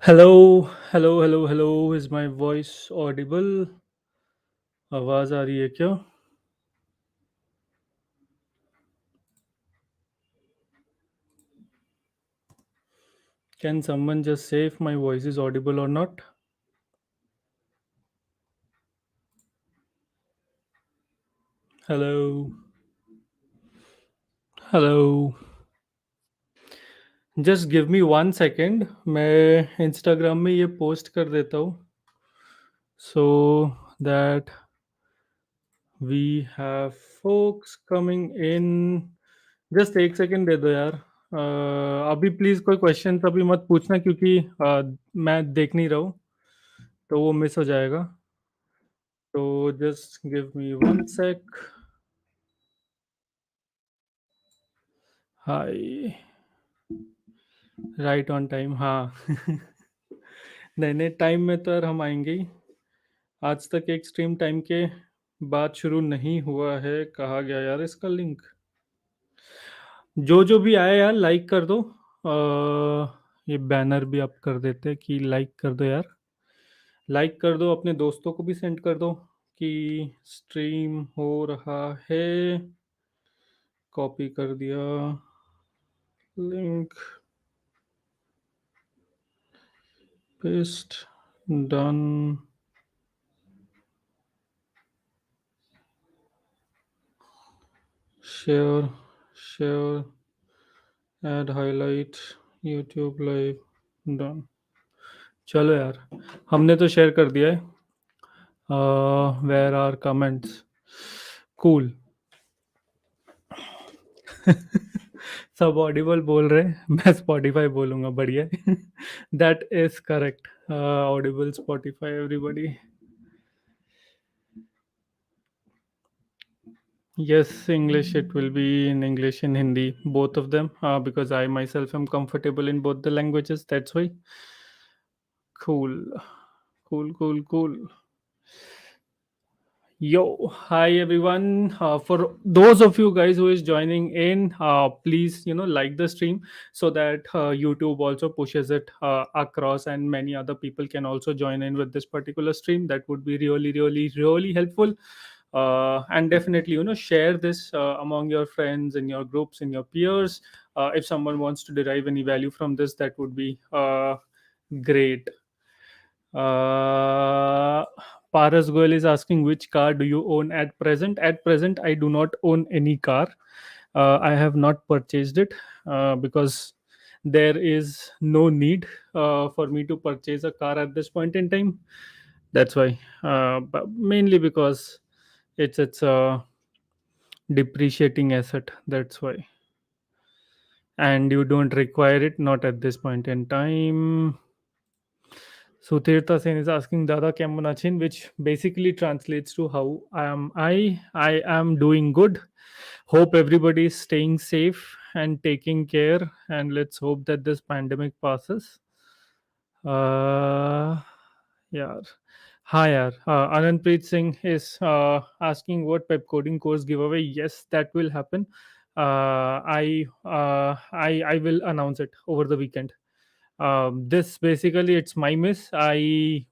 Hello, hello, hello, hello, is my voice Audible? आवाज़ आ रही है क्या? Can someone just say if my voice is audible or not? Hello, hello, just give me 1 second, मैं Instagram में ये post कर देता हूँ so that we have folks coming in. Just 1 second दे दो यार। अभी प्लीज़ कोई क्वेश्चन्स अभी मत पूछना क्योंकि मैं देख नहीं रहा हूँ, तो वो मिस हो जाएगा। So just give me 1 sec. Hi, right on time. हाँ नहीं नहीं, टाइम में तो यार हम आएंगे ही। आज तक एक स्ट्रीम टाइम के बाद शुरू नहीं हुआ है, कहा गया यार इसका लिंक। जो भी आया यार लाइक कर दो। ये बैनर भी आप कर देते हैं कि लाइक कर दो यार। लाइक कर दो, अपने दोस्तों को भी सेंड कर दो कि स्ट्रीम हो रहा है। कॉपी कर दिया link, paste, done. Share, share, add highlight, YouTube live, done. चलो यार, हमने तो शेयर कर दिया है। Where are comments? कूल। सब ऑडिबल बोल रहे हैं, मैं स्पॉटिफाई बोलूंगा, बढ़िया। That is correct. Audible, Spotify, everybody. Yes, English. It will be in English and Hindi, both of them, because I myself am comfortable in both the languages. That's why. Cool, cool, cool, cool. Yo, hi everyone. For those of you guys who is joining in, please like the stream so that YouTube also pushes it across, and many other people can also join in with this particular stream. That would be really, really, really helpful. And definitely share this among your friends, in your groups, in your peers. If someone wants to derive any value from this, that would be great. uh, Paras Goel is asking, which car do you own at present? At present, I do not own any car. I have not purchased it because there is no need for me to purchase a car at this point in time. That's why, but mainly because it's a depreciating asset. That's why, and you don't require it, not at this point in time. Sutirtha Sen is asking Dada Kemunachin, which basically translates to how am I? I am doing good. Hope everybody is staying safe and taking care, and let's hope that this pandemic passes. Yeah. Hi, yaar. Anandpreet Singh is asking what pep coding course giveaway. Yes, that will happen. I will announce it over the weekend. This basically, it's my miss. I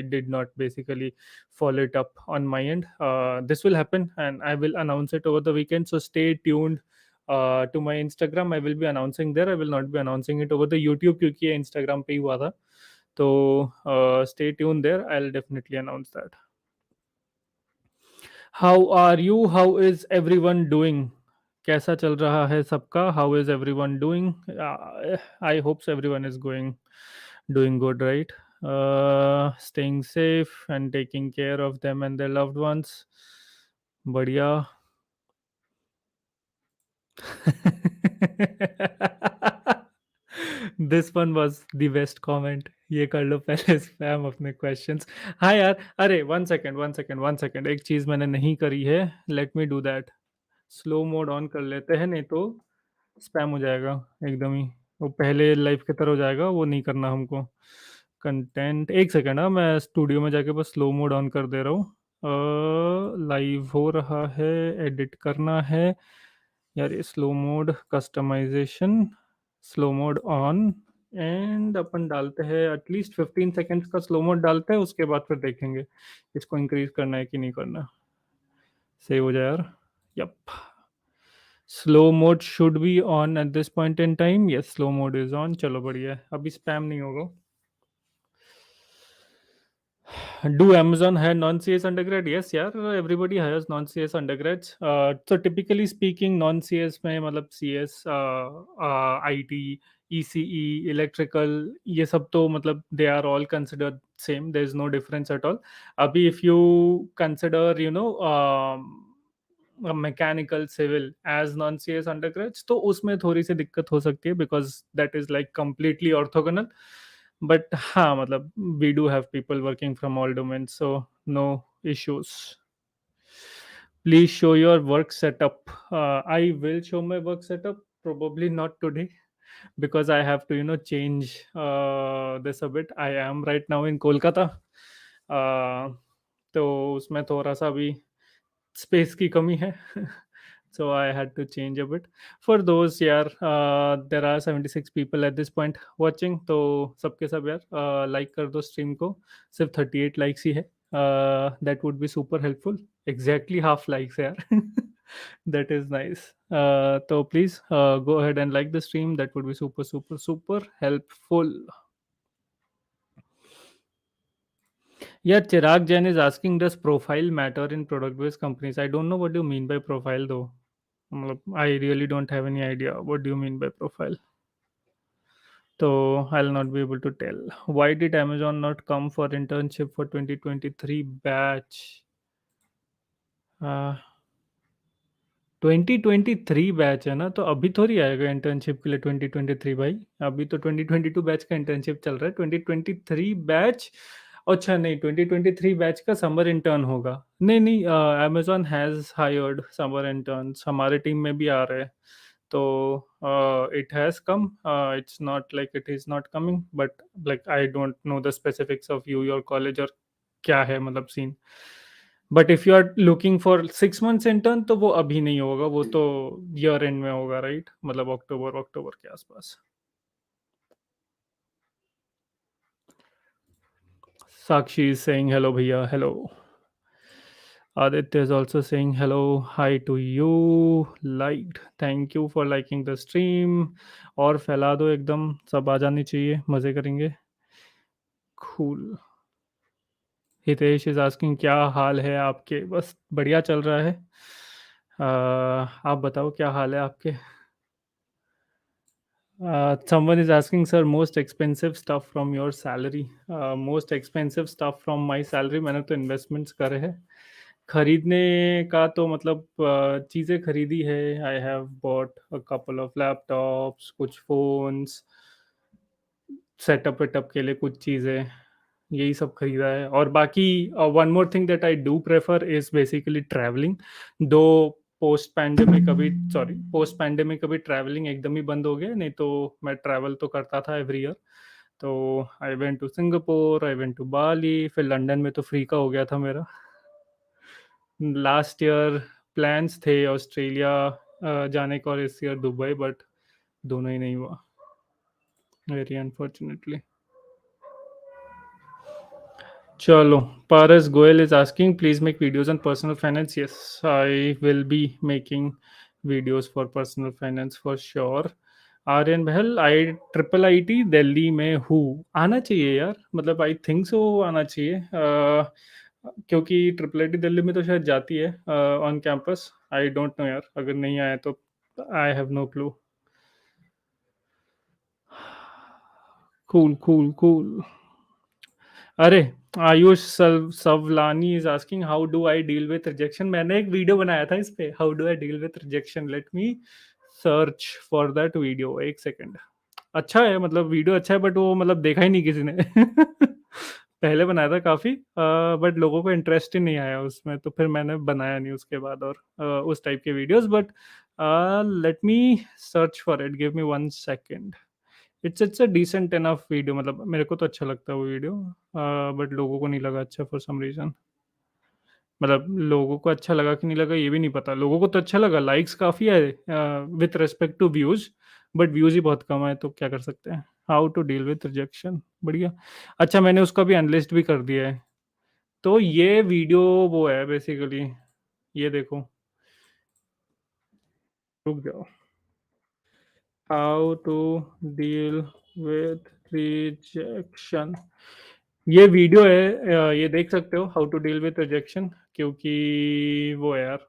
did not basically follow it up on my end. This will happen and I will announce it over the weekend, so stay tuned to my Instagram. I will be announcing there. I will not be announcing it over the YouTube क्योंकि ये Instagram पे ही हुआ था, तो stay tuned there. I'll definitely announce that. How are you? How is everyone doing? कैसा चल रहा है सबका? How is everyone doing? I hope everyone is doing good, right? Staying safe and taking care of them and their loved ones. बढ़िया. This one was the best comment. ये कर लो पहले spam अपने क्वेश्चंस. हाँ यार, अरे 1 सेकंड, 1 सेकंड, 1 सेकंड, एक चीज़ मैंने नहीं करी है. Let me do that. Slow mode on कर लेते हैं, नहीं तो स्पैम हो जाएगा एकदम ही. वो पहले लाइव की तरह हो जाएगा, वो नहीं करना हमको. Content, 1 second. हाँ, मैं स्टूडियो में जाके बस स्लो मोड ऑन कर दे रहा हूँ. लाइव हो रहा है, एडिट करना है यार. ये slow mode customization, slow mode on. And अपन डालते हैं एटलीस्ट 15 सेकेंड्स का स्लो मोड डालते हैं, उसके बाद फिर देखेंगे इसको इंक्रीज करना है कि नहीं करना। सेव हो जाए यार। Yup, slow mode should be on at this point in time. Yes, slow mode is on. चलो बढ़िया है, अभी स्पैम नहीं होगा। Do Amazon hire non-CS undergrad? Yes, यार, everybody hires non-CS undergrads. So typically speaking, non-CS में मतलब CS, IT, ECE, electrical, ये सब तो मतलब they are all considered same. There is no difference at all. अभी if you consider, mechanical civil as non C S undergrads, तो उसमें थोड़ी सी दिक्कत हो सकती है because that is like completely orthogonal. But हाँ, मतलब we do have people working from all domains, so no issues. Please show your work setup. I will show my work setup, probably not today, because I have to, change this a bit. I am right now in Kolkata. Uh, तो उसमें थोड़ा सा भी space की कमी है। So I had to change a bit. For those यार, there are 76 people at this point watching, तो सबके सब यार लाइक कर दो स्ट्रीम को। सिर्फ 38 लाइक्स ही है। That would be super helpful. Exactly half likes यार। That is nice. तो please go ahead and like the stream. That would be super super super helpful. Yeah, Chirag Jain is asking, does profile matter in product-based companies? I don't know what you mean by profile though. मतलब, I really don't have any idea what do you mean by profile. So I'll not be able to tell. Why did Amazon not come for internship for 2023 batch? 2023 batch है ना, तो अभी थोड़ी आएगा internship के लिए 2023 भाई। अभी तो 2022 बैच का इंटर्नशिप चल रहा है। 2023 बैच, अच्छा नहीं, 2023 बैच का समर इंटर्न होगा। नहीं नहीं, Amazon has hired summer interns, हमारे टीम में भी आ रहे हैं। तो it has come. It's not like it is not coming, but like I don't know the specifics of you your college और क्या है मतलब scene. But if you are looking for 6 months intern, तो वो अभी नहीं होगा, वो तो ईयर एंड में होगा, राइट? मतलब अक्टूबर अक्टूबर के आसपास। साक्षी इज सेइंग हेलो भैया, hello. Aditya is also saying hello, hi to you. Liked, thank you for liking the stream. और फैला दो एकदम, सब आ जानी चाहिए, मज़े करेंगे। Cool. हितेश इज आस्किंग क्या हाल है आपके? बस बढ़िया चल रहा है। आप बताओ क्या हाल है आपके? Someone is asking, sir, most expensive stuff from your salary. Most expensive stuff from my salary, मैंने तो इन्वेस्टमेंट्स करे हैं। खरीदने का तो मतलब चीज़ें खरीदी है। I have bought a couple of laptops, कुछ फ़ोन्स, सेटअप वेटअप के लिए कुछ चीज़ें, यही सब खरीदा है। और बाकी one more thing that I do prefer is basically travelling. दो पोस्ट पैंडेमिक अभी ट्रैवलिंग एकदम ही बंद हो गया, नहीं तो मैं ट्रैवल तो करता था एवरी ईयर। तो I went to Singapore, I went to Bali, फिर लंदन में तो फ्री का हो गया था मेरा। लास्ट ईयर प्लान्स थे ऑस्ट्रेलिया जाने का और इस ईयर दुबई, बट दोनों ही नहीं हुआ, वेरी अनफॉर्चुनेटली। चलो, Paras Goyal is asking, please make videos on personal finance. Yes, I will be making videos for personal finance for sure. Aryan Bahl, I triple I T Delhi में हूँ। आना चाहिए यार, मतलब आई थिंक सो आना चाहिए। क्योंकि ट्रिपल आई टी दिल्ली में तो शायद जाती है on campus. I don't know यार, अगर नहीं आया तो I have no clue. Cool cool cool. अरे, Ayush Savlani is asking, how do I deal with rejection? मैंने एक वीडियो बनाया था इस पे, how do I deal with rejection. Let me search for that video, एक सेकेंड। अच्छा है, मतलब वीडियो अच्छा है, बट वो मतलब देखा ही नहीं किसी ने। पहले बनाया था काफ़ी, बट लोगों को इंटरेस्ट ही नहीं आया उसमें, तो फिर मैंने बनाया नहीं उसके बाद और उस टाइप के videos. But let me search for it, give me 1 second. It's a decent enough video, मतलब मेरे को तो अच्छा लगता है वो वीडियो, बट लोगों को नहीं लगा अच्छा फॉर सम रीज़न। मतलब लोगों को अच्छा लगा कि नहीं लगा ये भी नहीं पता। लोगों को तो अच्छा लगा, लाइक्स काफ़ी आए with respect to views, but views ही बहुत कम आए, तो क्या कर सकते हैं। How to deal with rejection, बढ़िया। अच्छा, मैंने उसका भी अनलिस्ट भी कर दिया है। तो ये वीडियो वो है बेसिकली, ये देखो, रुक जाओ। How to deal with rejection, ये वीडियो है, ये देख सकते हो, how to deal with rejection, क्योंकि वो है यार,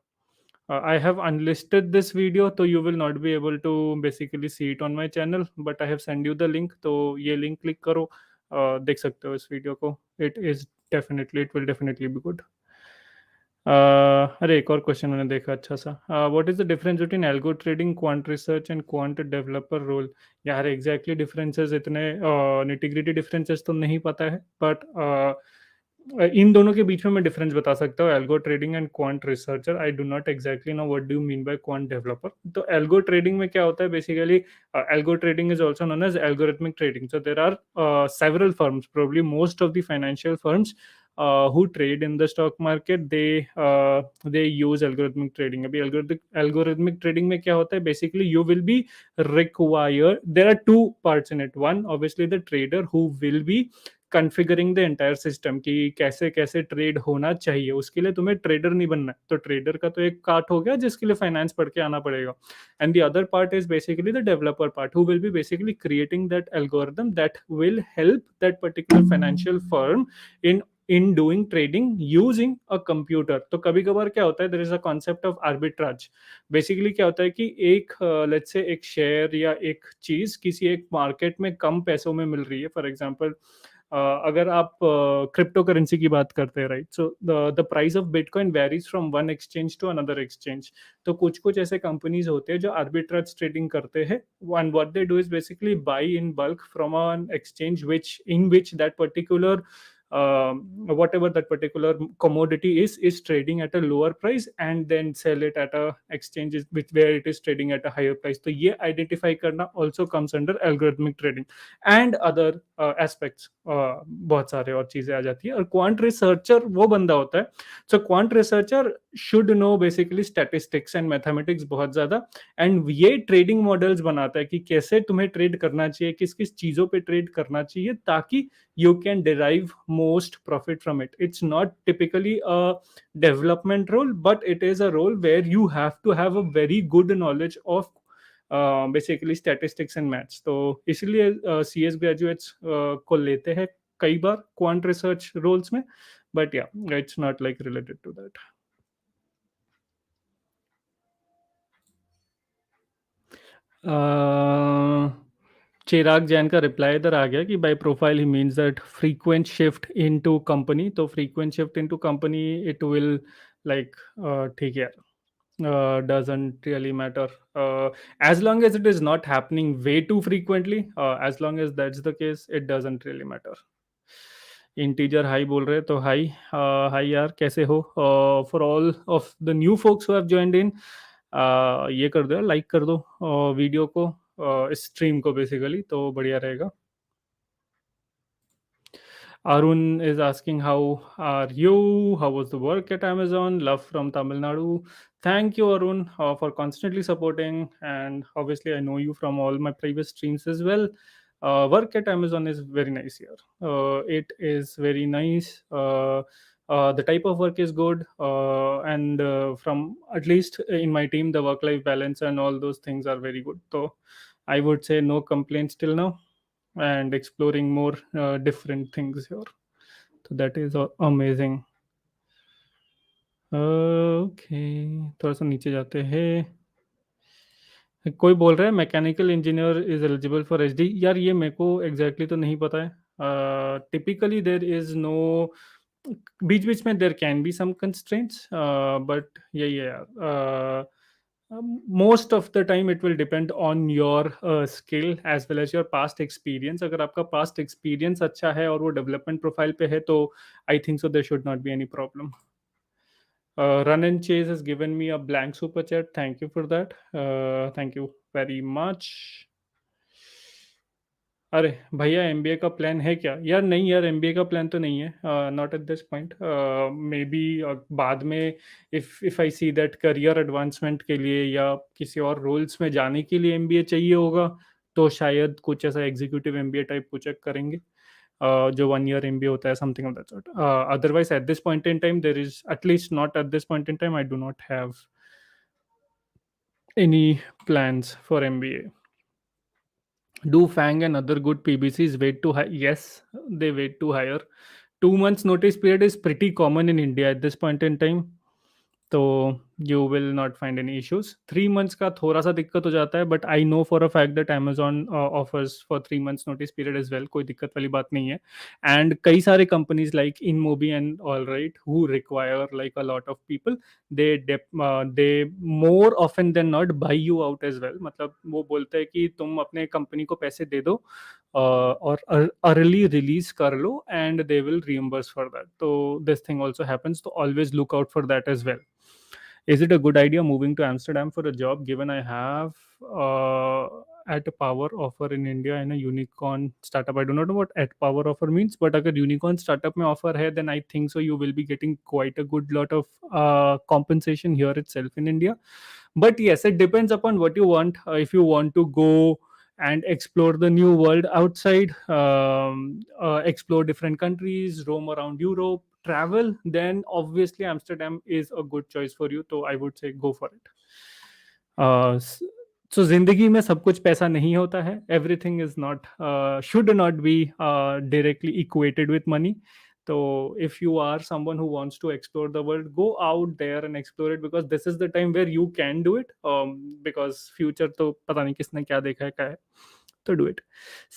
I have unlisted this video, तो you will not be able to basically see it on my channel, but I have send you the link, तो ये लिंक क्लिक करो, देख सकते हो इस वीडियो को। It will definitely be good। अरे एक और क्वेश्चन मैंने देखा अच्छा सा, what is the difference between algo trading, quant research and quant developer role. यार एग्जैक्टली डिफरेंसेस इतने निटिग्रिटी डिफरेंसेस तो नहीं पता है, बट इन दोनों के बीच में मैं डिफरेंस बता सकता हूँ, algo trading and quant researcher. I do not exactly know what do you mean by quant developer. तो एल्गो ट्रेडिंग में क्या होता है basically, algo trading is also known as algorithmic trading. So there are several firms, probably most of the financial firms who trade in the stock market, they use algorithmic trading। अभी algorithmic trading में क्या होता है basically, you will be required, there are two parts in it, one obviously the trader who will be configuring the entire system कि कैसे कैसे trade होना चाहिए, उसके लिए तुम्हें ट्रेडर नहीं बनना है। तो ट्रेडर का तो एक पार्ट हो गया जिसके लिए फाइनेंस पढ़ के आना पड़ेगा, and the other part is basically the developer part, who will be basically creating that algorithm that will help that particular financial firm in doing trading using a computer. तो कभी कभार क्या होता है, there is a concept of arbitrage. Basically क्या होता है कि एक लेट्स से एक शेयर या एक चीज किसी एक मार्केट में कम पैसों में मिल रही है, फॉर एग्जांपल अगर आप क्रिप्टो करेंसी की बात करते हैं, right, so the price of bitcoin varies from one exchange to another exchange. तो कुछ कुछ ऐसे कंपनीज होते हैं जो आर्बिट्राज ट्रेडिंग करते हैं, and what they do is basically by in bulk from an exchange which that particular whatever that particular commodity is trading at a lower price, and then sell it at a exchange which where it is trading at a higher price। तो ये identify करना also comes under algorithmic trading and other aspects, बहुत सारे और चीजें आ जाती है। और क्वांट रिसर्चर वो बंदा होता है, so quant researcher should know basically statistics and mathematics बहुत ज्यादा, एंड ये ट्रेडिंग मॉडल्स बनाता है कि कैसे तुम्हें ट्रेड करना चाहिए, किस किस चीजों पे ट्रेड करना चाहिए, ताकि you can derive most profit from it। It's not typically a development role, but it is a role where you have to have a very good knowledge of basically statistics and maths. तो इसलिए C S graduates को लेते हैं कई बार quant research roles में, but या it's not like related to that. Chirag Jain का रिप्लाई इधर आ गया कि बाय प्रोफाइल ही means that frequent shift into company. तो frequent shift into company it will like, ठीक है, doesn't really matter, as long as it is not happening way too frequently, as long as that's the case it doesn't really matter। Integer high बोल रहे हैं, तो high, high यार, कैसे हो? For all of the new folks who have joined in, ये कर दो यार, लाइक कर दो वीडियो को, स्ट्रीम को बेसिकली, तो बढ़िया रहेगा। Arun is asking, how are you? How was the work at Amazon? Love from Tamil Nadu. Thank you, Arun, for constantly supporting. And obviously, I know you from all my previous streams as well. Work at Amazon is very nice here. It is very nice. The type of work is good. And from at least in my team, the work life balance and all those things are very good. So I would say no complaints till now, and exploring more different things here. So that is amazing। Okay, थोड़ा सा नीचे जाते हैं। कोई बोल रहा है mechanical engineer is eligible for H D. यार ये मेरे को एग्जैक्टली तो नहीं पता है। टिपिकली देर इज नो, बीच बीच में there can be some constraints, but यही है यार, most of the time it will depend on your skill as well as your past experience. अगर आपका पास्ट एक्सपीरियंस अच्छा है और वो डेवलपमेंट प्रोफाइल पे है, तो I think so there should not be any problem. Run and Chase has given me a blank super chat. Thank you for that. Thank you very much. अरे भैया, MBA का प्लान है क्या? यार नहीं यार, एमबीए का प्लान तो नहीं है, not at this point. May be बाद में, if I see that career advancement के लिए या किसी और रोल्स में जाने के लिए एमबीए चाहिए होगा, तो शायद कुछ ऐसा एग्जीक्यूटिव एमबीए टाइप कुछ एक करेंगे, जो 1 ईयर एमबीए होता है, something of that sort. Otherwise at this point in time there is, at least not at this point in time, I do not have any plans for MBA. Do FAANG and other good PBCs wait to hire? Yes, they wait to hire. 2 months notice period is pretty common in India at this point in time. तो you will not find any issues. 3 months का थोड़ा सा दिक्कत हो जाता है, but I know for a fact that Amazon offers for 3 months notice period as well, कोई दिक्कत वाली बात नहीं है. एंड कई सारे companies like InMobi and all right who require like a lot of people, they more often than not buy you out as well. मतलब वो बोलते हैं कि तुम अपने कंपनी को पैसे दे दो और अर्ली रिलीज कर लो and they will reimburse for that. So this thing also happens, so always look out for that as well. Is it a good idea moving to Amsterdam for a job, given I have at power offer in India and a unicorn startup? I do not know what at power offer means, but अगर unicorn startup में offer है, then I think so you will be getting quite a good lot of compensation here itself in India. But yes, it depends upon what you want. If you want to go and explore the new world outside, explore different countries, roam around Europe, travel, then obviously Amsterdam is a good choice for you. So I would say go for it. सो जिंदगी में सब कुछ पैसा नहीं होता है. Everything is not, should not be directly equated with money. तो if you are someone who wants to explore the world, go out there and explore it, because this is the time where you can do it. Because future तो पता नहीं किसने क्या देखा है क्या है, तो do it.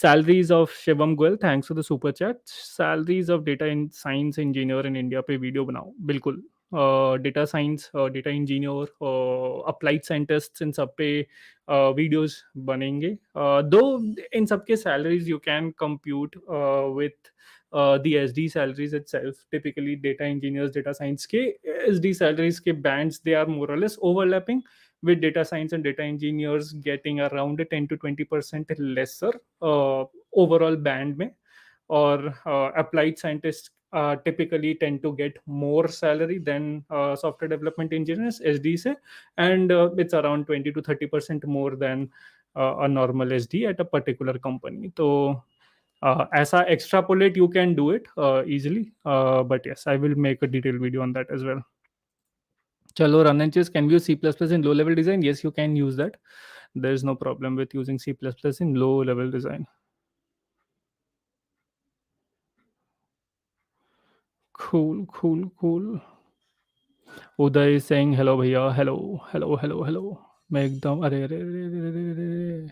Salaries of Shivam Goel, thanks for the super chat. Salaries of data in science engineer in India पे वीडियो बनाओ बिल्कुल. Data science, data engineer, applied scientist, इन सब पे वीडियोस बनेंगे. दो इन सब के salaries you can compute with the SD salaries itself. Typically, data engineers, data science के SD salaries के bands, they are more or less overlapping, with data science and data engineers getting around a 10 to 20% lesser overall band में. Or applied scientists typically tend to get more salary than software development engineers SD से, and it's around 20 to 30% more than a normal SD at a particular company. तो ऐसा extrapolate you can do it easily, but yes, I will make a detailed video on that as well. Chalo, run and chase, can we use C++ in low level design? Yes, you can use that. There's no problem with using C++ in low level design. Cool, cool, cool. Uday Singh, hello भैया, hello hello hello hello. मैं एकदम, अरे अरे अरे अरे अरे अरे,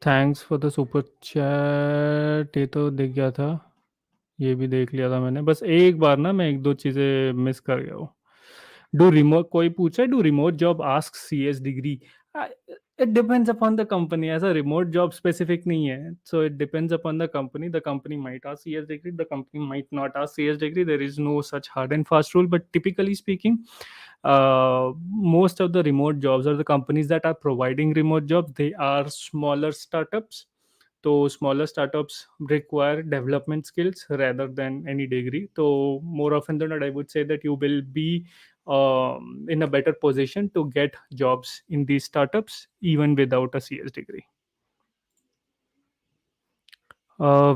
thanks for the super chat. ये तो दिख गया था, ये भी देख लिया था मैंने. बस एक बार ना मैं एक दो चीज़ें मिस कर गया हूँ. डू रिमोट, कोई पूछा है do remote job ask CS डिग्री? It depends upon the company. ऐसा रिमोट जॉब स्पेसिफिक नहीं है, so it depends upon the company. The company might ask CS डिग्री, the company might not ask CS डिग्री. There is no such hard and fast rule, but typically speaking, most of the remote jobs, or the companies that are providing remote jobs, they are smaller startups. So smaller startups require development skills rather than any degree. So more often than not, I would say that you will be in a better position to get jobs in these startups even without a CS degree.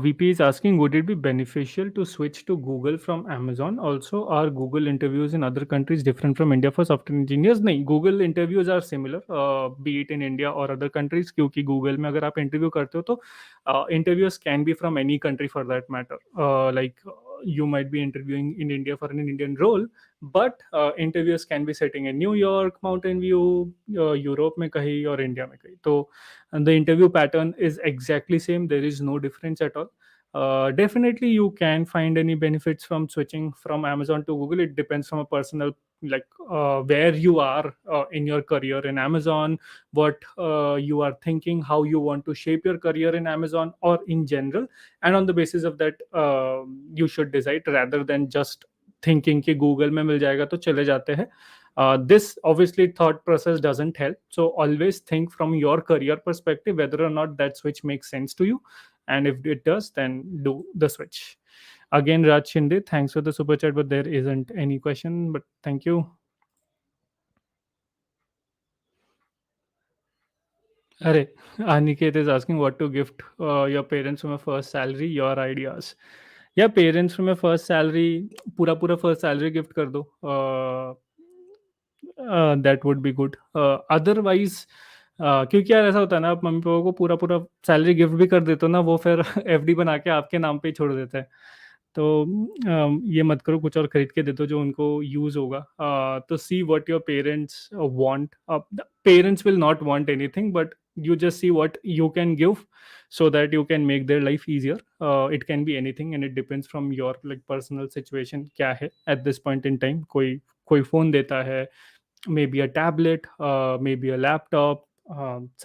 VP is asking, would it be beneficial to switch to Google from Amazon? Also, are Google interviews in other countries different from India for software engineers? नहीं, Google interviews are similar, be it in India or other countries. क्योंकि Google में अगर आप interview करते हो तो interviewers can be from any country for that matter. Like you might be interviewing in India for an Indian role, but interviewers can be sitting in New York, Mountain View, Europe में कहीं और India में कहीं. तो and the interview pattern is exactly same. There is no difference at all. Definitely you can find any benefits from switching from Amazon to Google. It depends from a personal, like where you are in your career in Amazon, what you are thinking, how you want to shape your career in Amazon or in general, and on the basis of that you should decide, rather than just thinking कि Google में मिल जाएगा तो चले जाते हैं. This obviously thought process doesn't help. So always think from your career perspective whether or not that switch makes sense to you, and if it does, then do the switch. Again, Raj Shinde, thanks for the super chat, but there isn't any question. But thank you. Arey, Aniket is asking what to gift your parents from a first salary, your ideas. Yeah, parents from a first salary, पूरा पूरा first salary gift कर दो. That would be good. Otherwise, क्योंकि यार ऐसा होता है ना, आप मम्मी पापा को पूरा पूरा सैलरी गिफ्ट भी कर देते हो ना, वो फिर एफडी बना के आपके नाम पे ही छोड़ देते हैं. तो ये मत करो, कुछ और खरीद के दे दो जो उनको यूज होगा. तो see what your parents want. Parents will not want anything, but you just see what you can give so that you can make their life easier. It can be anything and it depends from your like personal situation क्या है at this point in time. कोई phone देता है, maybe a tablet, maybe a laptop,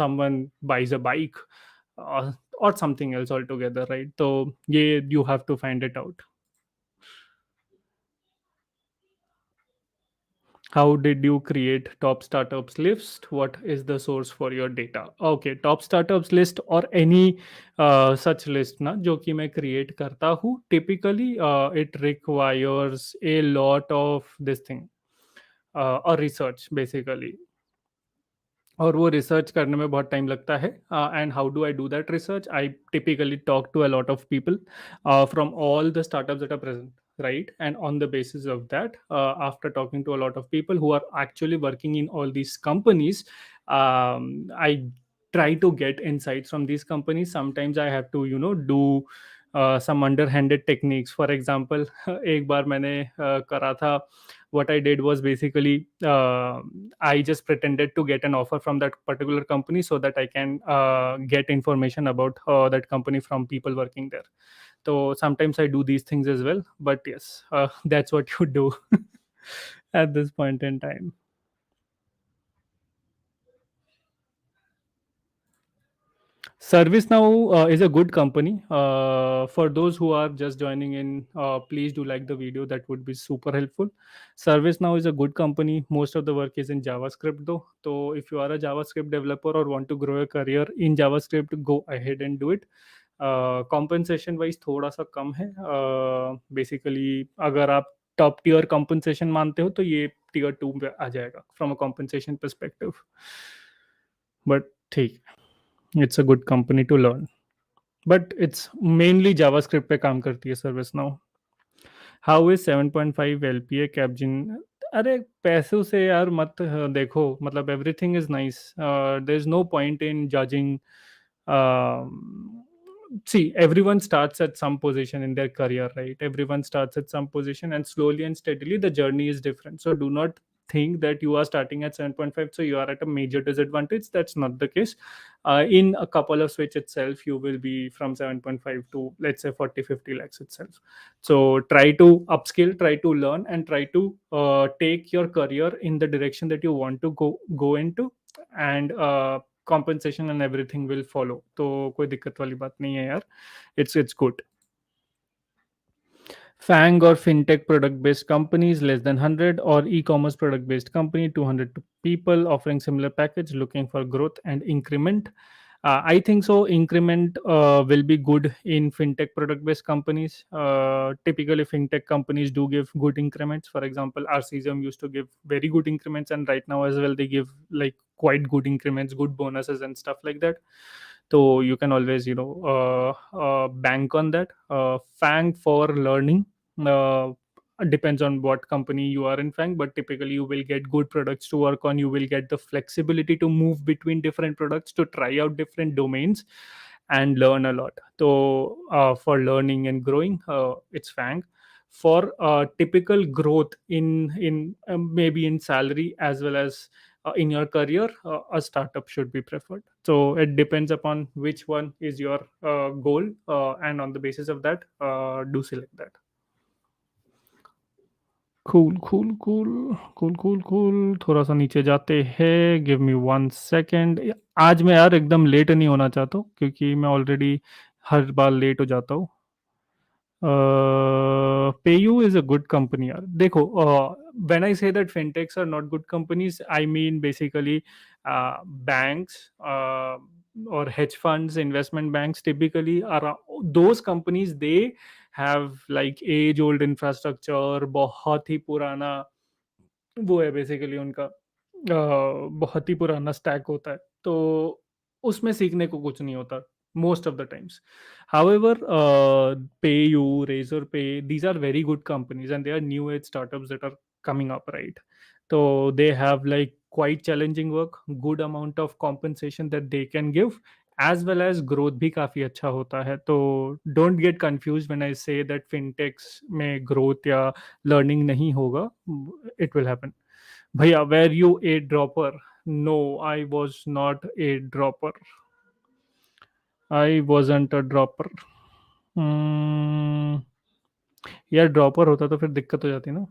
someone buys a bike, or something else altogether, right? So yeah, you have to find it out. How did you create top startups list? What is the source for your data? Okay, top startups list or any such list ना जो कि मैं create करता हूँ, typically it requires a lot of this thing, or research basically. और वो research करने में बहुत टाइम लगता है. And how do I do that research? I typically talk to a lot of people from all the startups that are present, right? And on the basis of that, after talking to a lot of people who are actually working in all these companies, I try to get insights from these companies. Sometimes I have to do some underhanded techniques. For example, एक बार मैंने करा था. What I did was basically, I just pretended to get an offer from that particular company so that I can get information about that company from people working there. So sometimes I do these things as well, but yes, that's what you do at this point in time. ServiceNow is a good company. For those who are just joining in, please do like the video. That would be super helpful. ServiceNow is a good company. Most of the work is in JavaScript, though. So if you are a JavaScript developer or want to grow a career in JavaScript, go ahead and do it. Compensation wise थोड़ा सा कम है. Basically, अगर आप top tier compensation मानते हो तो ये tier 2 पे आ जाएगा from a compensation perspective. But ठीक, it's a good company to learn. But it's mainly JavaScript पे काम करती है service now. How is 7.5 LPA Capgemini? अरे पैसों से यार मत देखो, मतलब everything is nice. There is no point in judging. See, everyone starts at some position in their career, right? Everyone starts at some position, and slowly and steadily the journey is different. So do not think that you are starting at 7.5 so you are at a major disadvantage. That's not the case. In a couple of switch itself you will be from 7.5 to, let's say, 40-50 lakhs itself. So try to upskill, try to learn, and try to take your career in the direction that you want to go into. And compensation and everything will follow. तो कोई दिक्कत वाली बात नहीं है यार. It's good. FAANG or fintech product based companies less than 100, or e-commerce product based company 200 people offering similar package looking for growth and increment. I think so. Increment will be good in fintech product based companies. Typically, fintech companies do give good increments. For example, Arcesium used to give very good increments, and right now as well, they give like quite good increments, good bonuses, and stuff like that. So you can always, bank on that. FAANG for learning. Uh, depends on what company you are in FAANG, but typically you will get good products to work on. You will get the flexibility to move between different products, to try out different domains and learn a lot. So for learning and growing, it's FAANG. For typical growth in maybe in salary as well as in your career, a startup should be preferred. So it depends upon which one is your goal, and on the basis of that, do select that. Cool. थोड़ा सा नीचे जाते हैं. Give me 1 second. आज मैं यार एकदम late नहीं होना चाहता हूँ क्योंकि मैं ऑलरेडी हर बार लेट हो जाता हूँ. PayU is a good company यार. देखो, when I say that fintechs are not good companies, I mean basically banks, or hedge funds, investment banks typically are those companies. They have like age old infrastructure, बहुत ही पुराना वो है basically उनका. बहुत ही पुराना stack होता है. तो उसमें सीखने को कुछ नहीं होता most of the times. However, PayU, Razorpay, these are very good companies and they are new age startups that are coming up, right? So they have like quite challenging work, good amount of compensation that they can give, as well as growth भी काफी अच्छा होता है. तो don't get confused when I say that fintechs में growth या learning नहीं होगा. It will happen. भैया, were you a dropper? No, I was not a dropper. I wasn't a dropper. Hmm, यार ड्रॉपर होता तो फिर दिक्कत हो जाती ना,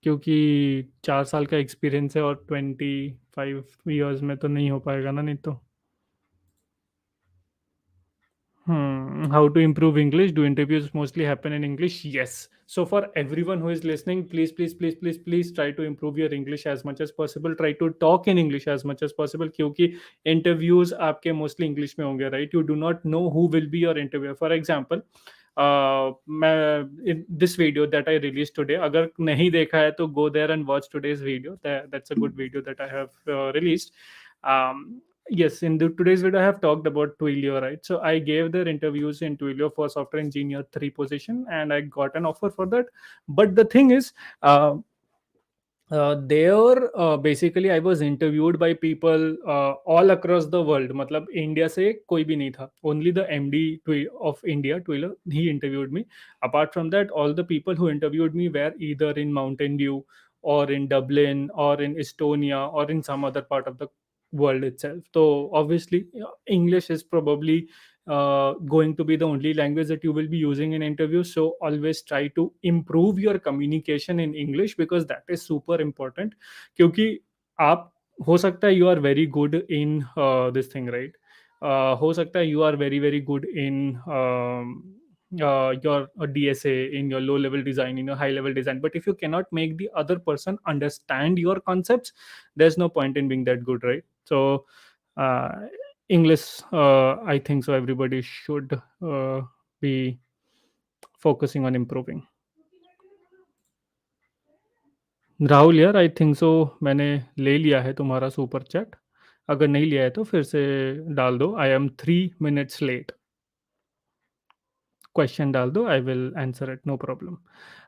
क्योंकि 4 साल का एक्सपीरियंस है और 25 ईयर्स में तो नहीं हो पाएगा ना, नहीं तो. How to improve English? Do interviews mostly happen in English? Yes. So for everyone who is listening, please, please, please, please, please try to improve your English as much as possible. Try to talk in English as much as possible, क्योंकि interviews आपके mostly English में होंगे, right? You do not know who will be your interviewer. For example, मैं in this video that I released today, अगर नहीं देखा है तो go there and watch today's video. That's a good video that I have released. Yes, in today's video, I have talked about Twilio, right? So I gave their interviews in Twilio for software engineer 3 position, and I got an offer for that. But the thing is, there basically I was interviewed by people all across the world. मतलब India से कोई भी नहीं था. Only the MD of India, Twilio, he interviewed me. Apart from that, all the people who interviewed me were either in Mountain Dew or in Dublin or in Estonia or in some other part of the world itself. So obviously, English is probably going to be the only language that you will be using in interviews. So always try to improve your communication in English, because that is super important. क्योंकि आप, हो सकता है you are very good in this thing, right? हो सकता है you are very very good in your DSA, in your low level design, in your high level design, but if you cannot make the other person understand your concepts, there's no point in being that good, right? So uh, English, I think so everybody should be focusing on improving. Rahul यार, आई think सो मैंने ले लिया है तुम्हारा super chat. अगर नहीं लिया है तो फिर से डाल दो. I am 3 minutes late. Question डाल दो, I will answer it, no problem.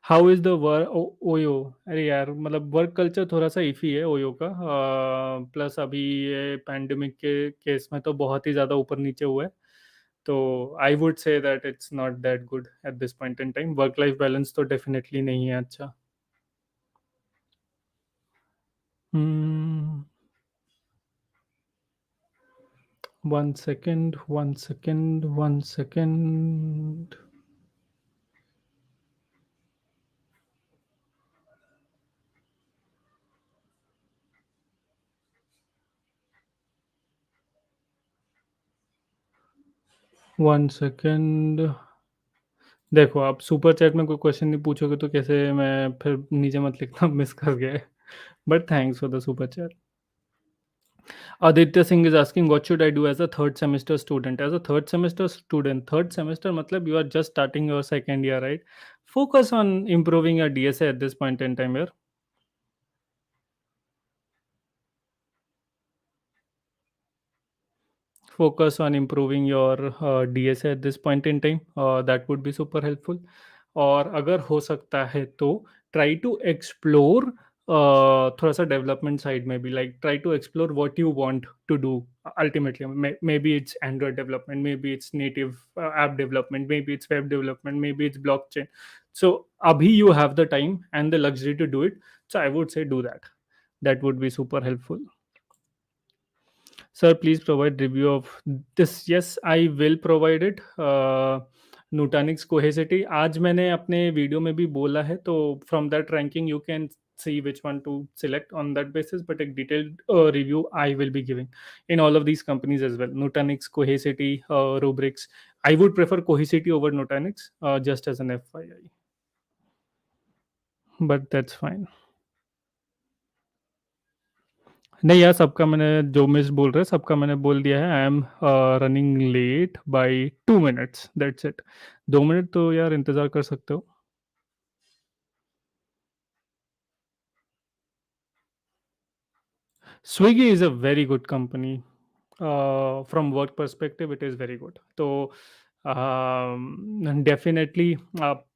How is the work OYO? अरे यार, मतलब वर्क कल्चर थोड़ा सा इफी है ओयो का. प्लस अभी ये पैंडमिक के केस में तो बहुत ही ज़्यादा ऊपर नीचे हुआ है. तो I would say that it's not that good at this point in time. Work life balance तो डेफिनेटली नहीं है अच्छा. Hmm. 1 second, 1 second, 1 second. 1 second. देखो, आप सुपर चैट में कोई क्वेश्चन नहीं पूछोगे तो कैसे मैं फिर नीचे मत लिखना मिस कर गया. But thanks for the super chat. Aditya Singh is asking what should I do as a third semester student. As a third semester student, third semester मतलब you are just starting your second year, right? Focus on improving your DSA at this point in time. Focus on improving your DSA at this point in time. That would be super helpful. और अगर हो सकता है तो try to explore थोड़ा सा development side में भी. Like try to explore what you want to do ultimately. Maybe it's Android development, maybe it's native app development, maybe it's web development, maybe it's blockchain. So अभी you have the time and the luxury to do it. So I would say do that. That would be super helpful. Sir, please provide review of this. Yes, I will provide it. Nutanix Cohesity, आज मैंने अपने video में भी बोला है, तो from that ranking you can see which one to select on that basis, but a detailed review I will be giving in all of these companies as well. Nutanix, Cohesity, Rubrics. I would prefer Cohesity over Nutanix, just as an FYI, but that's fine. नहीं यार, सबका मैंने जो miss बोल रहे हैं सबका मैंने बोल दिया है. I am running late by 2 minutes, that's it. 2 minute तो यार इंतज़ार कर सकते हो. Swiggy is a very good company. From work perspective it is very good. So and definitely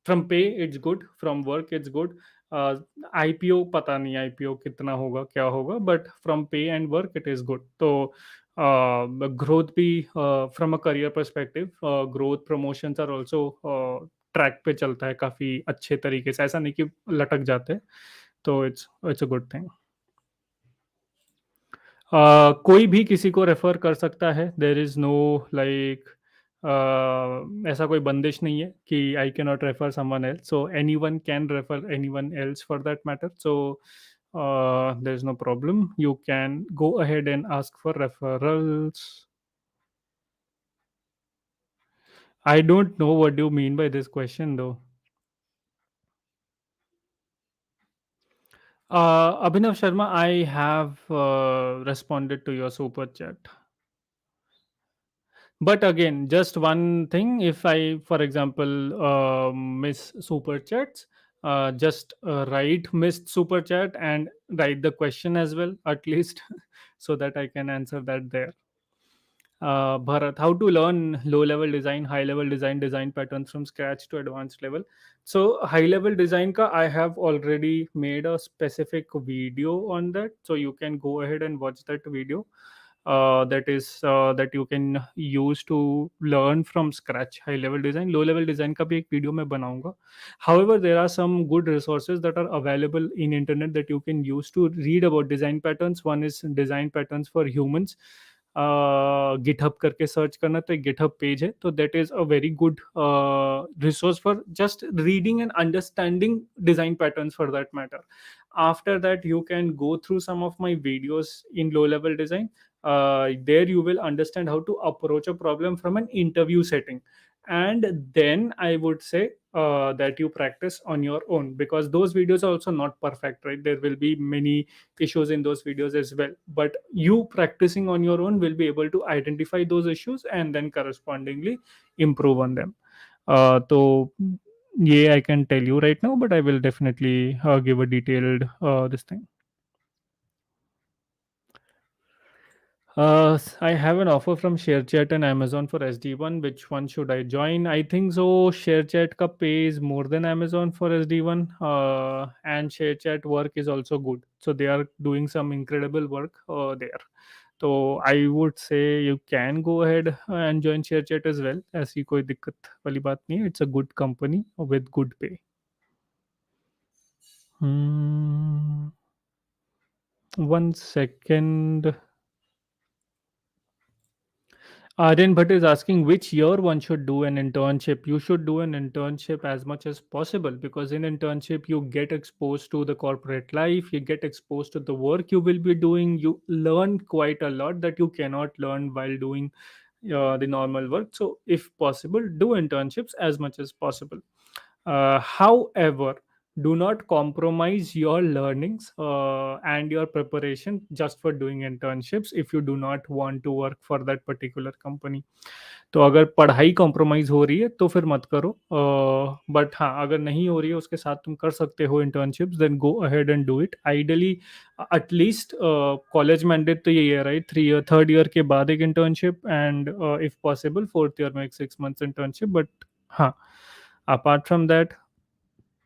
from pay it's good, from work it's good. uh, IPO पता नहीं IPO कितना होगा क्या होगा, but from pay and work it is good. तो growth भी from a career perspective, growth promotions are also track पे चलता है काफ़ी अच्छे तरीके से, ऐसा नहीं कि लटक जाते हैं। तो इट्स अ गुड थिंग। कोई भी किसी को रेफर कर सकता है, देर इज़ नो लाइक ऐसा कोई बंदिश नहीं है कि I can not refer someone else, so any one can refer any one else for that matter. So there is no problem, you can go ahead and ask for referrals. I don't know what do mean by this question though. Abhinav Sharma, I have responded to your super chat. But again, just one thing, if I, for example, miss super chats, just write missed super chat and write the question as well, at least, so that I can answer that there. Bharat, how to learn low level design, high level design, design patterns from scratch to advanced level. So high level design ka I have already made a specific video on that, so you can go ahead and watch that video. That is that you can use to learn from scratch high level design. Low level design का भी एक video मैं बनाऊंगा. However, there are some good resources that are available in internet that you can use to read about design patterns. One is design patterns for humans. GitHub करके search करना, तो एक GitHub page है, तो that is a very good resource for just reading and understanding design patterns for that matter. After that you can go through some of my videos in low level design. There you will understand how to approach a problem from an interview setting, and then I would say that you practice on your own, because those videos are also not perfect, right? There will be many issues in those videos as well, but you practicing on your own will be able to identify those issues and then correspondingly improve on them. So yeah, I can tell you right now, but I will definitely give a detailed this thing. I have an offer from Sharechat and Amazon for SD1. Which one should I join? I think so. Sharechat ka pay is more than Amazon for SD1, and Sharechat work is also good. So they are doing some incredible work there. So I would say you can go ahead and join Sharechat as well. ऐसी कोई दिक्कत वाली बात नहीं है. It's a good company with good pay. Hmm. One second. Aryan Bhatt is asking which year one should do an internship. You should do an internship as much as possible, because in internship you get exposed to the corporate life, you get exposed to the work you will be doing, you learn quite a lot that you cannot learn while doing the normal work. So, if possible, do internships as much as possible. However, do not compromise your learnings and your preparation just for doing internships if you do not want to work for that particular company. तो अगर पढ़ाई compromise हो रही है तो फिर मत करो, बट हाँ, अगर नहीं हो रही है उसके साथ तुम कर सकते हो internships, then go ahead and do it ideally. At least college mandate तो यही है राइट, 3 ईयर, थर्ड ईयर के बाद एक internship, and if possible fourth year में एक 6 मंथ्स इंटर्नशिप, बट हाँ, अपार्ट फ्रॉम दैट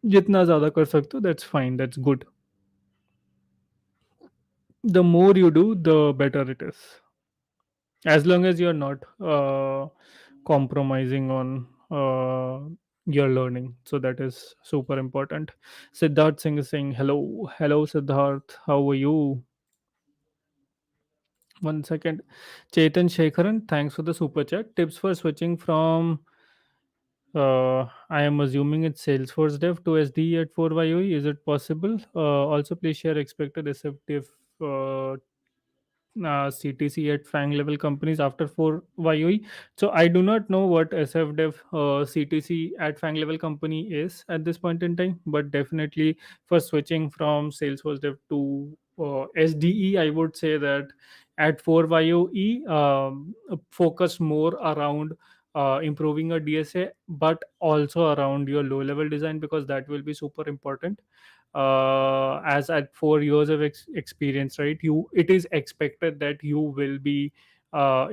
जितना ज़्यादा कर सकते हो that's fine, that's good. The more you do the better it is, as long as you're not compromising on your learning, so that is super important. Siddharth Singh is saying hello Siddharth, how are you? One second. Chetan Shekharan, thanks for the super chat. Tips for switching from I am assuming it's Salesforce dev to SDE at 4YOE, is it possible? Also please share expected receptive CTC at FAANG level companies after 4 YOE. So I do not know what SFDev CTC at FAANG level company is at this point in time, but definitely for switching from Salesforce Dev to SDE, I would say that at 4 YOE, focus more around improving your DSA, but also around your low level design, because that will be super important. as at 4 years of experience, right, you it is expected that you will be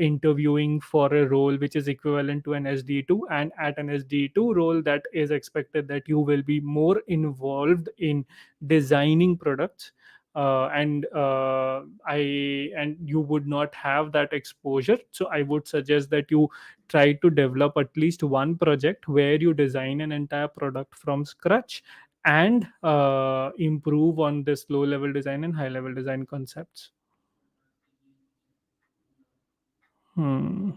interviewing for a role which is equivalent to an SDE2, and at an SDE2 role, that is expected that you will be more involved in designing products, and you would not have that exposure. So I would suggest that you try to develop at least one project where you design an entire product from scratch, and improve on this low level design and high level design concepts. Hmm.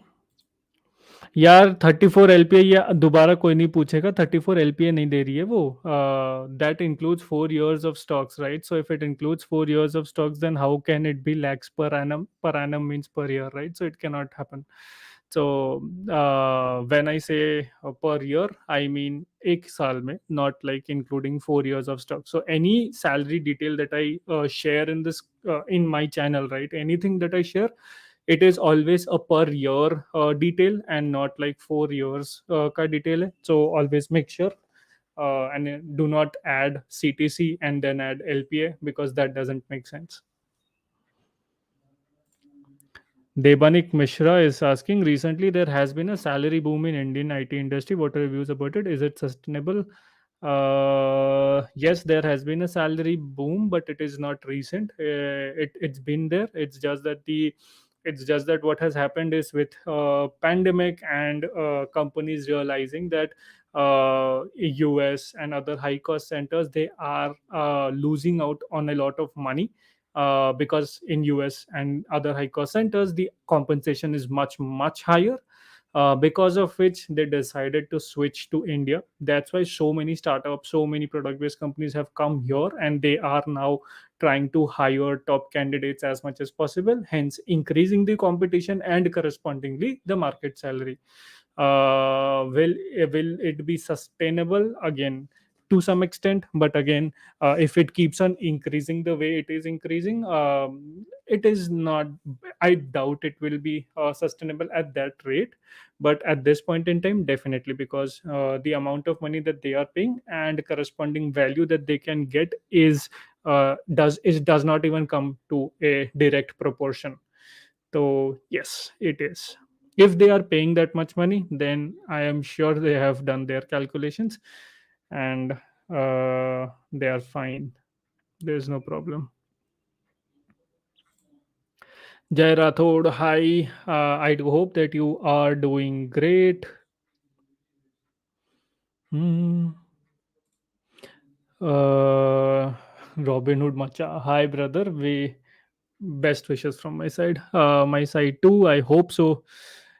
यार 34 LPA, या दोबारा कोई नहीं पूछेगा, 34 LPA नहीं दे रही है वो. That includes 4 years of stocks, right? So if it includes 4 years of stocks, then how can it be lakhs per annum? Per annum means per year, right? So it cannot happen. So when I say per year, I mean एक साल में, not like including 4 years of stock. So any salary detail that I share in this in my channel, right, anything that I share, it is always a per year detail, and not like 4 years ka detail hai. So always make sure, and do not add CTC and then add LPA, because that doesn't make sense. Debanik Mishra is asking, recently there has been a salary boom in Indian IT industry. What are your views about it? Is it sustainable? Yes, there has been a salary boom, but it is not recent. It's been there. It's just that what has happened is, with pandemic and companies realizing that US and other high cost centers, they are losing out on a lot of money, because in US and other high cost centers the compensation is much higher, because of which they decided to switch to India. That's why so many startups, so many product based companies have come here, and they are now trying to hire top candidates as much as possible, hence increasing the competition and correspondingly the market salary. Will it be sustainable? Again, to some extent, but again, if it keeps on increasing the way it is increasing, it is not, I doubt it will be sustainable at that rate. But at this point in time, definitely, because the amount of money that they are paying and corresponding value that they can get is does not even come to a direct proportion. So yes, it is. If they are paying that much money, then I am sure they have done their calculations, and they are fine. There's no problem. Jai Rathod, hi. I do hope that you are doing great. Hmm. Robin Hood Macha, hi brother. We best wishes from my side. My side too. I hope so.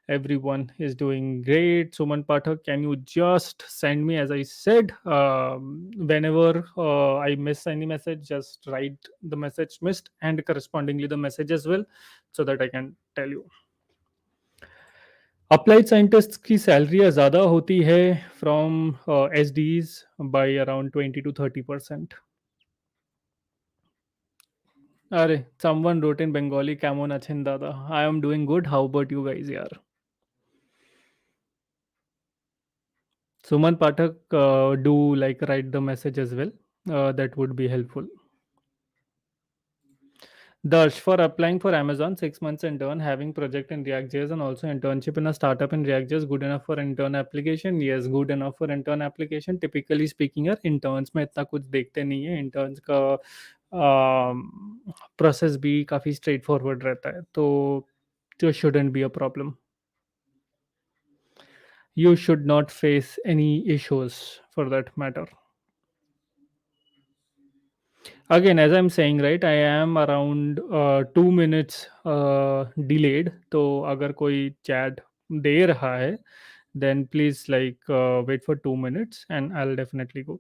Everyone is doing great. Suman Pathak, can you just send me, as I said, whenever I miss any message, just write the message missed and correspondingly the message as well, so that I can tell you. Applied scientist की salary ज़्यादा होती है from SDEs by around 20 to 30%. अरे someone wrote in Bengali, কেমন আছেন দাদা? I am doing good. How about you guys, यार? Suman Pathak, do like write the message as well. That would be helpful. Darsh, for applying for Amazon, 6 months intern, having project in React.js and also internship in a startup in React.js, good enough for intern application? Yes, good enough for intern application. Typically speaking, यार interns में इतना कुछ देखते नहीं है. Interns का process भी काफ़ी स्ट्रेट फॉरवर्ड रहता है, तो shouldn't be a problem. You should not face any issues for that matter. Again, as I'm saying, right, I am around 2 minutes delayed. तो अगर कोई chat दे रहा है, then please like wait for 2 minutes and I'll definitely go.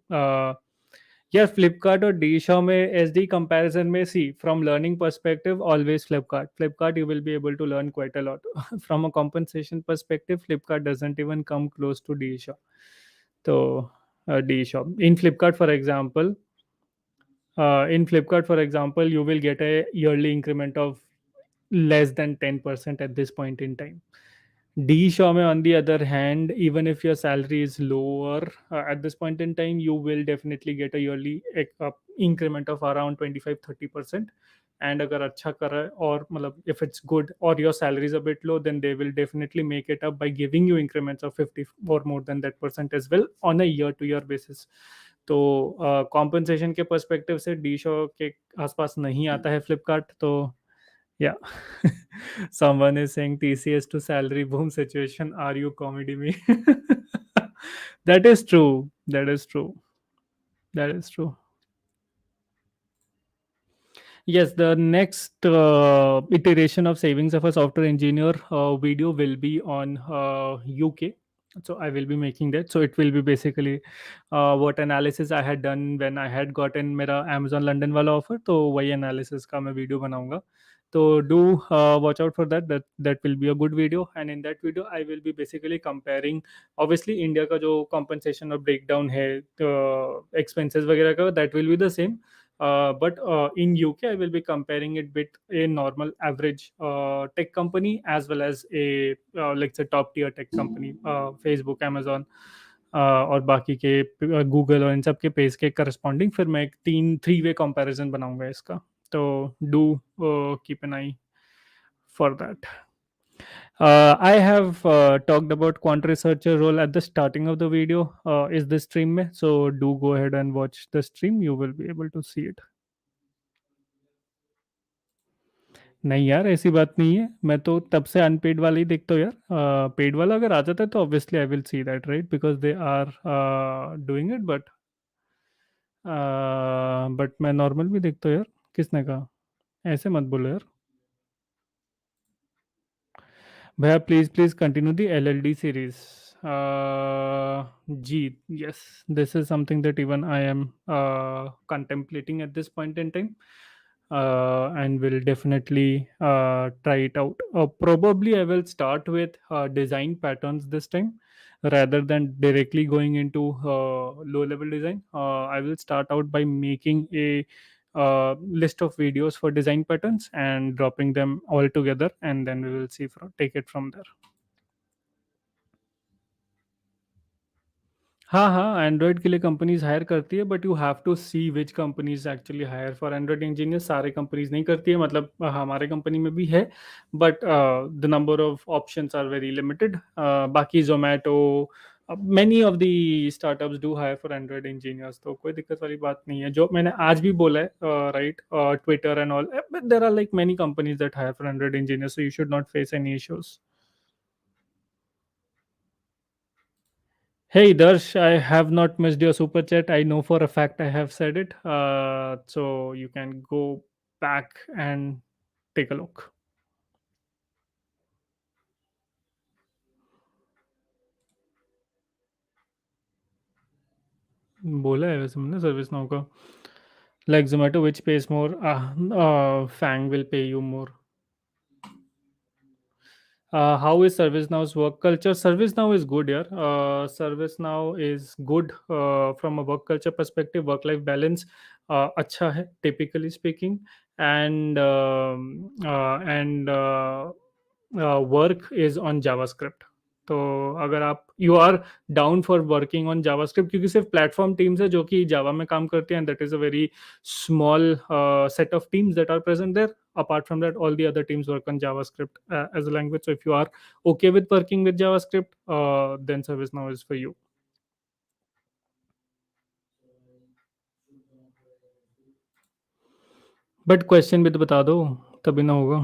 Yeah, Flipkart or Dshaw में SD comparison में, see, from learning perspective, always Flipkart. Flipkart, you will be able to learn quite a lot. From a compensation perspective, Flipkart doesn't even come close to Dshaw. So, Dshaw. In Flipkart, for example, you will get a yearly increment of less than 10% at this point in time. D Shawme, on the other hand, even if your salary is lower at this point in time, you will definitely get a yearly increment of around 25-30%. And agar अच्छा कर रहा है और मतलब if it's good or your salary is a bit low, then they will definitely make it up by giving you increments of 50 or more than that percent as well on a year to year basis. तो compensation के perspective से D show के आसपास नहीं आता है फ्लिपकार्ट तो yeah. Someone is saying TCS to salary boom situation. Are you comedy me? That is true. That is true. That is true. Yes, the next iteration of savings of a software engineer video will be on UK. So I will be making that. So it will be basically what analysis I had done when I had gotten मेरा Amazon London वाला offer. तो वही analysis का मैं video बनाऊंगा. तो do watch out for that. That will be a good video. And in that video, I will be basically comparing. Obviously, India का जो compensation और breakdown है, expenses वगैरह का, that will be the same. But in UK, I will be comparing it with a normal average tech company as well as a let's say top tier tech company, Facebook, Amazon और बाकी के Google और इन सब के page के corresponding फिर मैं एक थ्री वे कंपैरिजन बनाऊंगा इसका तो do keep an I for that I have talked about quant researcher role at the starting of the video. Is the stream में? So do go ahead and watch the stream. You will be able to see it. नहीं यार ऐसी बात नहीं है मैं तो तब से अनपेड वाला ही देखता हूँ यार पेड वाला अगर आ जाता है तो obviously I will see that right because they are doing it but मैं नॉर्मल भी देखता हूँ यार किसने कहा ऐसे मत बोलो यार भैया please please continue the LLD series जी yes this is something that even I am contemplating at this point in time and will definitely try it out. Probably I will start with design patterns this time rather than directly going into low level design. I will start out by making a list of videos for design patterns and dropping them all together, and then we will see take it from there. हाँ हाँ Android के लिए companies hire करती है but you have to see which companies actually hire for Android engineer सारे कंपनीज नहीं करती है मतलब हमारे कंपनी में भी है but the number of options are very limited बाकी Zomato many of the startups do hire for Android engineers तो कोई दिक्कत वाली बात नहीं है जो मैंने आज भी बोला है right Twitter and all but there are like many companies that hire for Android engineers so you should not face any issues. Hey Darsh, I have not missed your super chat. I know for a fact I have said it. So you can go back and take a look. बोला है वैसे मैंने service now का like Zomato which pays more FAANG will pay you more. How is ServiceNow's work culture? ServiceNow is good, yeah. ServiceNow is good from a work culture perspective. Work-life balance, अच्छा है, typically speaking, and work is on JavaScript. तो अगर आप you are down for working on JavaScript क्योंकि सिर्फ platform teams है जो कि जावा में काम करती हैं that is a very small set of teams that are present there. Apart from that, all the other teams work on JavaScript as a language. So if you are okay with working with JavaScript, then ServiceNow is for you. But question भी तो बता दो तभी ना होगा.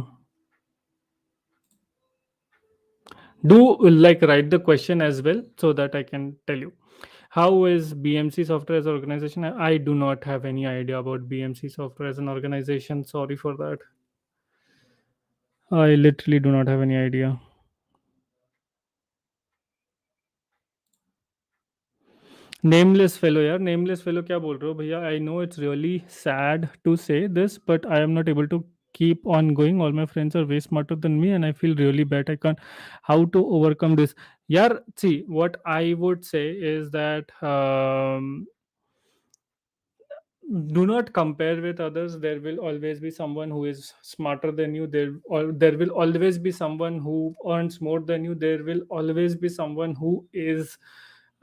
Do like write the question as well so that I can tell you. How is BMC software as an organization? I do not have any idea about BMC software as an organization. Sorry for that. I literally do not have any idea. Nameless fellow यार nameless fellow क्या बोल रहे हो भैया I know it's really sad to say this but I am not able to keep on going all my friends are way smarter than me and I feel really bad I can't how to overcome this yeah see what I would say is that Do not compare with others. There will always be someone who is smarter than you. There will always be someone who earns more than you. There will always be someone who is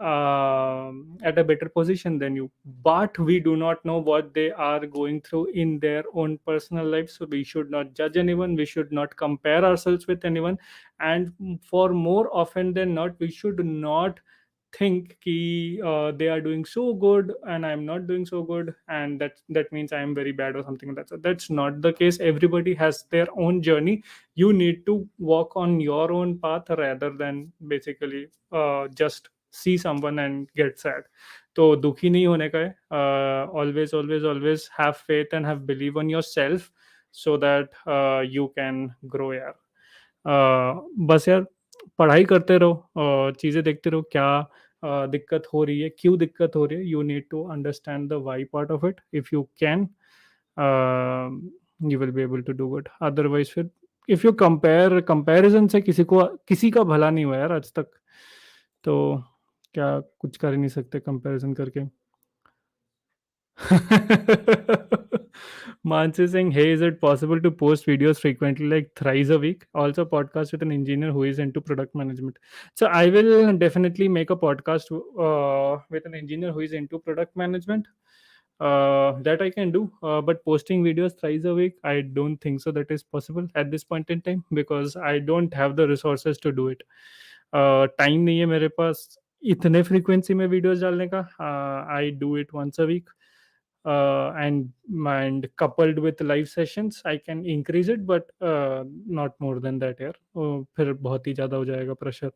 at a better position than you, but we do not know what they are going through in their own personal life. So we should not judge anyone, we should not compare ourselves with anyone. And for more often than not, we should not think ki they are doing so good and I'm not doing so good, and that means I am very bad or something like that. So that's not the case. Everybody has their own journey. You need to walk on your own path rather than basically just see someone and get sad. तो दुखी नहीं होने का है. Always always always have faith and have believe on yourself so that you can grow यार. बस यार पढ़ाई करते रहो, चीज़ें देखते रहो क्या दिक्कत हो रही है, क्यों दिक्कत हो रही है. You need to understand the why part of it. If you can you will be able to do good. Otherwise फिर इफ यू कंपैरिजन से किसी का भला नहीं हुआ यार आज तक. तो क्या कुछ कर ही नहीं सकते कंपैरिजन करके. Mansi saying, hey, is it possible to post videos frequently, like thrice a week? Also, podcast with an engineer who is into product management. So, I will definitely make a podcast with an engineer who is into product management. That I can do. But posting videos thrice a week, I don't think so that is possible at this point in time because I don't have the resources to do it. Time नहीं है मेरे पास इतने frequency में videos डालने का. I do it once a week and coupled with live sessions I can increase it, but not more than that यार. फिर बहुत ही ज़्यादा हो जाएगा प्रेशर.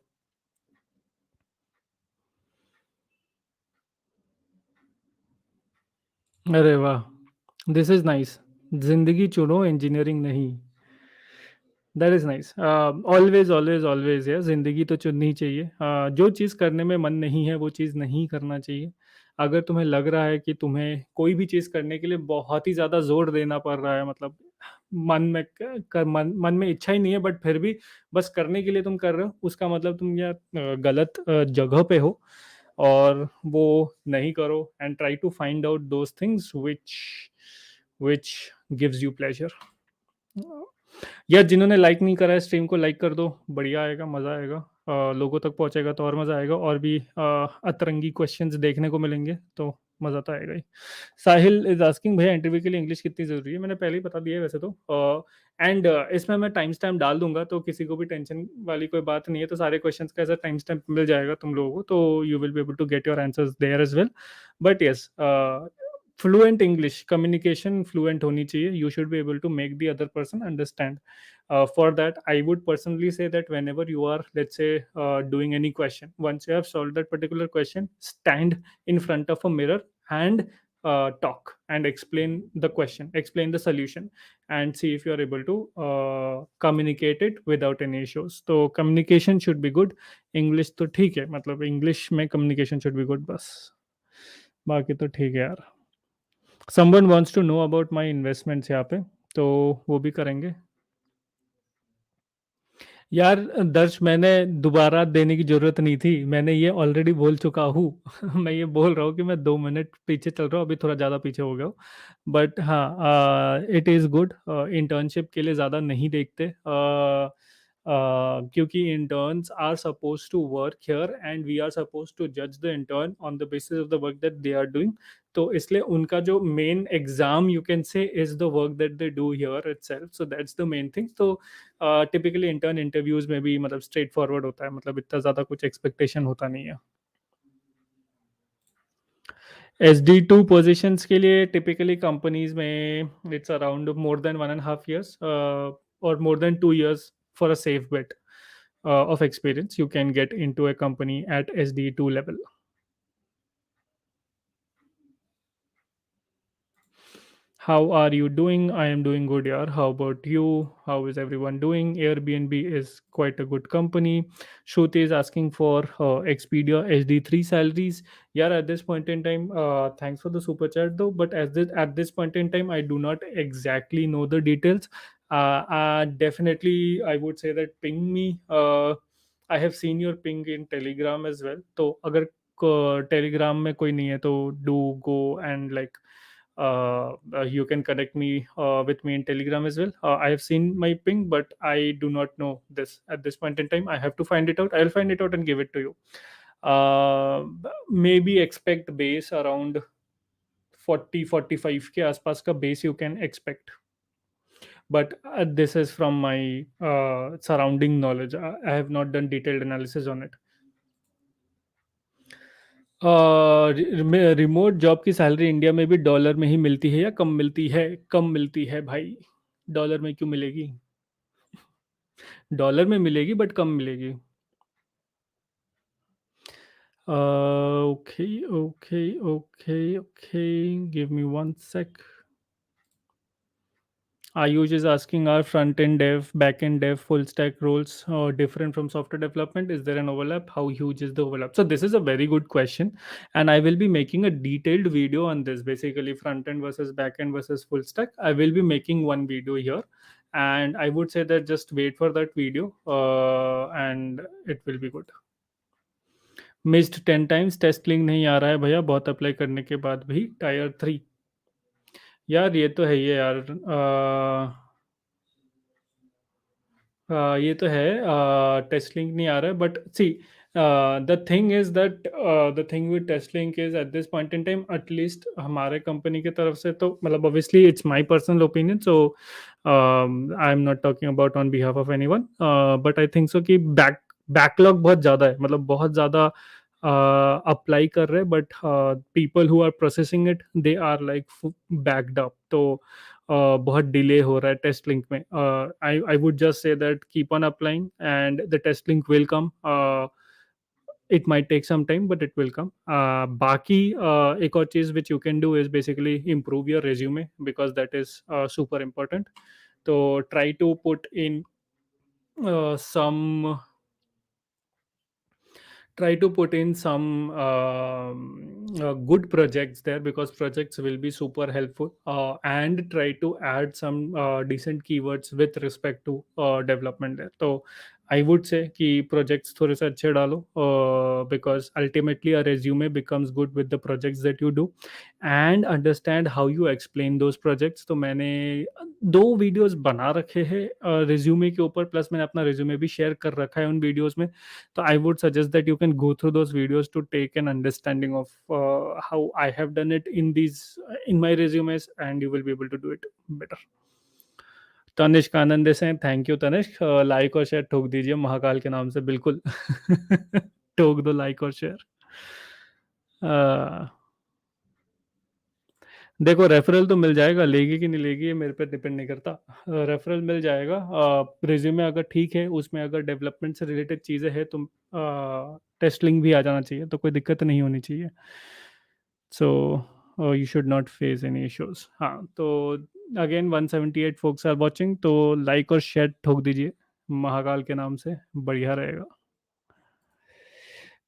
अरे वाह, दिस इज नाइस. जिंदगी चुनो इंजीनियरिंग नहीं. That is nice. Always always always यार जिंदगी तो चुननी ही चाहिए. जो चीज़ करने में मन नहीं है वो चीज़ नहीं करना चाहिए. अगर तुम्हें लग रहा है कि तुम्हें कोई भी चीज़ करने के लिए बहुत ही ज़्यादा जोर देना पड़ रहा है, मतलब मन में इच्छा ही नहीं है बट फिर भी बस करने के लिए तुम कर रहे हो, उसका मतलब तुम या गलत जगह पे हो. और वो नहीं करो and try to find out those things which gives you pleasure. यार जिन्होंने लाइक नहीं करा है स्ट्रीम को लाइक कर दो, बढ़िया आएगा, मज़ा आएगा. लोगों तक पहुंचेगा तो और मज़ा आएगा, और भी अतरंगी क्वेश्चंस देखने को मिलेंगे तो मज़ा तो आएगा ही. साहिल इज आस्किंग, भैया इंटरव्यू के लिए इंग्लिश कितनी ज़रूरी है? मैंने पहले ही बता दिया है वैसे तो. एंड इसमें मैं टाइम स्टैम्प डाल दूंगा तो किसी को भी टेंशन वाली कोई बात नहीं है. तो सारे क्वेश्चंस का ऐसा टाइम स्टैम्प मिल जाएगा तुम लोगों को, तो you will be able to get your answers there as well. But yes, fluent English communication fluent होनी चाहिए. You should be able to make the other person understand. For that I would personally say that whenever you are, let's say, doing any question, once you have solved that particular question, stand in front of a mirror and talk and explain the question, explain the solution, and see if you are able to communicate it without any issues. So communication should be good. English तो ठीक है, मतलब English में communication should be good बस. बाकी तो ठीक है यार. Someone wants to know about my investments यहाँ पे, तो वो भी करेंगे. यार दर्श, मैंने दोबारा देने की ज़रूरत नहीं थी, मैंने ये ऑलरेडी बोल चुका हूँ. मैं ये बोल रहा हूँ कि मैं 2 मिनट पीछे चल रहा हूँ, अभी थोड़ा ज़्यादा पीछे हो गया हूँ. बट हाँ, इट इज़ गुड. इंटर्नशिप के लिए ज़्यादा नहीं देखते, क्योंकि interns are suppose to work here and we are suppose to जज the intern on the basis of the work that they are doing. तो इसलिए उनका जो main exam you can say is the work that they do here itself. So that's the main thing. तो typically intern interviews में भी मतलब straight forward होता है, मतलब इतना ज़्यादा कुछ एक्सपेक्टेशन होता नहीं है. SD2 पोजीशंस के लिए टिपिकली कंपनीज में it's around more than 1.5 years और more than 2 years for a safe bet of experience you can get into a company at SD2 level. How are you doing? I am doing good, yaar. How about you? How is everyone doing? Airbnb is quite a good company. Shruti is asking for Expedia HD3 salaries. Yeah, at this point in time, thanks for the super chat though. But at this point in time, I do not exactly know the details. Definitely, I would say that ping me. I have seen your ping in Telegram as well. तो अगर Telegram में कोई नहीं है तो do go and like You can connect me with me in Telegram as well. I have seen my ping, but I do not know this at this point in time. I have to find it out. I'll find it out and give it to you. uh, Maybe expect base around 40-45 के आसपास का base you can expect. But this is from my surrounding knowledge. I have not done detailed analysis on it. Remote job की salary India में भी dollar में ही मिलती है या कम मिलती है? कम मिलती है भाई। डॉलर में क्यों मिलेगी? डॉलर में मिलेगी बट कम मिलेगी। Okay okay okay okay, give me one sec. Ayush is asking, are front end dev, back end dev, full stack roles different from software development? Is there an overlap? How huge is the overlap? So this is a very good question, and I will be making a detailed video on this. Basically, front end versus back end versus full stack. I will be making one video here, and I would say that just wait for that video, and it will be good. Missed 10 times, test link नहीं आ रहा है भैया, बहुत apply करने के बाद भी। टायर 3 यार, ये तो है ही है यार। ये तो है, टेस्ट लिंक नहीं आ रहा है, but see the thing is that the thing with test link is at this point in time, at least हमारे कंपनी की तरफ से तो, मतलब obviously it's my personal opinion, so I am not talking about on behalf of anyone, but I think so कि backlog बहुत ज़्यादा है, मतलब बहुत ज़्यादा अप्लाई कर रहे हैं, but people who are processing it they are like backed up, तो बहुत डिले हो रहा है टेस्ट लिंक में। I would just say that keep on applying and the test link will come. It might take some time, but it will come. Baki, एक और चीज़ which you can do is basically improve your resume, because that is super important. So try to put in some try to put in some good projects there, because projects will be super helpful, and try to add some decent keywords with respect to development there. So I would say कि projects थोड़े से अच्छे डालो, because ultimately a resume becomes good with the projects that you do, and understand how you explain those projects. तो मैंने 2 videos बना रखे हैं रिज्यूमे के ऊपर, प्लस मैंने अपना रिज्यूमे भी शेयर कर रखा है उन वीडियोस में। So I would suggest that you can go through those videos to take an understanding of how I have done it in my resumes, and you will be able to do it better. Tanishq आनंद से thank you Tanishq, like और share ठोक दीजिए महाकाल के नाम से, बिल्कुल ठोक दो लाइक और शेयर। देखो, रेफरल तो मिल जाएगा, लेगी कि नहीं लेगी ये मेरे पे डिपेंड नहीं करता। रेफरल मिल जाएगा। रिज्यूमे अगर ठीक है, उसमें अगर डेवलपमेंट से रिलेटेड चीज़ें हैं, तो टेस्ट लिंक भी आ जाना चाहिए, तो कोई दिक्कत नहीं होनी चाहिए। सो you should not face any issues. हाँ, तो अगेन 178 फोक्स आर वॉचिंग, तो लाइक और शेयर ठोक दीजिए महाकाल के नाम से, बढ़िया रहेगा।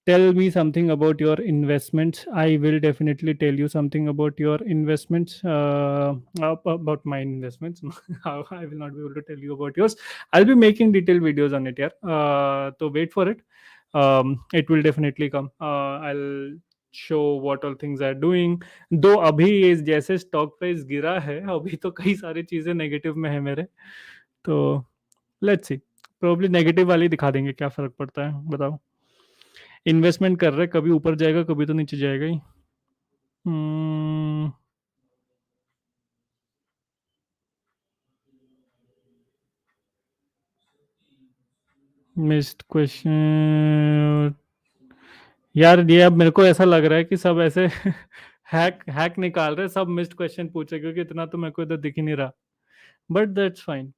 Tell me something about your investments. I will definitely tell you something about your investments, about my investments. I will not be able to tell you about yours. I'll be making detailed videos on it, yeah. So wait for it. It will definitely come. I'll show what all things are doing. दो अभी इस जैसे stock price गिरा है, अभी तो कई सारी चीज़ें नेगेटिव में है मेरे, तो लेट्स सी, प्रोबब्ली नेगेटिव वाली दिखा देंगे, क्या फ़र्क पड़ता है बताओ। इन्वेस्टमेंट कर रहे, कभी ऊपर जाएगा कभी तो नीचे जाएगा ही। मिस्ड क्वेश्चन यार, ये अब मेरे को ऐसा लग रहा है कि सब ऐसे हैक हैक निकाल रहे, सब मिस्ड क्वेश्चन पूछे, क्योंकि इतना तो मेरे को इधर दिख ही नहीं रहा, but that's fine.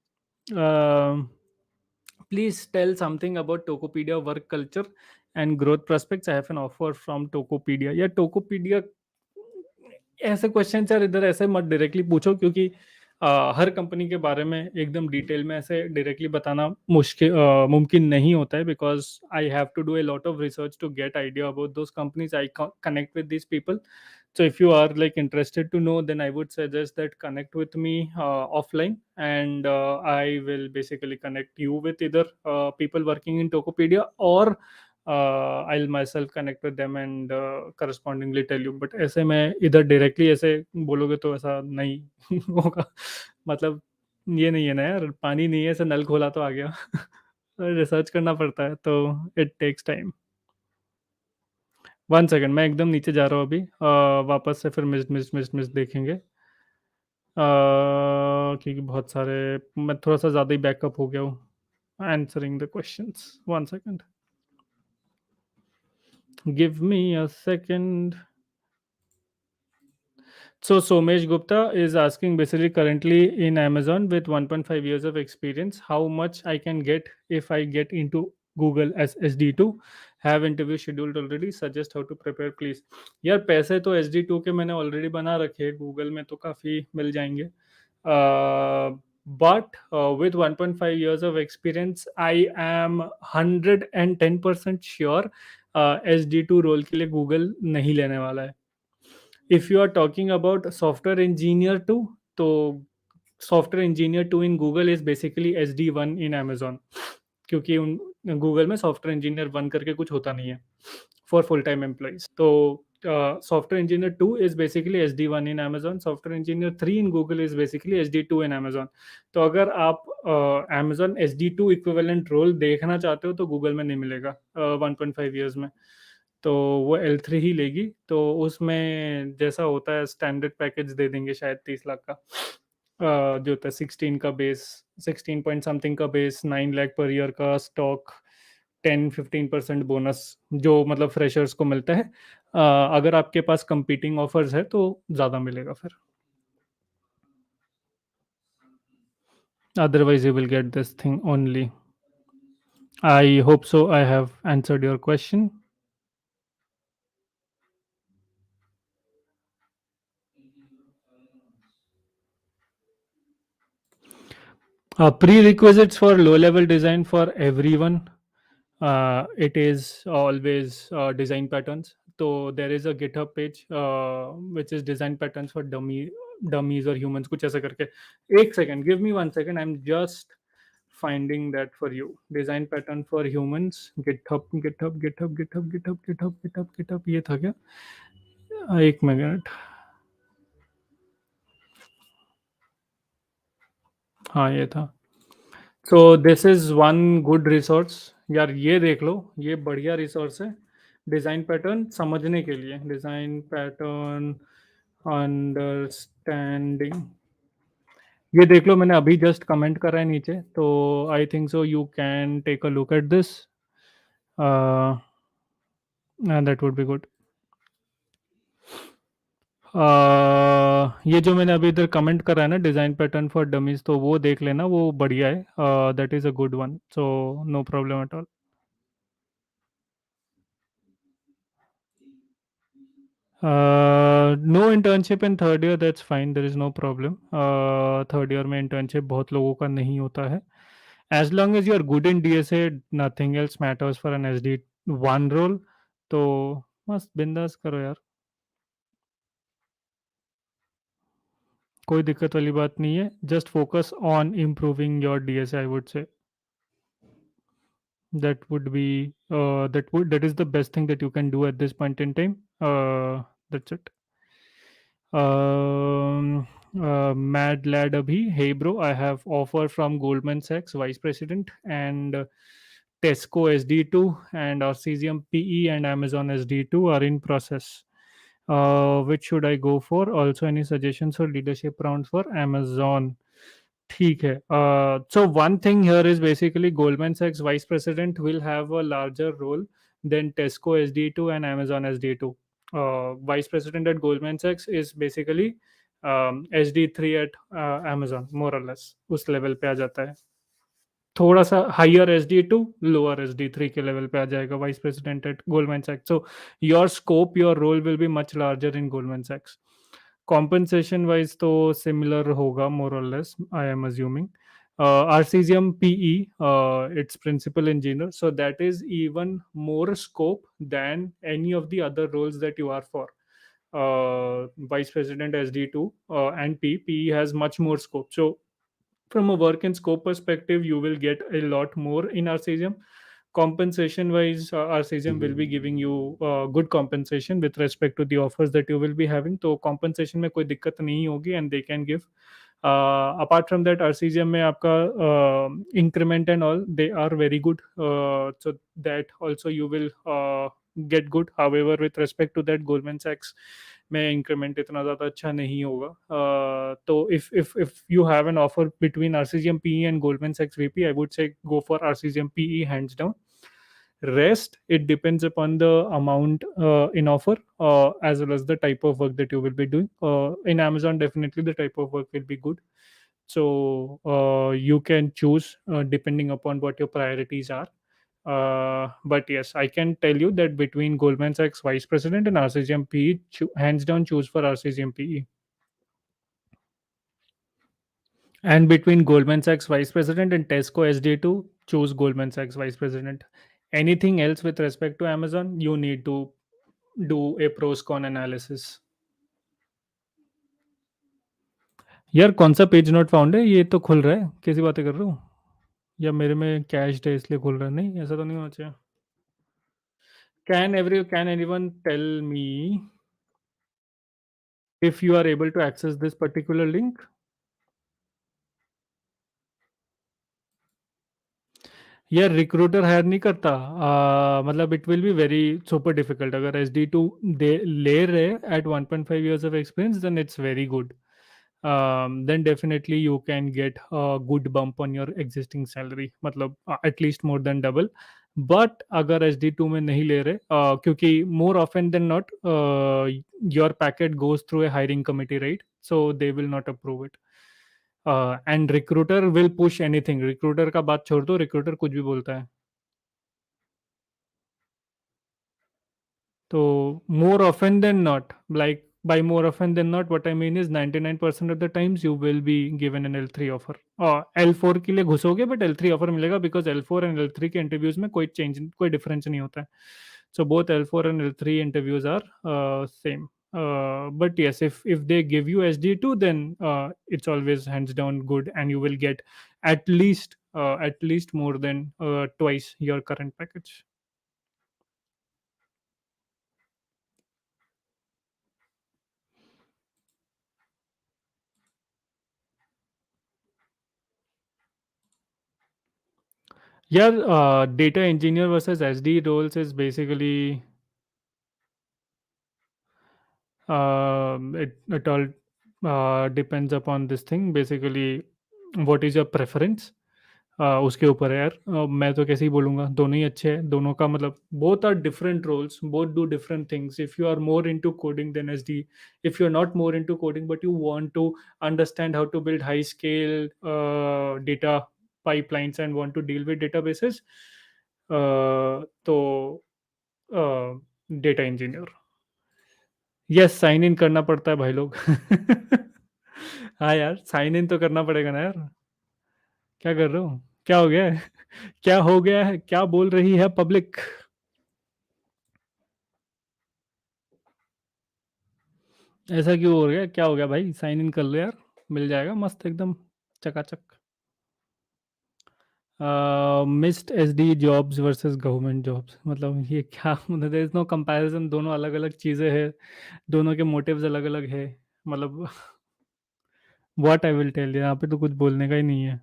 Please tell something about Tokopedia work culture and growth prospects. I have an offer from Tokopedia. या Tokopedia, ऐसे क्वेश्चन यार इधर ऐसे मत डायरेक्टली पूछो, क्योंकि हर कंपनी के बारे में एकदम डिटेल में ऐसे डायरेक्टली बताना मुमकिन नहीं होता है, because I have to do a lot of research to get idea about those companies. I connect with these people, so if you are like interested to know, then I would suggest that connect with me offline, and I will basically connect you with either people working in Tokopedia, or I'll myself connect with them and correspondingly tell you. But ऐसे मैं इधर directly ऐसे बोलोगे तो ऐसा नहीं होगा. मतलब ये नहीं है ना यार, पानी नहीं है ऐसे नल खोला तो आ गया. रिसर्च करना पड़ता है, तो इट टेक्स टाइम. 1 सेकेंड, मैं एकदम नीचे जा रहा हूँ अभी. वापस से फिर मिस देखेंगे. क्योंकि बहुत सारे, मैं थोड़ा सा ज़्यादा ही बैकअप हो गया हूँ answering the questions. 1 second, give me a second. So Somesh Gupta is asking, basically currently in Amazon with 1.5 years of experience, how much I can get if I get into Google as SD2. Have interview scheduled already. Suggest how to prepare please. यार पैसे तो SD2 के मैंने already बना रखे हैं, Google में तो काफ़ी मिल जाएंगे. But with 1.5 years of experience, I am 110% sure SD2 role के लिए गूगल नहीं लेने वाला है. If you are talking about software engineer 2, तो software engineer 2 in Google is basically SD1 in Amazon. क्योंकि उन गूगल में सॉफ्टवेयर इंजीनियर 1 करके कुछ होता नहीं है फॉर फुल टाइम एम्प्लॉइज. तो software engineer 2 is basically SD1 in Amazon. Software engineer 3 in Google is basically SD2 in Amazon. तो अगर आप Amazon SD2 इक्विवेलेंट रोल देखना चाहते हो तो गूगल में नहीं मिलेगा 1.5 ईयर्स में. तो वो L3 ही लेगी. तो उसमें जैसा होता है स्टैंडर्ड पैकेज दे देंगे शायद 30 लाख का. जो होता है 16 का बेस, 16 पॉइंट समथिंग का बेस, 9 लाख पर ईयर का स्टॉक, 10-15% बोनस, जो मतलब फ्रेशर्स को मिलता है. अगर आपके पास कंपीटिंग ऑफर्स है तो ज़्यादा मिलेगा फिर. Otherwise you will get this thing only. I hope so I have answered your question. Prerequisites for low level design for everyone. It is always design patterns. So there is a GitHub page which is design patterns for dummies or humans. कुछ ऐसा करके. एक second, give me 1 second. I'm just finding that for you. Design pattern for humans. GitHub. ये था क्या? एक minute. हाँ ये था. So this is one good resource. यार ये देख लो, ये बढ़िया रिसोर्स है डिज़ाइन पैटर्न समझने के लिए. Design pattern understanding. ये देख लो, मैंने अभी जस्ट कमेंट करा है नीचे, तो I think so you can take a look at this. That would be good. ये जो मैंने अभी इधर कमेंट करा है ना, डिज़ाइन पैटर्न फॉर डमीज, तो वो देख लेना, वो बढ़िया है. That is a good one, so no problem at all. No internship in third year, that's fine, there is no problem. Third year में इंटर्नशिप बहुत लोगों का नहीं होता है. As long as you are good in DSA, nothing else matters for an SD1 role. तो मस्त बिंदास करो यार, कोई दिक्कत वाली बात नहीं है. Just focus on improving your DSA, I would से. That would be that is the best thing that you can do at this point in time. That's it. Mad lad abhi, hey bro, I have offer from Goldman Sachs vice president and Tesco SD2 and Arcesium PE and Amazon SD2 are in process. Which should I go for? Also any suggestions for leadership rounds for Amazon? ठीक है. So one thing here is basically Goldman Sachs vice president will have a larger role than Tesco SD2 and Amazon SD2. Vice president at Goldman Sachs is basically SD3 at Amazon, more or less उस level पे आ जाता है. थोड़ा सा higher SD2, lower SD3 के level पे आ जाएगा vice president at Goldman सैक्स. So your scope, your role will be much larger in Goldman सैक्स. Compensation wise तो सिमिलर होगा मोर और less, I am assuming. Arcesium PE, it's principal engineer, so that is even more scope than any of the other roles that you are for. Vice president SD2 and PE has much more scope. So from a work and scope perspective, you will get a lot more in Arcesium. compensation wise, Arcesium will be giving you good compensation with respect to the offers that you will be having. तो compensation में कोई दिक्कत नहीं होगी, and they can give. Apart from that, Arcesium में आपका increment and all, they are very good. So that also you will get good. However, with respect to that, Goldman Sachs में increment इतना ज़्यादा अच्छा नहीं होगा. तो if you have an offer between Arcesium PE and Goldman Sachs VP, I would say go for Arcesium PE hands down. Rest, it depends upon the amount in offer, as well as the type of work that you will be doing. In Amazon, definitely the type of work will be good. So you can choose depending upon what your priorities are. But yes, I can tell you that between Goldman Sachs Vice President and Arcesium PE, hands down choose for Arcesium PE. And between Goldman Sachs Vice President and Tesco SD2, choose Goldman Sachs Vice President. Anything else with respect to Amazon, you need to do a pros con analysis. यार कौन सा page not found है? ये तो खुल रहा है, कैसी बातें कर रहे हो? या मेरे में कैश है इसलिए खुल रहा है? नहीं, ऐसा तो नहीं होना चाहिए. Can anyone tell me if you are able to access this particular link? यार रिक्रूटर हायर नहीं करता. मतलब it will be very super difficult. अगर SD2 दे ले रहे at 1.5 years of experience, then it's very good. Then definitely you can get a good bump on your existing salary, मतलब at least more than double. But अगर SD2 में नहीं ले रहे, क्योंकि more often than not your packet goes through a hiring committee, right? So they will not approve it. And recruiter will push anything. Recruiter का बात छोड़ दो, रिक्रूटर कुछ भी बोलता है. So more often than not, like by more often than not, what I mean is 99% of the times you will be given an L3 offer. L4 के लिए घुसोगे but L3 offer मिलेगा, because L4 and L3 के interviews में कोई change, कोई difference नहीं होता है. So both L4 and L3 interviews are same. But yes, if they give you SD2, then it's always hands down good, and you will get at least more than twice your current package. Yeah, data engineer versus SD roles is basically it all depends upon this thing. Basically, what is your preference? उसके ऊपर है यार. मैं तो कैसे ही बोलूँगा, दोनों ही अच्छे हैं. दोनों का मतलब both are different roles, both do different things. If you are more into coding than SD, if you're not more into coding but you want to understand how to build high scale data pipelines and want to deal with databases, तो data engineer. Yes, sign in करना पड़ता है भाई लोग. हाँ यार, sign in तो करना पड़ेगा ना यार. क्या कर रहे हो? क्या हो गया है? क्या हो गया है? क्या बोल रही है पब्लिक? ऐसा क्यों हो गया? क्या हो गया भाई? साइन इन कर लो यार, मिल जाएगा मस्त एकदम चकाचक. Missed SD jobs versus government jobs, मतलब ये क्या? मतलब देयर इज नो कंपैरिजन. दोनों अलग अलग चीज़ें हैं, दोनों के मोटिव्स अलग अलग है. मतलब व्हाट आई विल टेल, यहाँ पे तो कुछ बोलने का ही नहीं है.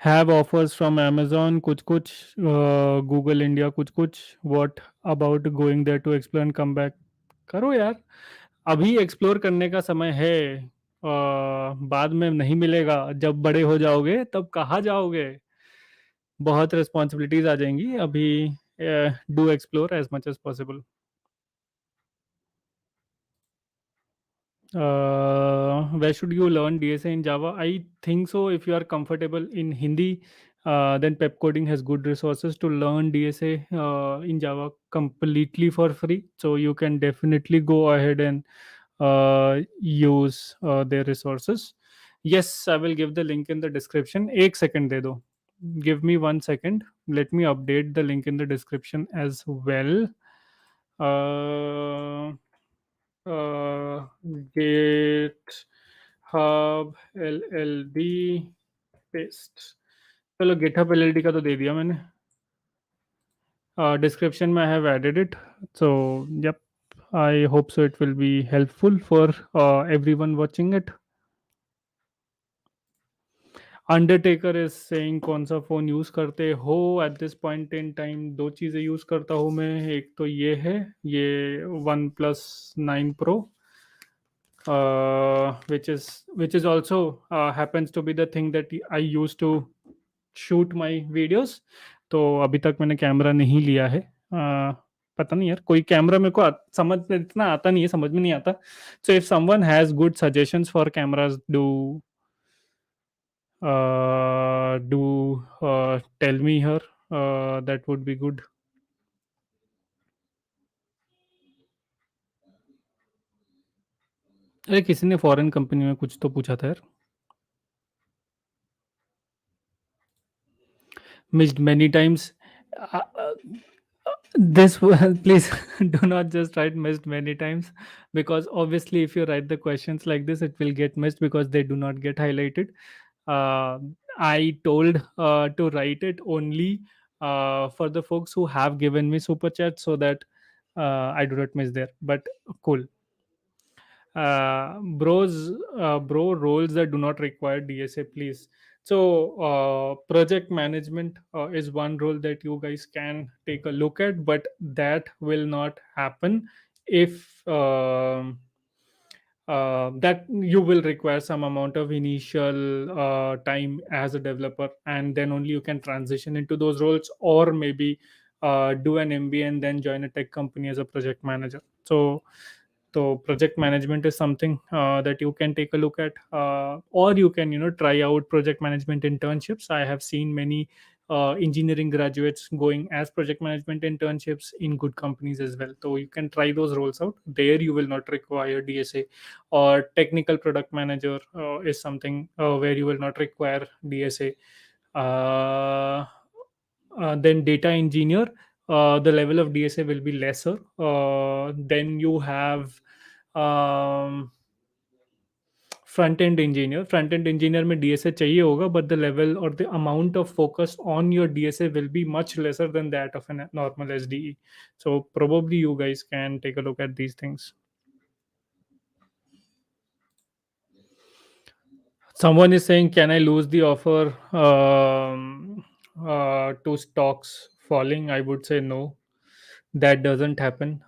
हैव ऑफर्स फ्रॉम अमेजोन कुछ कुछ, गूगल इंडिया कुछ कुछ. What about going there to explore and come back? करो यार, अभी एक्सप्लोर करने का समय है. बाद में नहीं मिलेगा. जब बड़े हो जाओगे तब कहाँ जाओगे? बहुत रिस्पॉन्सिबिलिटीज आ जाएंगी. अभी do explore as much as possible. Where should you learn DSA in Java? I think so. If you are comfortable in Hindi, then Pep Coding has good resources to learn DSA in Java completely for free. So you can definitely go ahead and use their resources. Yes, I will give the link in the description. एक second दे दो. Give me 1 second. Let me update the link in the description as well. Uh, uh, GitHub LLD paste. चलो GitHub LLD का तो दे दिया मैंने. Description में I have added it. So yep, I hope so it will be helpful for everyone watching it. Undertaker is saying कौन सा phone use करते हो eight this point in time. दो चीज़ें यूज़ करता हूँ मैं. एक तो ये है, ये one plus 9 Pro, which is also happens to be the thing that I used to shoot my videos. तो अभी तक मैंने कैमरा नहीं लिया है. पता नहीं यार, कोई कैमरा मेरे को समझ इतना आता नहीं है, समझ में नहीं आता. So if someone has good suggestions for cameras, do tell me her. That would be good. अरे किसी ने फॉरेन कंपनी में कुछ तो पूछा था यार. Missed many times. Uh, uh, this please do not just write missed many times, because obviously if you write the questions like this it will get missed because they do not get highlighted. I told to write it only for the folks who have given me super chat, so that I do not miss there. But cool. Bro, roles that do not require DSA, please. So project management is one role that you guys can take a look at, but that will not happen if that you will require some amount of initial time as a developer, and then only you can transition into those roles, or maybe do an MBA and then join a tech company as a project manager. So project management is something that you can take a look at, or you can try out project management internships. I have seen many engineering graduates going as project management internships in good companies as well. So you can try those roles out. There you will not require DSA. Or technical product manager is something where you will not require DSA. uh, then data engineer, the level of DSA will be lesser. Then you have um, front end engineer में DSA चाहिए होगा, but the level or the amount of focus on your DSA will be much lesser than that of a normal SDE. So probably you guys can take a look at these things. Someone is saying, can I lose the offer to stocks falling? I would say no. That doesn't happen.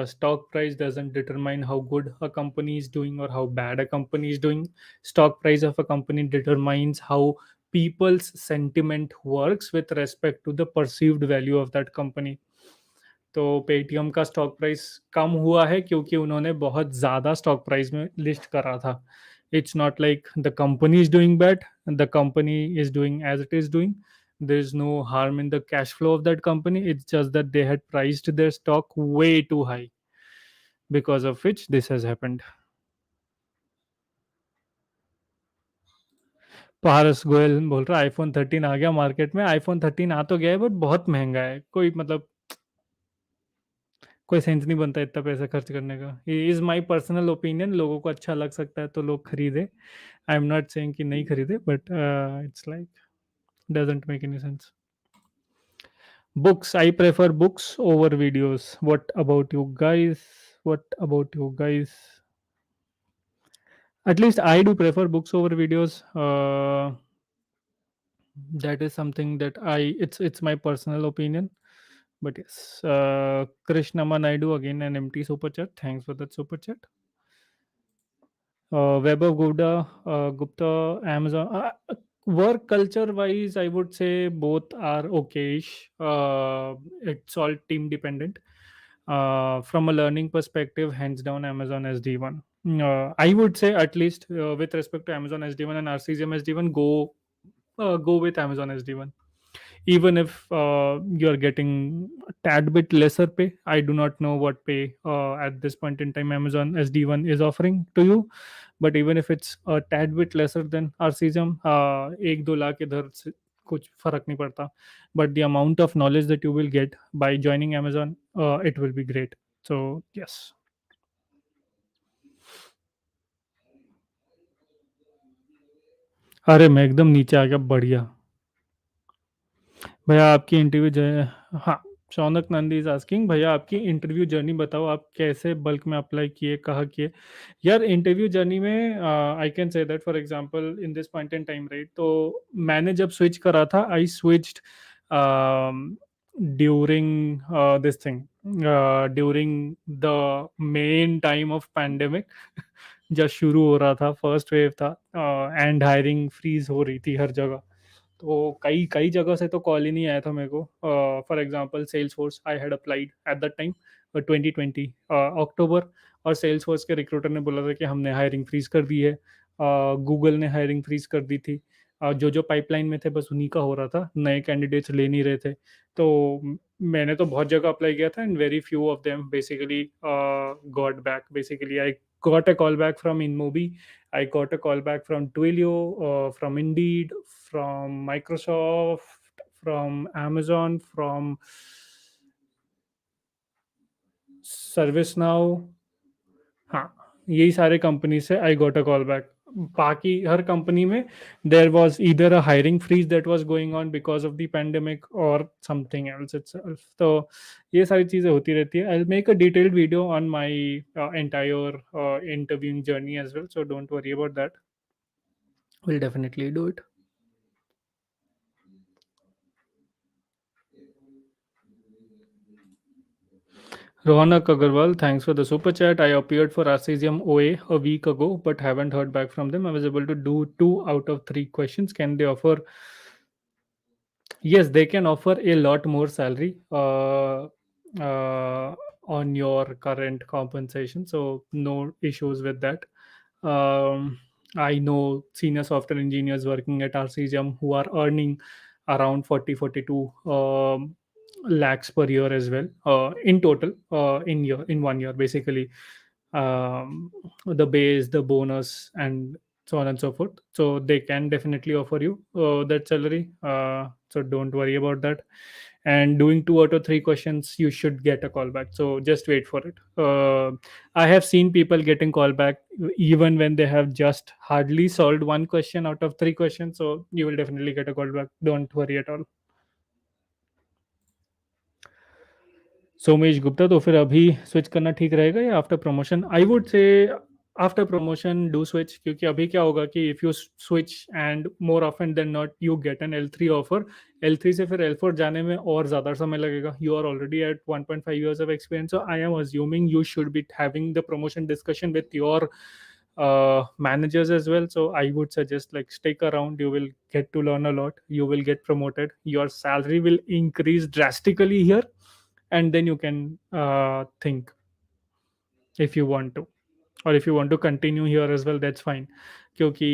Stock price doesn't determine how good a company is doing or how bad a company is doing. Stock price of a company determines how people's sentiment works with respect to the perceived value of that company. तो Paytm का stock price कम हुआ है क्योंकि उन्होंने बहुत ज़्यादा stock price में list करा था. It's not like the company is doing bad, the company is doing as it is doing. There is no harm in the cash flow of that company. It's just that they had priced their stock way too high, because of which this has happened. पारस गोयल बोल रहा है iPhone 13 आ गया market में. IPhone 13 आ तो गया है, but बहुत महंगा है. कोई मतलब कोई सेंस नहीं बनता इतना पैसा खर्च करने का. Is my personal opinion. लोगों को अच्छा लग सकता है तो लोग खरीदे. आई एम नॉट सेइंग कि नहीं खरीदे, but it's like doesn't make any sense. Books, I prefer books over videos. What about you guys? What about you guys? At least I do prefer books over videos. That is something that it's my personal opinion. But yes, Krishnama Naidu, again an empty super chat. Thanks for that super chat. Weber Gupta, Amazon. Work culture wise, I would say both are okayish. It's all team dependent. From a learning perspective, hands down, Amazon SD1. I would say, at least with respect to Amazon SD1 and Arcesium SD1, go with Amazon SD1. Even if you're getting a tad bit lesser pay. I do not know what pay at this point in time Amazon SD1 is offering to you, but even if it's a tad bit lesser than Arcesium, एक दो लाख इधर से कुछ फर्क नहीं पड़ता. But the amount of knowledge that you will get by joining Amazon, it will be great. So yes. अरे मैं एकदम नीचे आ गया, बढ़िया. भैया आपकी इंटरव्यू जो, हाँ, शौनक नंदी इज आस्किंग, भैया आपकी इंटरव्यू जर्नी बताओ, आप कैसे बल्क में अप्लाई किए, कहाँ किए। यार इंटरव्यू जर्नी में I can say that for example in this point in time, right, तो मैंने जब स्विच करा था, I switched during this thing, during the main time of pandemic जब शुरू हो रहा था, फर्स्ट वेव था, एंड हायरिंग फ्रीज हो रही थी हर जगह। तो कई कई जगह से तो कॉल ही नहीं आया था मेरे को। For example Salesforce, I had applied at that time 2020 October, और सेल्स फोर्स के रिक्रूटर ने बोला था कि हमने हायरिंग फ्रीज कर दी है। गूगल ने हायरिंग फ्रीज कर दी थी। जो जो पाइपलाइन में थे बस उन्हीं का हो रहा था, नए कैंडिडेट्स ले नहीं रहे थे। तो मैंने तो बहुत जगह अप्लाई किया था, and very few of them basically got back. Basically I got a call back from InMobi. I got a call back from Twilio, from Indeed, from Microsoft, from Amazon, from ServiceNow। हाँ, यही सारे company से I got a call back. बाकी हर company में there was either a hiring freeze that was going on because of the pandemic और something else itself. तो ये सारी चीज़ें होती रहती है। I will make a detailed video on my entire interviewing journey as well, so don't worry about that, will definitely do it. Ronak Agarwal, thanks for the super chat. I appeared for Arcesium OA a week ago, but haven't heard back from them. I was able to do 2 out of 3 questions. Can they offer? Yes, they can offer a lot more salary on your current compensation. So no issues with that. Um, I know senior software engineers working at Arcesium who are earning around 40 42 lakhs per year as well, in total, in 1 year basically. The base, the bonus, and so on and so forth. So they can definitely offer you that salary. So don't worry about that. And doing 2 out of 3 questions, you should get a call back. So just wait for it. I have seen people getting call back even when they have just hardly solved 1 question out of 3 questions. So you will definitely get a call back. Don't worry at all. Somesh Gupta, तो फिर अभी switch करना ठीक रहेगा या after promotion? I would say after promotion do switch, क्योंकि अभी क्या होगा कि if you switch and more often than not you get an L3 offer, L3 से फिर L4 जाने में और ज़्यादा समय लगेगा। You are already at 1.5 years of experience, so I am assuming you should be having the promotion discussion with your managers as well. So I would suggest like stick around, you will get to learn a lot, you will get promoted, your salary will increase drastically here, and then you can think if you want to, or if you want to continue here as well, that's fine. Kyunki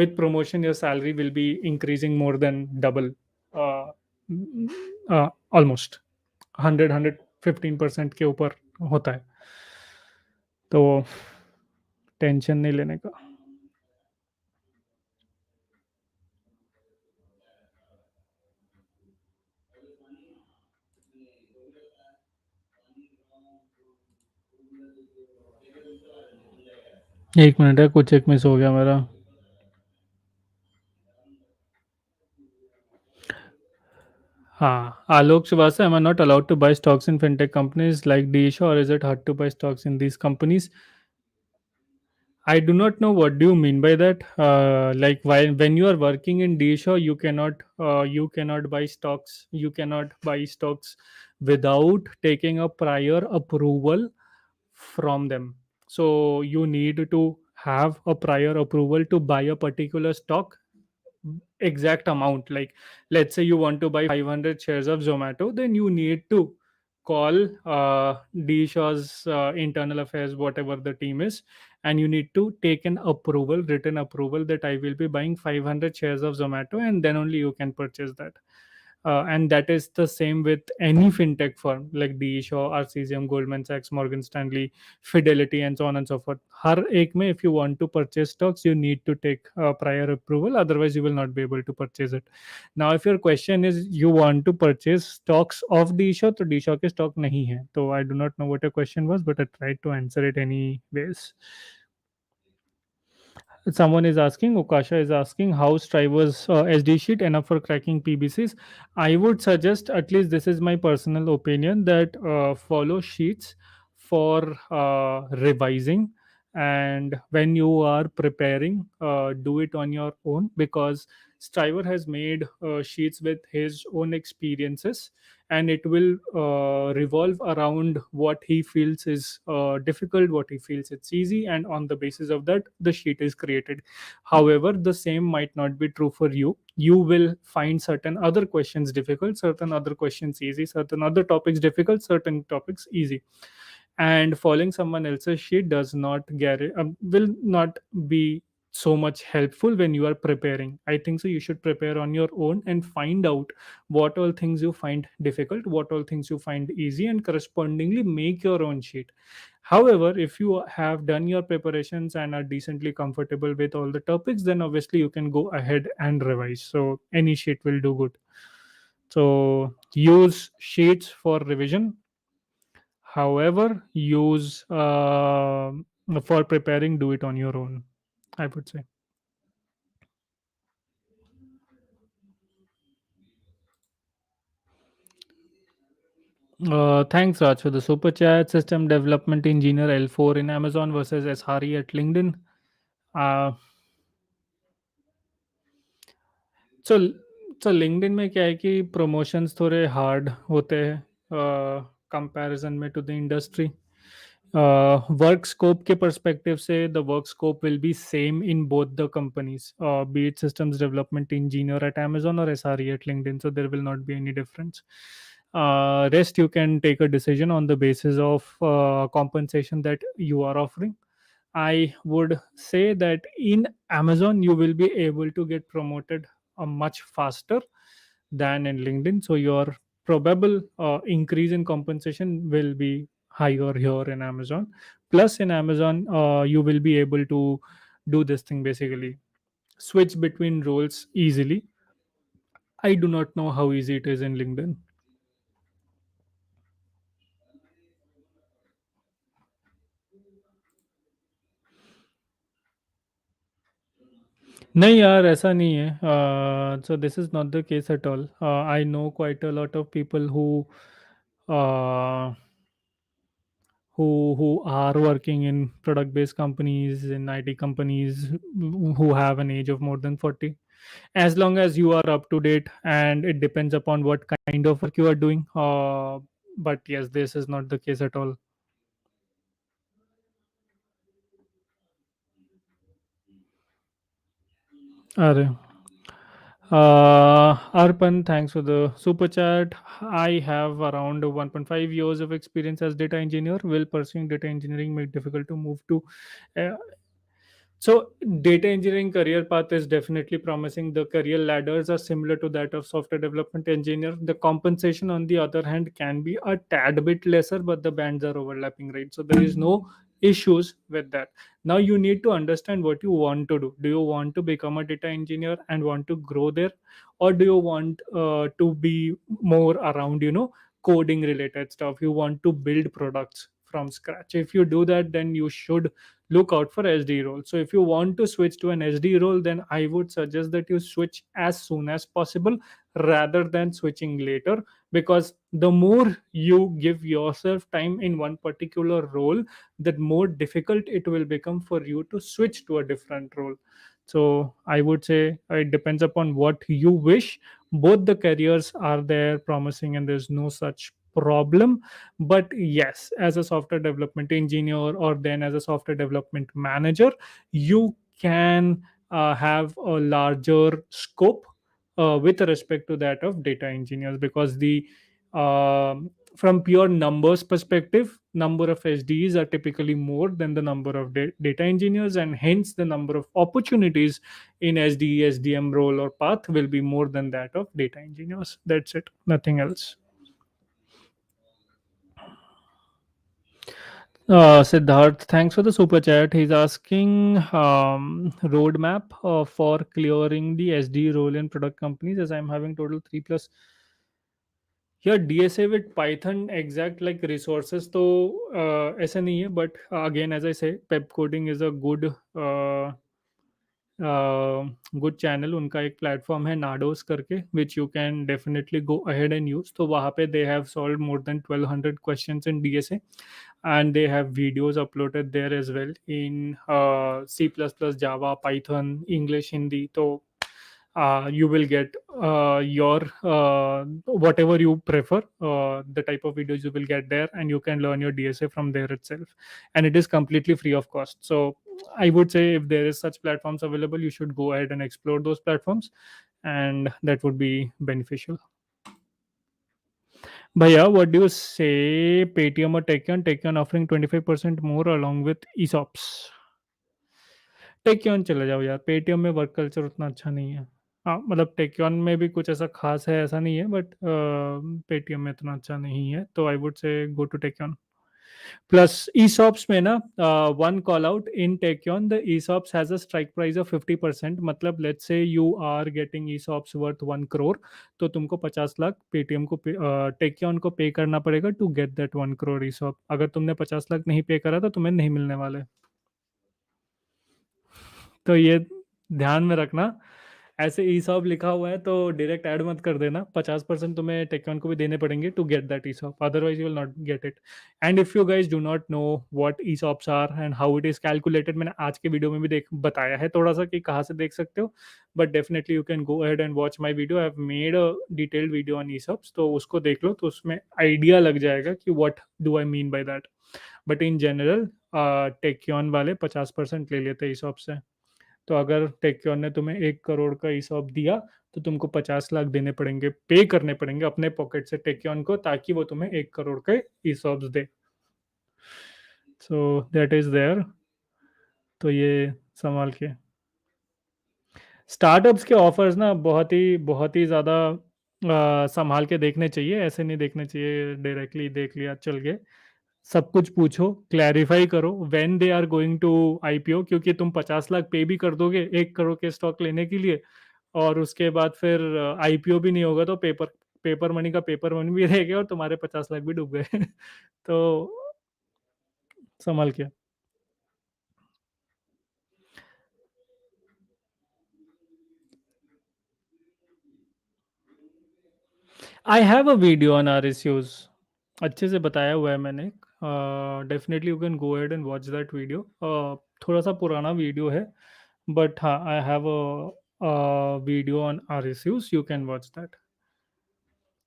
with promotion your salary will be increasing more than double, uh, almost 100 115% के ऊपर होता है, तो tension नहीं लेने का। एक minute है, कुछ एक मिस हो गया मेरा। हाँ, आलोक Srivastava, am I not allowed to buy stocks in fintech companies like Disha, or is it hard to buy stocks in these companies? I do not know what do you mean by that. Like while when you are working in Disha, you cannot buy stocks. You cannot buy stocks without taking a prior approval from them. So you need to have a prior approval to buy a particular stock, exact amount. Like let's say you want to buy 500 shares of Zomato, then you need to call Dishaw's internal affairs, whatever the team is, and you need to take an approval, written approval, that I will be buying 500 shares of Zomato, and then only you can purchase that. And that is the same with any fintech firm like D Shaw, Arcesium, Goldman Sachs, Morgan Stanley, Fidelity, and so on and so forth. हर एक में if you want to purchase stocks, you need to take prior approval. Otherwise, you will not be able to purchase it. Now, if your question is you want to purchase stocks of D Shaw, तो D Shaw के stock नहीं है. तो I do not know what your question was, but I tried to answer it anyways. Someone is asking, Ukasha is asking, how Striver's SD sheet enough for cracking PBCs? I would suggest, at least this is my personal opinion, that follow sheets for revising, and when you are preparing, do it on your own, because Striver has made sheets with his own experiences, and it will revolve around what he feels is difficult, what he feels it's easy, and on the basis of that the sheet is created. However, the same might not be true for you. You will find certain other questions difficult, certain other questions easy, certain other topics difficult, certain topics easy, and following someone else's sheet does not will not be so much helpful when you are preparing. I think so you should prepare on your own and find out what all things you find difficult, what all things you find easy, and correspondingly make your own sheet. However, if you have done your preparations and are decently comfortable with all the topics, then obviously you can go ahead and revise, so any sheet will do good. So use sheets for revision. However, use for preparing, do it on your own, I would say. Thanks, Raj, for the super chat. System development engineer L4 in Amazon versus SRE at LinkedIn. Uh, so so LinkedIn में क्या है कि promotions थोड़े hard होते हैं comparison में to the industry. Work scope के perspective से the work scope will be same in both the companies, be it systems development engineer at Amazon or SRE at LinkedIn, so there will not be any difference. Rest you can take a decision on the basis of compensation that you are offering. I would say that in Amazon, you will be able to get promoted much faster than in LinkedIn. So your probable increase in compensation will be higher here in Amazon. Plus, in Amazon, you will be able to do this thing basically, switch between roles easily. I do not know how easy it is in LinkedIn. नहीं यार ऐसा नहीं है so this is not the case at all. I know quite a lot of people uh, who are working in product based companies, in IT companies, who have an age of more than 40. As long as you are up to date, and it depends upon what kind of work you are doing, but yes, this is not the case at all. अरे Arpan, thanks for the super chat. I have around 1.5 years of experience as data engineer. Will pursuing data engineering make difficult to move to? Uh, so, data engineering career path is definitely promising. The career ladders are similar to that of software development engineer. The compensation, on the other hand, can be a tad bit lesser, but the bands are overlapping, right? So, there is no issues with that. Now, you need to understand what you want to do. Do you want to become a data engineer and want to grow there, or do you want to be more around, coding related stuff? You want to build products from scratch. If you do that, then you should look out for SD role. So if you want to switch to an SD role, then I would suggest that you switch as soon as possible rather than switching later, because the more you give yourself time in one particular role, the more difficult it will become for you to switch to a different role. So I would say it depends upon what you wish. Both the careers are there promising, and there's no such problem. But yes, as a software development engineer, or then as a software development manager, you can have a larger scope with respect to that of data engineers, because the from pure numbers perspective, number of SDEs are typically more than the number of data engineers, and hence the number of opportunities in SDE SDM role or path will be more than that of data engineers. That's it, nothing else. Siddharth, thanks for the super chat. He's asking roadmap for clearing the SD role in product companies, as I'm having total 3 plus. Yeah, DSA with Python exact like resources तो ऐसा नहीं है, but again as I say, pep coding is a good good channel, उनका एक platform है नाडोस करके, which you can definitely go ahead and use. तो वहाँ पे they have solve more than 1200 questions in DSA, and they have videos uploaded there as well in C++, Java, Python, English, Hindi. So you will get your whatever you prefer, the type of videos you will get there, and you can learn your DSA from there itself, and it is completely free of cost. So I would say if there is such platforms available, you should go ahead and explore those platforms, and that would be beneficial. Bhaiya, what do you say? Paytm or Tekion? Tekion offering 25% more along with ESOPs. टेक्योन चले जाओ यार, Paytm में work culture उतना अच्छा नहीं है। हाँ मतलब टेक्योन में भी कुछ ऐसा खास है ऐसा नहीं है, बट पेटीएम में इतना अच्छा नहीं है, तो I would say go to Tekion. Plus ESOPs में ना, one call out in Tekion, the ESOPs has a strike price of 50%। मतलब let's say you are getting ESOPs worth 1 crore, तो तुमको 50 लाख पेटीएम को टेक्योन को पे करना पड़ेगा to get that 1 crore ESOP। अगर तुमने 50 लाख नहीं पे करा तो तुम्हें नहीं मिलने वाले। तो ये ध्यान में रखना, ऐसे ESOP लिखा हुआ है तो डायरेक्ट ऐड मत कर देना। 50% तुम्हें टेक्न को भी देने पड़ेंगे to get that ESOP, otherwise you will not get it. And if you guys do not know what ESOPs are and how it is calculated, मैंने आज के वीडियो में भी देख बताया है थोड़ा सा कि कहाँ से देख सकते हो, but definitely you can go ahead and watch my video. I have made a detailed video on ESOPs, तो उसको देख लो तो उसमें आइडिया लग जाएगा कि what do I mean by that. But in general Tekion वाले 50% ले लेते हैं ESOP से। तो अगर टेक्योन ने तुम्हें 1 करोड़ का ESOP दिया, तो तुमको 50 लाख देने पड़ेंगे, पे करने पड़ेंगे अपने पॉकेट से टेक्योन को, ताकि वो तुम्हें 1 करोड़ के ESOPs दे। So that is there. तो ये संभाल के, स्टार्टअप्स के ऑफर्स ना बहुत ही ज़्यादा संभाल के देखने चाहिए, ऐसे नहीं देखने चाहिए डायरेक्टली देख लिया चल गए। सब कुछ पूछो, क्लैरिफाई करो when they are going to IPO, क्योंकि तुम 50 लाख पे भी कर दोगे 1 करोड़ के स्टॉक लेने के लिए, और उसके बाद फिर IPO भी नहीं होगा, तो पेपर पेपर मनी का पेपर मनी भी रह गया और तुम्हारे 50 लाख भी डूब गए। तो संभल के। I have a video on RSUs, अच्छे से बताया हुआ है मैंने। Definitely you can go ahead and watch that video. थोड़ा सा पुराना वीडियो है, बट हाँ I have a video on RSUs, you can watch that.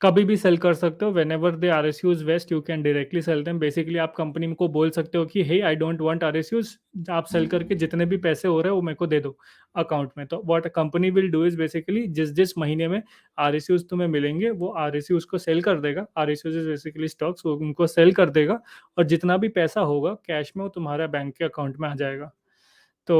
कभी भी सेल कर सकते हो, whenever they RSUs vest you can directly sell them. Basically आप कंपनी को बोल सकते हो कि hey I don't want RSUs, आप सेल करके जितने भी पैसे हो रहे हैं वो मेरे को दे दो अकाउंट में। तो what company will do is basically जिस जिस महीने में RSUs तुम्हें मिलेंगे वो RSUs को सेल कर देगा। RSUs इज बेसिकली स्टॉक्स, वो उनको सेल कर देगा, और जितना भी पैसा होगा कैश में वो तुम्हारा बैंक के अकाउंट में आ जाएगा। So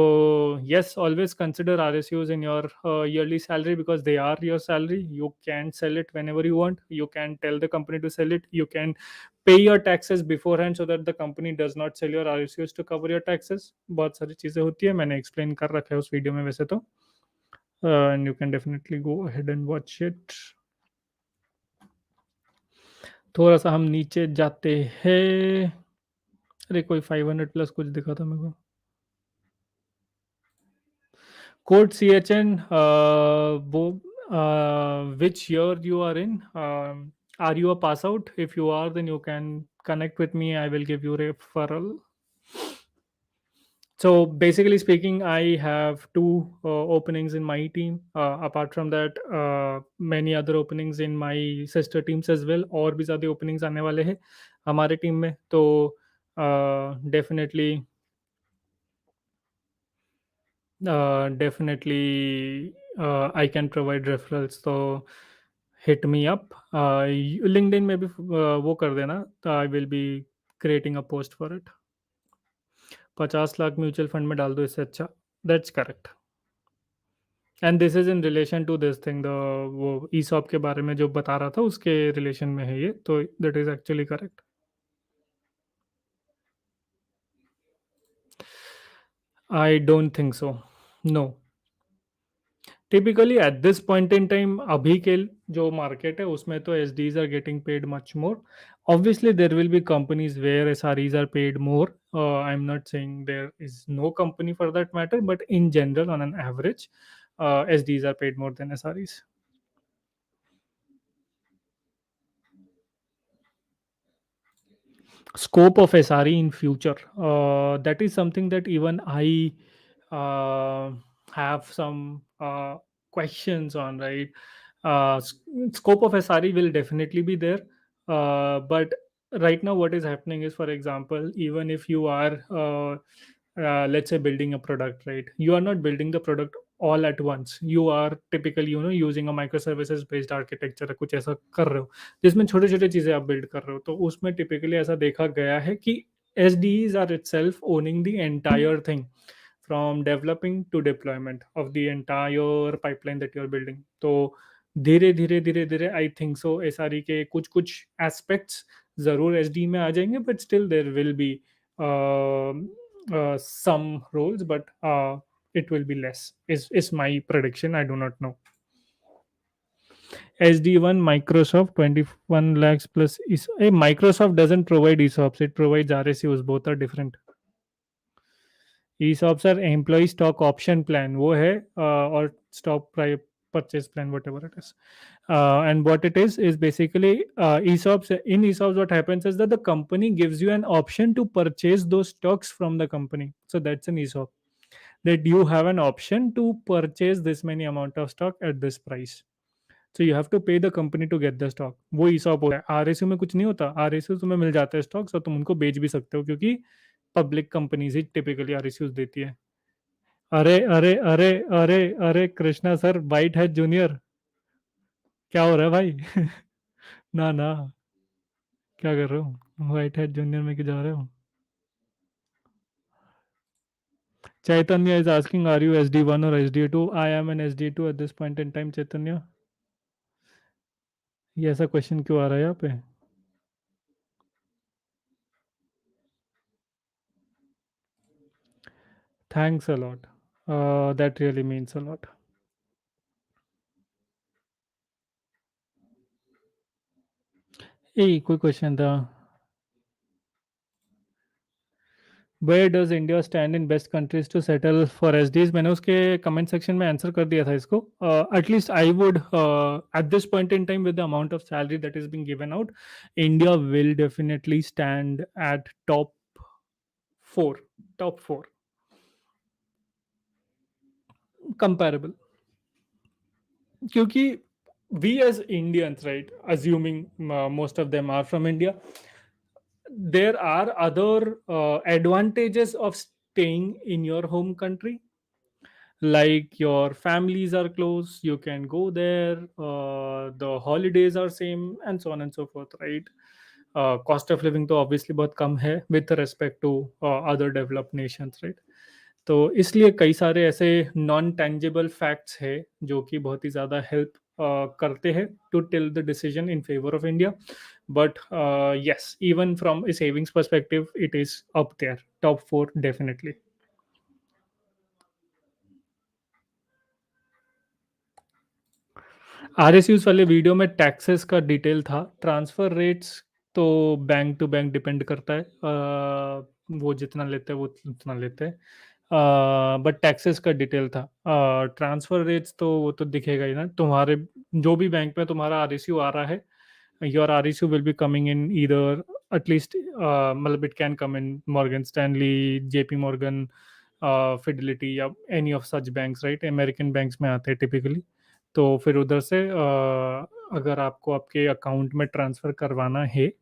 yes, always consider RSUs in your yearly salary, because they are your salary. You can sell it whenever you want. You can tell the company to sell it. You can pay your taxes beforehand so that the company does not sell your RSUs to cover your taxes. बहुत सारी चीज़ें होती है, मैंने explain कर रखा है उस वीडियो में वैसे तो, and you can definitely go ahead and watch it. थोड़ा सा हम नीचे जाते हैं। अरे कोई 500 प्लस कुछ दिखा था मेरे को। Code CHN, wo, which year you are in? Are you a pass out? If you are, then you can connect with me. I will give you referral. So basically speaking, I have two openings in my team. Apart from that, many other openings in my sister teams as well. और भी ज़्यादा openings आने वाले हैं हमारे team में, तो definitely definitely I can provide referrals. So hit me up. LinkedIn में भी वो कर देना, तो I will be creating a post for it. 50 lakh mutual fund में डाल दो इससे अच्छा। That's correct. And this is in relation to this thing, the वो ESOP के बारे में जो बता रहा था उसके रिलेशन में है ये, तो that is actually correct. I don't think so, no. Typically at this point in time अभी के जो मार्केट है उसमें तो SDEs are getting paid much more. Obviously there will be companies where SREs are paid more. I'm not saying there is no company for that matter, but in general on an average SDs are paid more than SREs. Scope of SRE in future, that is something that even I uh, have some questions on, right? Scope of SRE will definitely be there, but right now what is happening is, for example, even if you are let's say building a product, right, you are not building the product all at once. You are typically using a microservices based architecture, कुछ ऐसा कर रहे हो जिसमें छोटे छोटे चीजें आप बिल्ड कर रहे हो, तो उसमें टिपिकली ऐसा देखा गया है कि SDEs are itself owning the entire thing from developing to deployment of the entire pipeline that you are building. तो धीरे धीरे धीरे धीरे I think so S R E के कुछ कुछ एस्पेक्ट्स जरूर एस डी में आ जाएंगे, but still there will be some roles, but it will be less is my prediction. I do not know. SD1 Microsoft 21 lakhs plus is Microsoft doesn't provide ESOPs, it provides RSUs. Both are different. ESOPs are employee stock option plan, वो है or stock purchase plan, whatever it is. And what it is basically ESOPs. In ESOPs, what happens is that the company gives you an option to purchase those stocks from the company. So that's an ESOP, that you have an option to purchase this many amount of stock at this price. So you have to pay the company to get the stock. वो ESOP होता है. RSU में कुछ नहीं होता. RSU तुम्हें मिल जाता है स्टॉक्स और तुम उनको बेच भी सकते हो, क्योंकि पब्लिक कंपनीज ही टिपिकली आरएसयूज देती है. अरे अरे अरे अरे अरे कृष्णा सर, वाइट है जूनियर, क्या हो रहा है भाई? ना ना, क्या कर रहे हो? वाइट हेड जूनियर में क्यों जा रहे हो? Chaitanya is asking are you SD1 और SD2. I am an SD2 at this point in time. Chaitanya, ये ऐसा क्वेश्चन क्यों आ रहा है यहाँ पे? Thanks a lot, that really means a lot. ए कोई क्वेश्चन था. Where does India stand in best countries to settle for SDEs. मैंने उसके कमेंट सेक्शन में आंसर कर दिया था इसको. At least I would eight this point in time with the amount of salary that is being given out, India will definitely stand at top four. Top four comparable, क्योंकि we as Indians, right, assuming most of them are from India, there are other advantages of staying in your home country, like your families are close, you can go there, the holidays are same, and so on and so forth, right? Cost of living तो obviously बहुत कम है with respect to other developed nations, right? तो इसलिए कई सारे ऐसे non tangible facts है जो कि बहुत ही ज़्यादा हेल्प करते हैं to till the decision in favour of India. But yes, even from a savings perspective, it is up there, top four definitely. आरएसयूज वाले वीडियो में टैक्सेस का डिटेल था. ट्रांसफर रेट्स तो बैंक टू बैंक डिपेंड करता है. वो जितना लेते हैं वो उतना लेते हैं, बट टैक्सेस का डिटेल था. ट्रांसफर रेट्स तो वो तो दिखेगा ही ना तुम्हारे, जो भी बैंक में तुम्हारा आरएसयू आ रहा है. Your RSU will be coming in either, at least मतलब it can come in Morgan Stanley, JP Morgan, Fidelity या any of such banks, right? American banks में आते हैं टिपिकली. तो फिर उधर से अगर आपको आपके अकाउंट में ट्रांसफ़र करवाना है,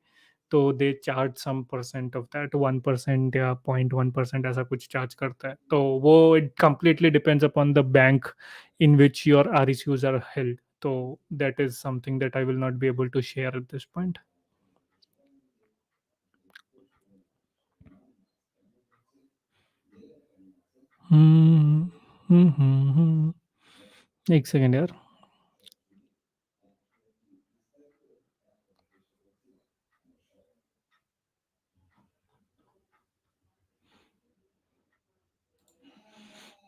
तो they charge some percent of that, 1% या 0.1% ऐसा कुछ चार्ज करता है. तो वो it completely depends upon the bank in which your RSUs are held. तो that is something that I will not be able to share at this point. एक second यार.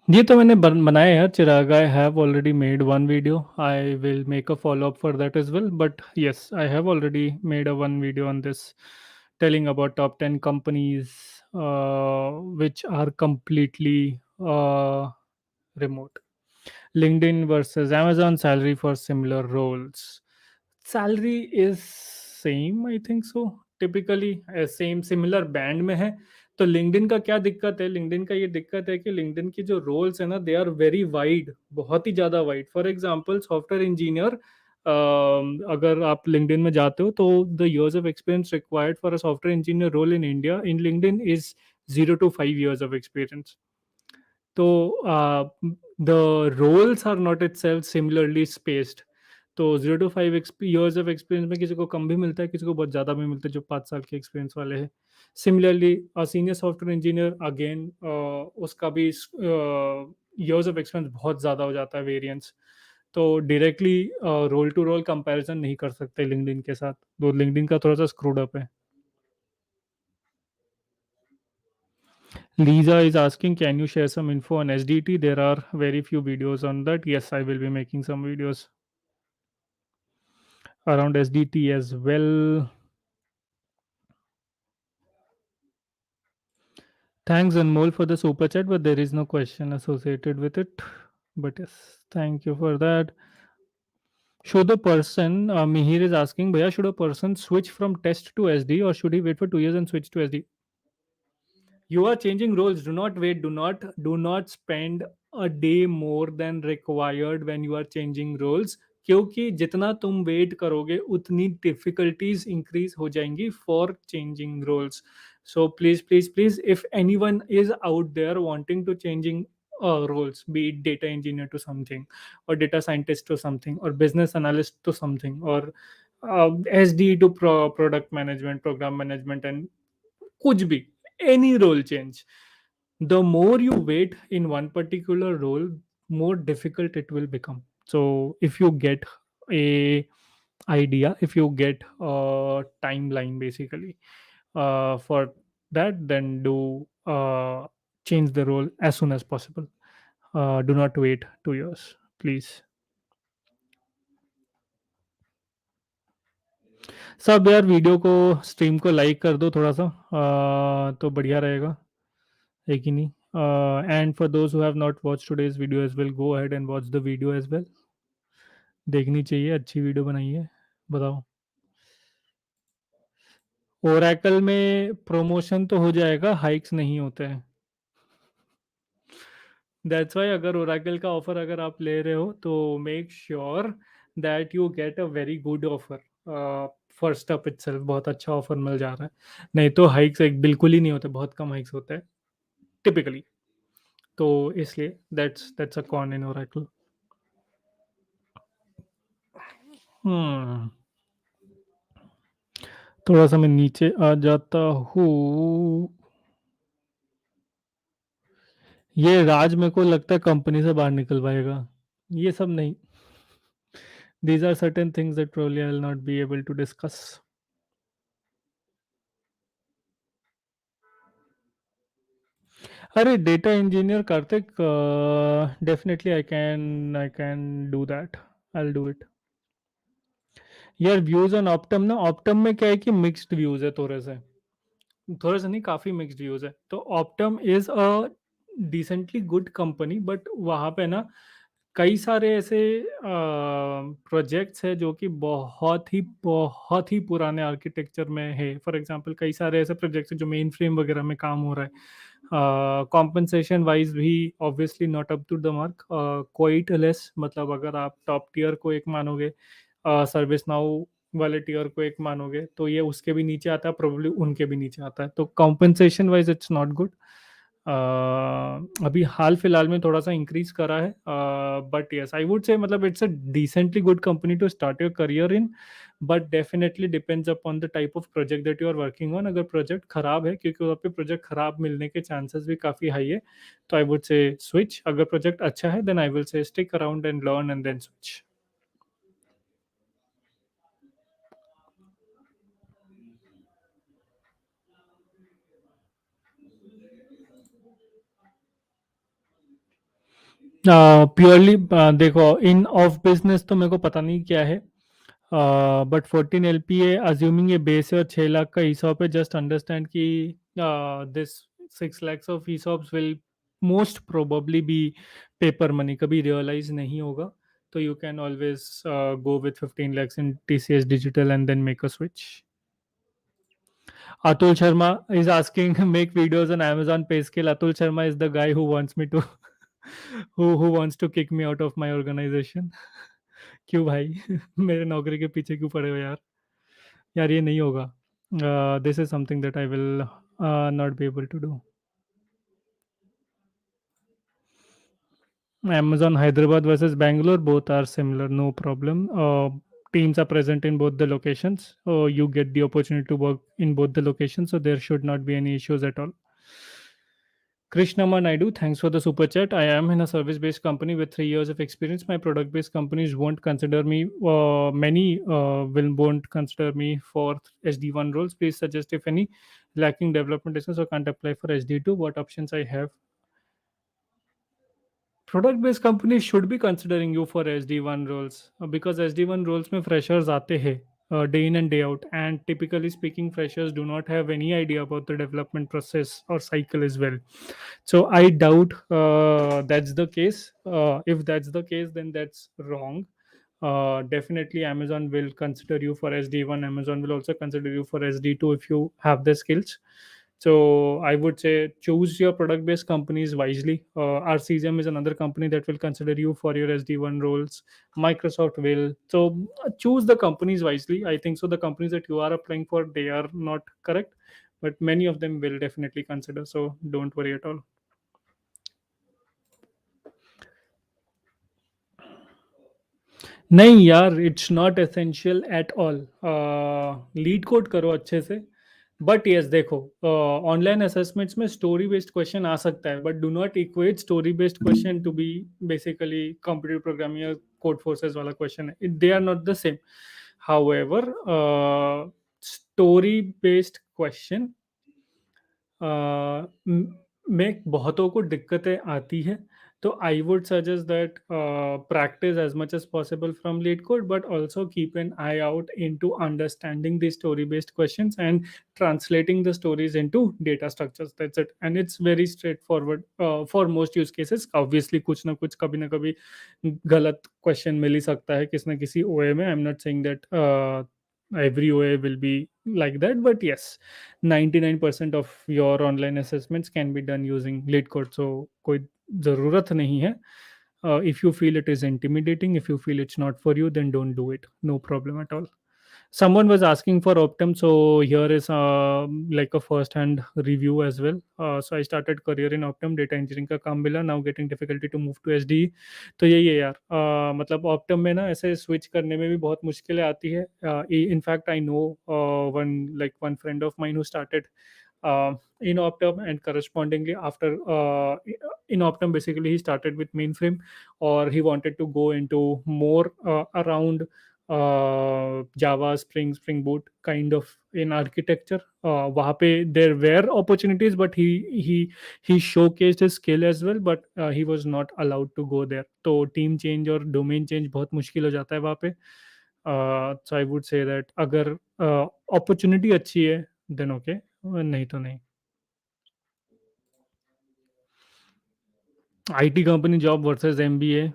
ये तो मैंने बनाया है यार Chirag. I have already made one video. I will make a follow up for that as well. बट yes, I have already made a one video on this, telling about top 10 companies which are completely remote. LinkedIn versus Amazon salary for similar roles. Salary is same, I think so. Typically same similar band में है. तो LinkedIn का क्या दिक्कत है? LinkedIn का ये दिक्कत है कि लिंक्डइन की जो रोल्स है ना, दे आर वेरी वाइड, बहुत ही ज़्यादा wide. For example software engineer, अगर आप लिंक्डइन में जाते हो तो the years of experience required for a software engineer role in India in LinkedIn is 0 to 5 years of experience. तो the roles are not itself similarly spaced. तो 0 to 5 years of experience में किसी को कम भी मिलता है, किसी को बहुत ज़्यादा भी मिलता है जो 5 साल के एक्सपीरियंस वाले हैं. Similarly senior software engineer again, उसका भी ईयर्स ऑफ एक्सपीरियंस बहुत ज़्यादा हो जाता है वेरिएंस. तो directly role to role comparison नहीं कर सकते लिंक्डइन के साथ. तो लिंक्डइन का थोड़ा सा स्क्रूड अप है. Lisa is asking, can you share some info on SDT? There are very few videos on that. Yes, I will be making some videos around SDT as well. Thanks, Anmol, for the super chat, but there is no question associated with it. But yes, thank you for that. Should a person, Mihir is asking, Bhaiya, should a person switch from test to SD or should he wait for 2 years and switch to SD? You are changing roles. Do not wait. Do not spend a day more than required when you are changing roles. क्योंकि जितना तुम wait करोगे उतनी difficulties increase हो जाएंगी for changing roles. So please please please, if anyone is out there wanting to changing roles, be it data engineer to something, or data scientist to something, or business analyst to something, or SDE to product management, program management, and कुछ भी, any role change, the more you wait in one particular role, more difficult it will become. So if you get a idea, if you get a timeline basically for that, then do change the role as soon as possible. Do not wait 2 years, please. सब यार video को, stream को like कर दो थोड़ा सा, तो बढ़िया रहेगा, है कि नहीं? And for those who have not watch today's video as well, go ahead and watch the video as well. देखनी चाहिए, अच्छी वीडियो बनाई है. बताओ. ओरेकल में प्रमोशन तो हो जाएगा, हाइक्स नहीं होते हैं. दैट्स वाई अगर ओरेकल का ऑफर अगर आप ले रहे हो तो make sure that you get a very good offer. First up itself बहुत अच्छा ऑफर मिल जा रहा है. नहीं तो हाइक्स एक बिल्कुल ही नहीं होते, बहुत कम हाइक्स होते हैं टिपिकली. तो इसलिए that's a con in Oracle. Hmm. थोड़ा सा मैं नीचे आ जाता हूँ. ये राज मेरे को लगता है कंपनी से बाहर निकल पाएगा. ये सब नहीं. These are certain things that probably I will not be able to discuss. अरे data engineer Kartik, definitely I can do that. I do it. यार व्यूज ऑन ऑप्टम ना, ऑप्टम में क्या है कि मिक्स्ड व्यूज है थोड़े से. थोड़े से नहीं, काफी मिक्स्ड व्यूज है. तो Optum is a decently good company, but वहाँ पे ना कई सारे ऐसे प्रोजेक्ट्स है जो कि बहुत ही पुराने आर्किटेक्चर में है. फॉर एग्जांपल कई सारे ऐसे प्रोजेक्ट्स हैं जो मेन फ्रेम वगैरह में काम हो रहा है. कॉम्पनसेशन वाइज भी obviously not up to the mark, quite less. मतलब अगर आप टॉप टीयर को एक मानोगे, सर्विस नाउ वाले टीयर को एक मानोगे, तो ये उसके भी नीचे आता है, प्रोबेबली उनके भी नीचे आता है. तो compensation wise it's not good. अभी हाल फिलहाल में थोड़ा सा इंक्रीज करा है, but yes I would say मतलब it's a decently good company to start your career in. But definitely depends upon the type of project that you are working on. अगर project खराब है, क्योंकि वहाँ पे प्रोजेक्ट खराब मिलने के चांसेस भी काफ़ी हाई है, तो आई वुड से स्विच. अगर प्रोजेक्ट अच्छा है then I will say stick around and learn and then switch. Purely देखो, इन ऑफ बिजनेस तो मेरे को पता नहीं क्या है, बट 14 LPA अज्यूमिंग ये बेस है और 6 लाख का ईसॉप है, जस्ट अंडरस्टैंड कि this 6 lakhs of ESOPs will most probably be paper money, कभी रियलाइज नहीं होगा. तो you can always go with 15 lakhs in TCS digital and then make a switch. Atul Sharma is asking, make videos on Amazon pay scale. Atul Sharma is the guy who wants me to who wants to kick me out of my organization. क्यों भाई? मेरे नौकरी के पीछे क्यों पड़े हो यार? यार ये नहीं होगा. This is something that I will not be able to do. Amazon Hyderabad versus Bangalore, both are similar, no problem. Teams are present in both the locations. You get the opportunity to work in both the locations, so there should not be any issues at all. Krishnama Naidu, thanks for the super chat. I am in a service based company with 3 years of experience. My product based companies won't consider me, many will won't consider me for SD1 roles. Please suggest if any lacking development license or can't apply for SD2, what options I have. Product based companies should be considering you for SD1 roles, because SD1 roles में freshers आते हैं day in and day out, and typically speaking freshers do not have any idea about the development process or cycle as well. So I doubt that's the case. If that's the case, then that's wrong. Definitely Amazon will consider you for SD1. Amazon will also consider you for SD2 if you have the skills. So I would say choose your product based companies wisely. Arcesium is another company that will consider you for your SD1 roles. Microsoft will. So choose the companies wisely. I think so. The companies that you are applying for, they are not correct, but many of them will definitely consider. So don't worry at all. नहीं यार, it's not essential at all. LeetCode करो अच्छे से. But yes देखो, online assessments में story based question आ सकता है, but do not equate story based question to be basically computer programming या कोड फोर्सेस वाला क्वेश्चन है. They are not the same. However story based question में बहुतों को दिक्कतें आती है. तो I would suggest that practice as much as possible from lead code, but also keep an eye out into understanding the story based questions and translating the stories into data structures. That's it, and it's very straightforward for most use cases. Obviously कुछ ना कुछ कभी ना कभी गलत question मिल ही सकता है किसी ना किसी ओए में. आई am not saying that every OA will be like that, but yes, 99% of your online assessments can be done using lead code. So कोई ज़रूरत नहीं है. If you feel it is intimidating, if you feel it's not for you, then don't do it. No problem at all. Someone was asking for Optum, so here is like a first-hand review as well. So I started career in Optum, data engineering का काम मिला, now getting difficulty to move to SDE. तो यही है यार. मतलब Optum में ना ऐसे switch करने में भी बहुत मुश्किलें आती है. In fact, I know one friend of mine who started in Optum, and correspondingly after in Optum basically he started with mainframe, or he wanted to go into more around Java, Spring Boot kind of in architecture. वहाँ पे there were opportunities, but he showcased his skill as well, but he was not allowed to go there. तो team change और domain change बहुत मुश्किल हो जाता है वहाँ पे. So I would say that अगर opportunity अच्छी है then okay, नहीं तो नहीं. IT company job versus MBA.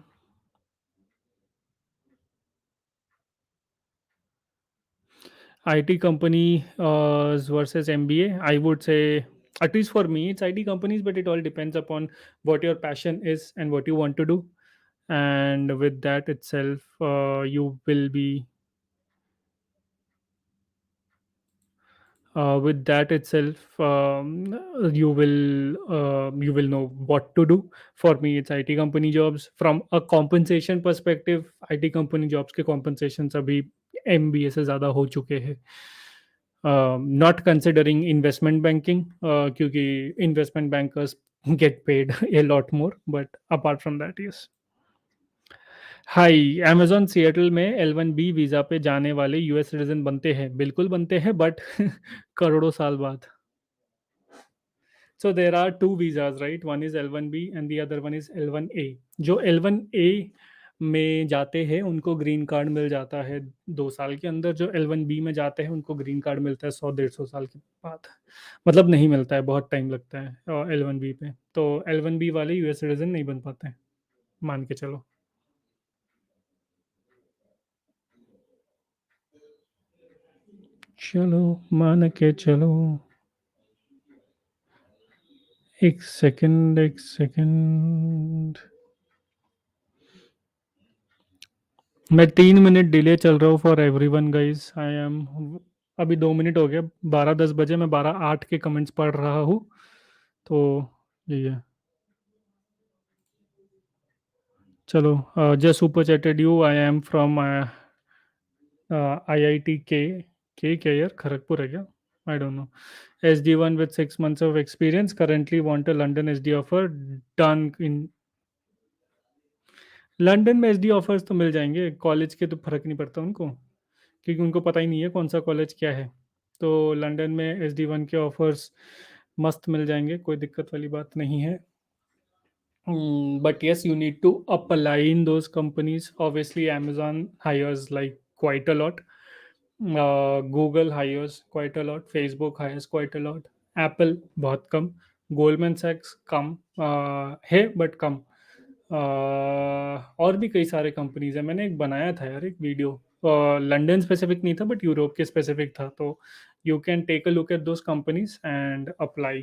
IT company versus MBA, I would say, at least for me, it's IT companies, but it all depends upon what your passion is and what you want to do. And with that itself, you will be with that itself you will know what to do. For me it's IT company jobs. From a compensation perspective, IT company jobs के compensations अभी MBA से ज़्यादा हो चुके हैं. Not considering investment banking, क्योंकि investment bankers get paid a lot more, but apart from that, yes. Hi, Amazon Seattle में L1B visa पे जाने वाले यूएस सिटीजन बनते हैं? बिल्कुल बनते हैं, बट करोड़ों साल बाद. So there are two visas, right? One is L1B and the other one is L1A. जो L1A में जाते हैं उनको ग्रीन कार्ड मिल जाता है 2 साल के अंदर. जो L1B में जाते हैं उनको ग्रीन कार्ड मिलता है 100 150 साल के बाद. मतलब नहीं मिलता है, बहुत टाइम लगता है L1B पे. तो L1B वाले यूएस सिटीजन नहीं बन पाते हैं, मान के चलो. चलो मान के चलो. एक सेकंड, एक सेकंड. मैं 3 मिनट डिले चल रहा हूँ for everyone guys. I am. अभी 2 मिनट हो गए, 12:10 बजे. मैं 12:08 के कमेंट्स पढ़ रहा हूँ. तो ये है. चलो, just super chatted you. I am from IIT के यार खड़गपुर है क्या? आई don't no. SD1 with 6 months of experience. Currently want a London SD offer. Done in. London में SD ऑफर्स तो मिल जाएंगे, कॉलेज के तो फर्क नहीं पड़ता उनको, क्योंकि उनको पता ही नहीं है कौन सा कॉलेज क्या है. तो लंदन में SD1 के ऑफर्स मस्त मिल जाएंगे, कोई दिक्कत वाली बात नहीं है. But yes, you need to apply in those companies. Obviously, Amazon hires like quite a lot. Google hires quite a lot. Facebook hires quite a lot. Apple बहुत कम. Goldman Sachs कम है, बट कम. और भी कई सारे कंपनीज है. मैंने एक बनाया था यार, एक वीडियो. लंदन स्पेसिफिक नहीं था, बट यूरोप के स्पेसिफिक था. तो you can take a look at those companies and apply.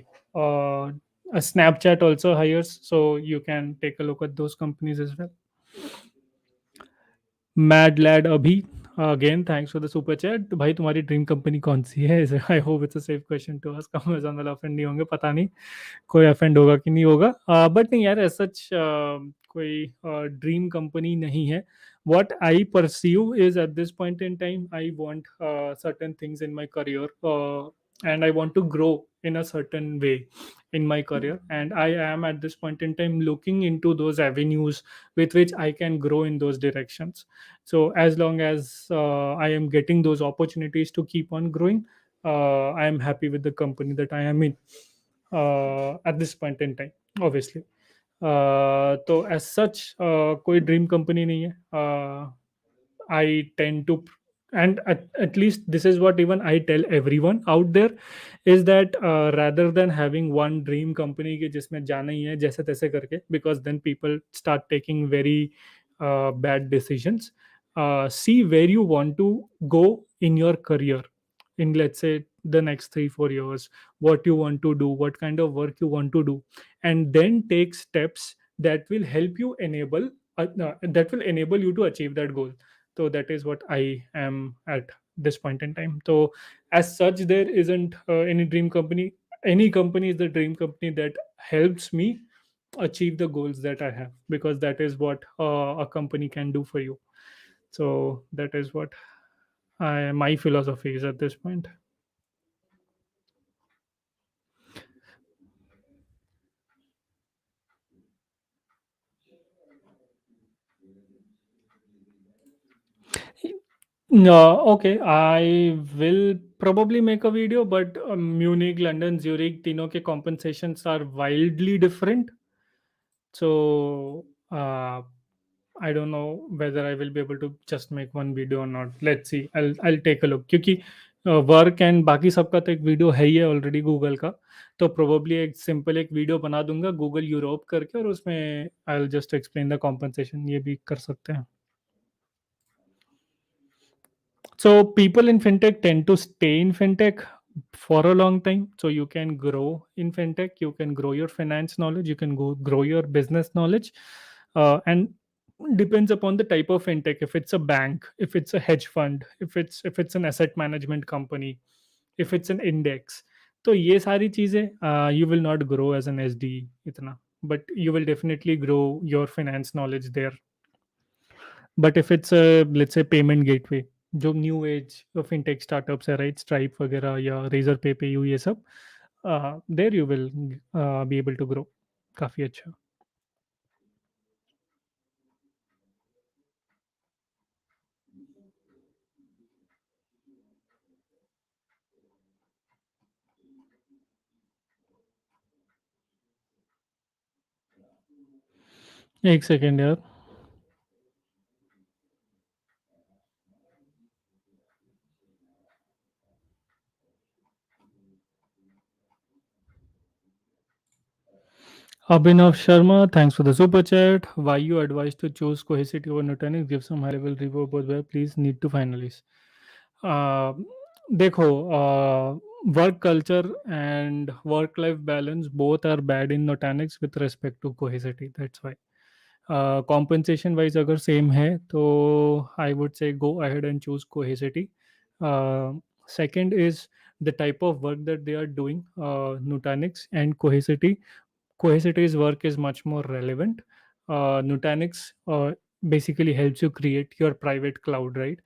Snapchat also hires, so you can take a look at those companies as well. Mad lad अभी, again thanks for the super chat. भाई तुम्हारी dream company कौन सी है? I hope it's a safe question to ask. Amazon वाला offend नहीं होंगे, पता नहीं कोई अफेंड होगा कि नहीं होगा. बट नहीं यार, एज सच कोई ड्रीम कंपनी नहीं है. what I pursue is, at this point in time, I want certain things in my career, and I want to grow in a certain way in my career, and I am at this point in time looking into those avenues with which I can grow in those directions. So as long as I am getting those opportunities to keep on growing, I am happy with the company that I am in at this point in time, obviously. तो as such कोई dream company नहीं है. I tend to, and at least this is what even I tell everyone out there, is that rather than having one dream company के जिसमें जाना ही है जैसे तैसे करके, because then people start taking very bad decisions. See where you want to go in your career in, let's say, the next 3 4 years. What you want to do, what kind of work you want to do, and then take steps that will help you enable that will enable you to achieve that goal. So that is what I am at this point in time. So as such, there isn't any dream company. Any company is the dream company that helps me achieve the goals that I have, because that is what a company can do for you. So that is what my philosophy is at this point. No, okay. I will probably make a video, but Munich, London, Zurich, तीनों के compensations are wildly different. So I don't know whether I will be able to just make one video or not. Let's see. I'll take a look. क्योंकि work and बाकी सबका तो एक video है ही है already Google का. तो probably एक सिंपल एक वीडियो बना दूंगा गूगल यूरोप करके, और उसमें I will just explain the compensation. ये भी कर सकते हैं. So people in fintech tend to stay in fintech for a long time. So you can grow in fintech, you can grow your finance knowledge, you can go grow your business knowledge, and depends upon the type of fintech. If it's a bank, if it's a hedge fund, if it's an asset management company, if it's an index. तो ये सारी चीजें you will not grow as an SDE इतना, but you will definitely grow your finance knowledge there. But if it's let's say payment gateway, जो new age fintech startups है, right, Stripe वगैरह या Razorpay PayU, ये सब, there you will be able to grow काफ़ी अच्छा. एक second यार. Abhinav Sharma, thanks for the super chat. Why you advise to choose Cohesity over Nutanix? Give some high level review about where please need to finalize. Uh, देखो, work culture and work life balance both are bad in Nutanix with respect to Cohesity. That's why. Compensation wise अगर same है तो I would say go ahead and choose Cohesity. Second is the type of work that they are doing. Nutanix and Cohesity's work is much more relevant. Nutanix basically helps you create your private cloud, right?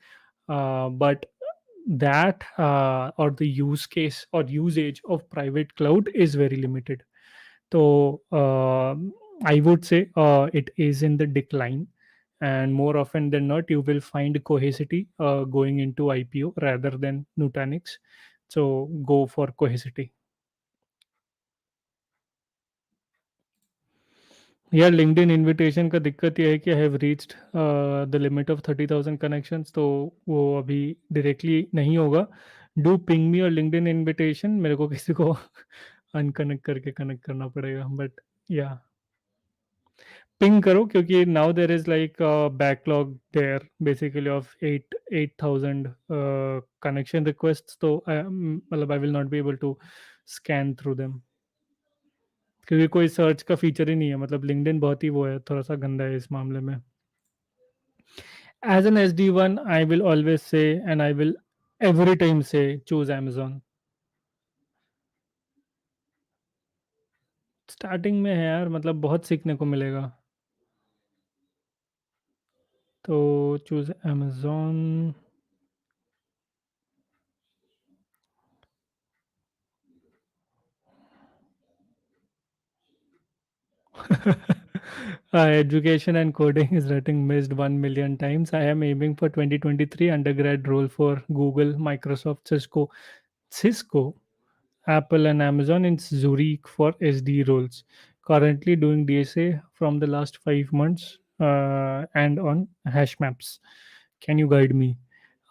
But that or the use case or usage of private cloud is very limited. So I would say it is in the decline, and more often than not, you will find Cohesity going into IPO rather than Nutanix. So go for Cohesity. यार LinkedIn invitation का दिक्कत ये है कि I have reached the limit of 30,000 connections, तो वो अभी directly नहीं होगा. डू पिंग मी और लिंक्डइन इनविटेशन, मेरे को किसी को अनकनेक्ट करके कनेक्ट करना पड़ेगा, बट या पिंग करो क्योंकि now there is like backlog there basically of 8,000 connection request, तो मतलब I will not be able to scan through them क्योंकि कोई सर्च का फीचर ही नहीं है. मतलब लिंक्डइन बहुत ही वो है, थोड़ा सा गंदा है इस मामले में. As an SD1, I will always say, and I will every time say, choose Amazon. Starting में है यार, मतलब बहुत सीखने को मिलेगा, तो choose Amazon. Education and coding is rating missed 1 million times. I am aiming for 2023 undergrad role for Google, Microsoft, Cisco, Apple, and Amazon in Zurich for SD roles. Currently doing DSA from the last 5 months and on hash maps. Can you guide me?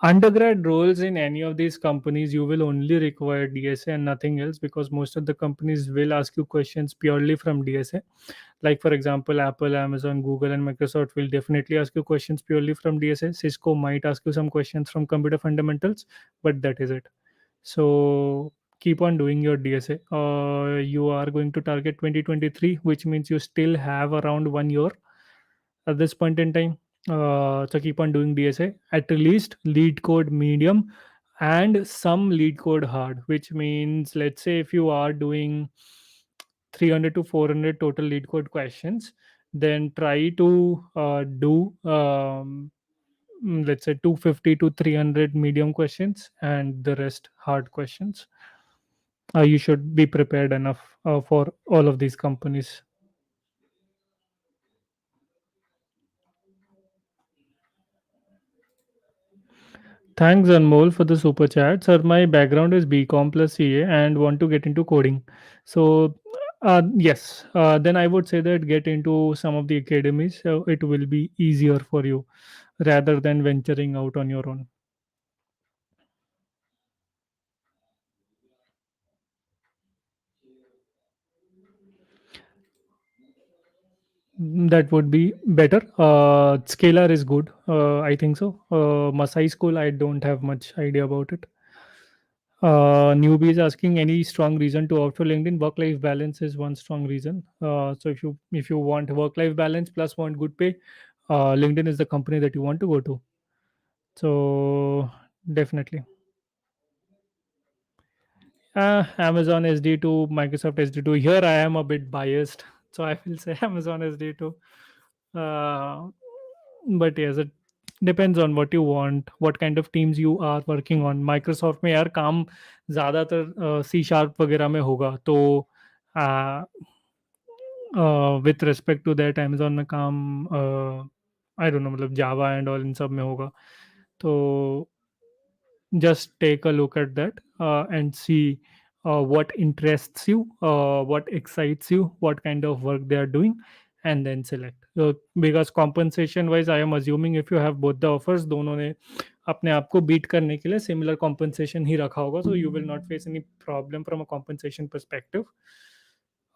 Undergrad roles in any of these companies, you will only require DSA and nothing else, because most of the companies will ask you questions purely from DSA. Like, for example, Apple, Amazon, Google, and Microsoft will definitely ask you questions purely from DSA. Cisco might ask you some questions from computer fundamentals, but that is it. So keep on doing your DSA. You are going to target 2023, which means you still have around 1 year at this point in time. So keep on doing DSA, at least lead code medium and some lead code hard, which means, let's say if you are doing 300 to 400 total lead code questions, then try to do let's say 250 to 300 medium questions and the rest hard questions. You should be prepared enough for all of these companies. Thanks, Anmol, for the super chat. Sir, my background is BCom plus CA and want to get into coding. So, yes, then I would say that get into some of the academies. So it will be easier for you rather than venturing out on your own. That would be better. Scalar is good. I think so. Masai School, I don't have much idea about it. Newbie is asking any strong reason to opt for LinkedIn. Work-life balance is one strong reason. So if you want work-life balance plus want good pay, LinkedIn is the company that you want to go to. So definitely, Amazon SD to Microsoft SD2. Here I am a bit biased, so I will say Amazon SD2. Uh, but yes, it depends on what you want, what kind of teams you are working on. Microsoft में यार काम ज़्यादातर C sharp वगैरह में होगा, तो with respect to that Amazon में काम आई डोंट नो, मतलब जावा एंड ऑल इन सब में होगा. तो just take a look at that and see what interests you, what excites you, what kind of work they are doing, and then select. So because compensation wise I am assuming if you have both the offers, दोनों ने अपने आप को beat करने के लिए similar compensation ही रखा होगा, so you will not face any problem from a compensation perspective.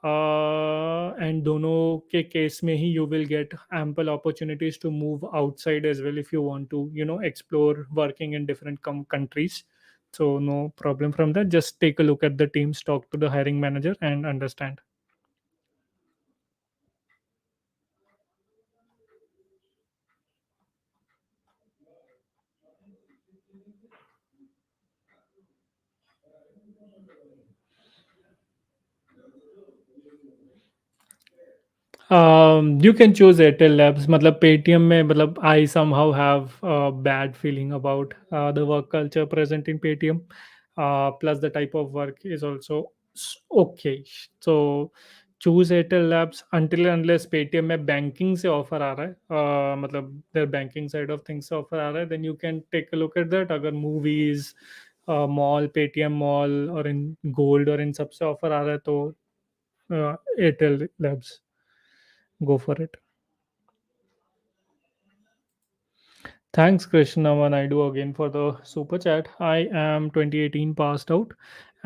And दोनों के केस में ही you will get ample opportunities to move outside as well if you want to, explore working in different countries. So no problem from that. Just take a look at the teams, talk to the hiring manager, and understand. You can choose Airtel Labs. मतलब Paytm में मतलब I somehow have a bad feeling about the work culture present in Paytm. Plus the type of work is also okay. So choose Airtel Labs until and unless Paytm में banking से offer आ रहा है, मतलब their banking side of things से offer आ रहा है, then you can take a look at that. अगर movies, mall, Paytm mall और in gold और इन सब से offer आ रहा है तो Airtel Labs, go for it. Thanks, Krishna Naidu, again for the super chat. I am 2018 passed out,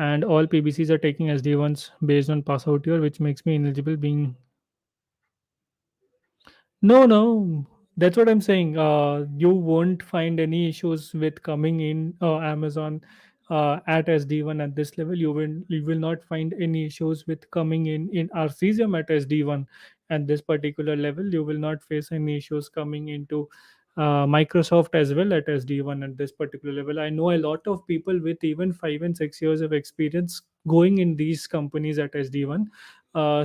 and all PBCs are taking SD1s based on pass out year, which makes me ineligible. Being no, no, that's what I'm saying. You won't find any issues with coming in Amazon at SD1 at this level. You will not find any issues with coming in Arcesium at SD1 at this particular level. You will not face any issues coming into Microsoft as well at SD1 at this particular level. I know a lot of people with even 5 and 6 years of experience going in these companies at SD1.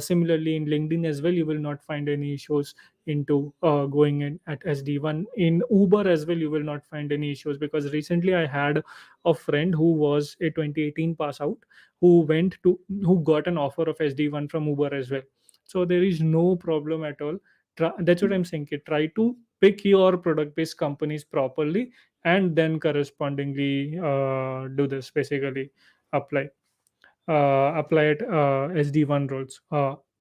Similarly, in LinkedIn as well, you will not find any issues into going in at SD1. In Uber as well, you will not find any issues, because recently I had a friend who was a 2018 pass out, who got an offer of SD1 from Uber as well. So there is no problem at all. That's what I'm saying. Try to pick your product based companies properly, and then correspondingly do this, basically apply apply at SD1 roles.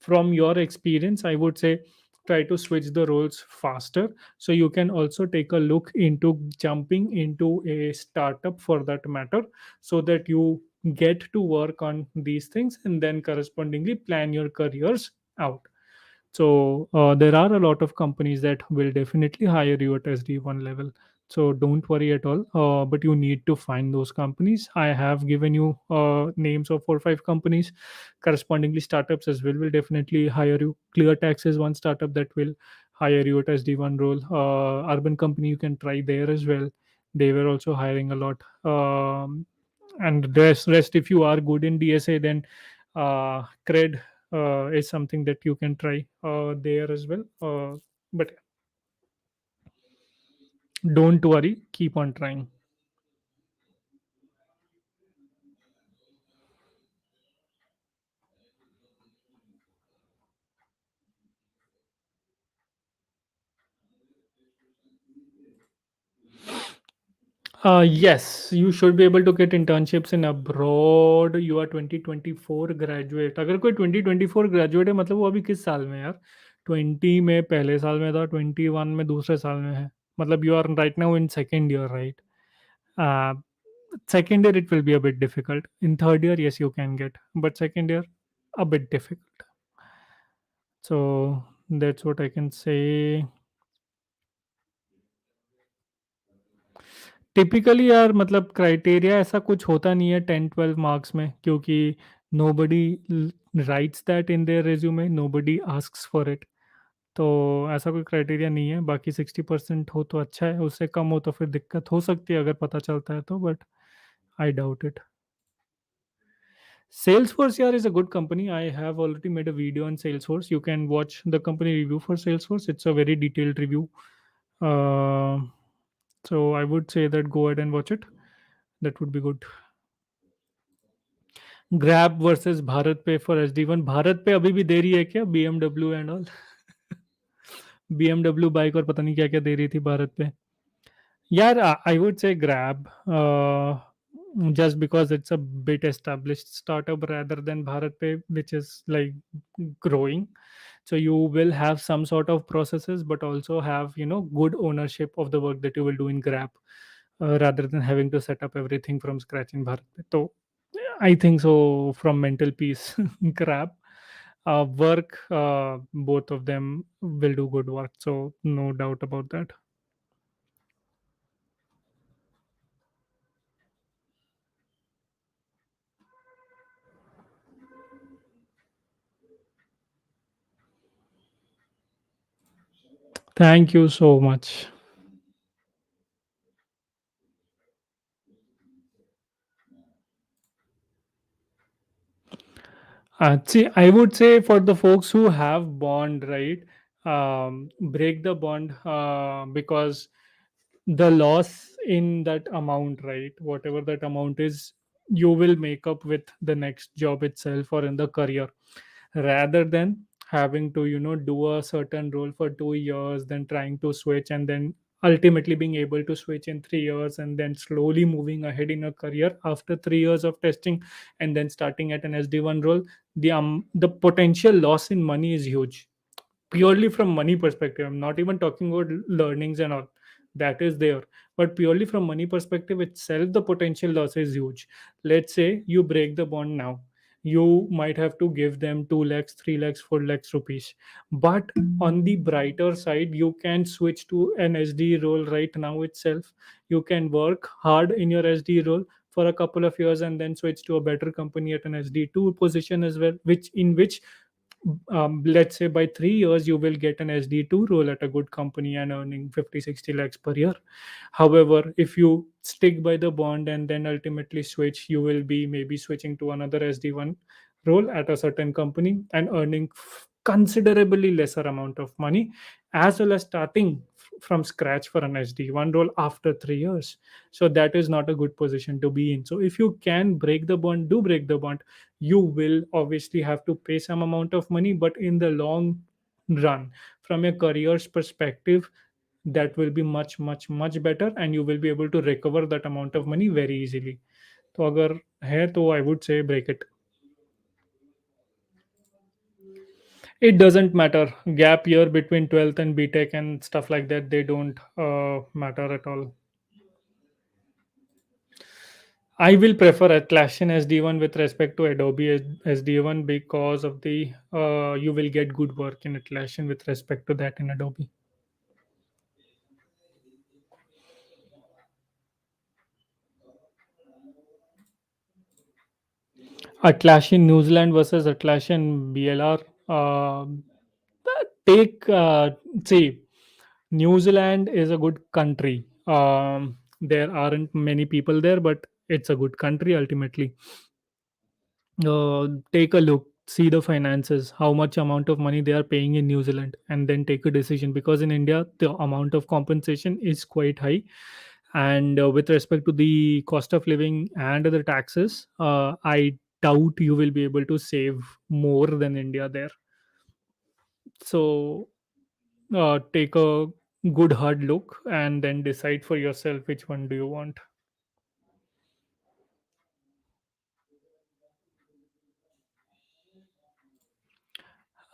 From your experience, I would say try to switch the roles faster, so you can also take a look into jumping into a startup for that matter, so that you get to work on these things and then correspondingly plan your careers out. So there are a lot of companies that will definitely hire you at SD1 level. So don't worry at all. But you need to find those companies. I have given you names of 4 or 5 companies. Correspondingly, startups as well will definitely hire you. Clear Tax is one startup that will hire you at SD1 role. Urban Company, you can try there as well. They were also hiring a lot. And rest, if you are good in DSA, then Cred is something that you can try there as well. But don't worry, keep on trying. Yes, you should be able to get internships in abroad. You are 2024 graduate. अगर कोई 2024 graduate है, मतलब वो अभी किस साल में है यार? 20 में पहले साल में था, 21 में दूसरे साल में है. मतलब you are right now in second year, right? Uh, Second year it will be a bit difficult. In third year, yes, you can get, but second year a bit difficult. So that's what I can say. Typically यार, मतलब criteria ऐसा कुछ होता नहीं है 10-12 marks में, क्योंकि nobody writes that in their resume, nobody asks for it. तो ऐसा कोई क्राइटेरिया नहीं है. बाकी 60% हो तो अच्छा है, उससे कम हो तो फिर दिक्कत हो सकती है अगर पता चलता है तो, but I doubt it. Salesforce, yeah, is a good company. I have already made a video on Salesforce. You can watch the company review for Salesforce. It's a very detailed review. Uh, so I would say that go ahead and watch it. That would be good. Grab versus Bharat Pe for SD1. Bharat Pe अभी भी दे रही है क्या? BMW and all. BMW bike और पता नहीं क्या क्या दे रही थी भारत पे. यार, आई वुड से grab. just because it's a bit established startup rather than Bharat Pe, which is like growing. So you will have some sort of processes, but also have, good ownership of the work that you will do in Grab, rather than having to set up everything from scratch in Bharat Pe. So I think so. From mental peace, Grab, work, both of them will do good work. So no doubt about that. Thank you so much. See, I would say for the folks who have bond, right, break the bond, because the loss in that amount, right, whatever that amount is, you will make up with the next job itself or in the career, rather than having to, do a certain role for 2 years, then trying to switch, and then ultimately being able to switch in 3 years, and then slowly moving ahead in a career after 3 years of testing, and then starting at an SD1 role. The potential loss in money is huge, purely from money perspective. I'm not even talking about learnings and all, that is there, but purely from money perspective itself, the potential loss is huge. Let's say you break the bond now, you might have to give them 2 lakhs, 3 lakhs, 4 lakhs rupees. But on the brighter side, you can switch to an SD role right now itself. You can work hard in your SD role for a couple of years, and then switch to a better company at an SD2 position as well, which let's say by 3 years you will get an SD2 role at a good company and earning 50, 60 lakhs per year. However, if you stick by the bond and then ultimately switch, you will be maybe switching to another SD1 role at a certain company and earning considerably lesser amount of money, as well as starting from scratch for an SD1 role after 3 years. So that is not a good position to be in. So if you can break the bond, do break the bond. You will obviously have to pay some amount of money, but in the long run, from a career's perspective, that will be much much much better, and you will be able to recover that amount of money very easily. तो अगर है तो I would say break it. It doesn't matter. Gap year between 12th and BTech and stuff like that, they don't matter at all. I will prefer Atlassian SD1 with respect to Adobe SD1, because of the you will get good work in Atlassian with respect to that in Adobe. Atlassian New Zealand versus Atlassian BLR. Take See, New Zealand is a good country. There aren't many people there, but it's a good country ultimately. Take a look, see the finances, how much amount of money they are paying in New Zealand, and then take a decision, because in India the amount of compensation is quite high. And with respect to the cost of living and the taxes, I doubt you will be able to save more than India there. So take a good hard look and then decide for yourself which one do you want.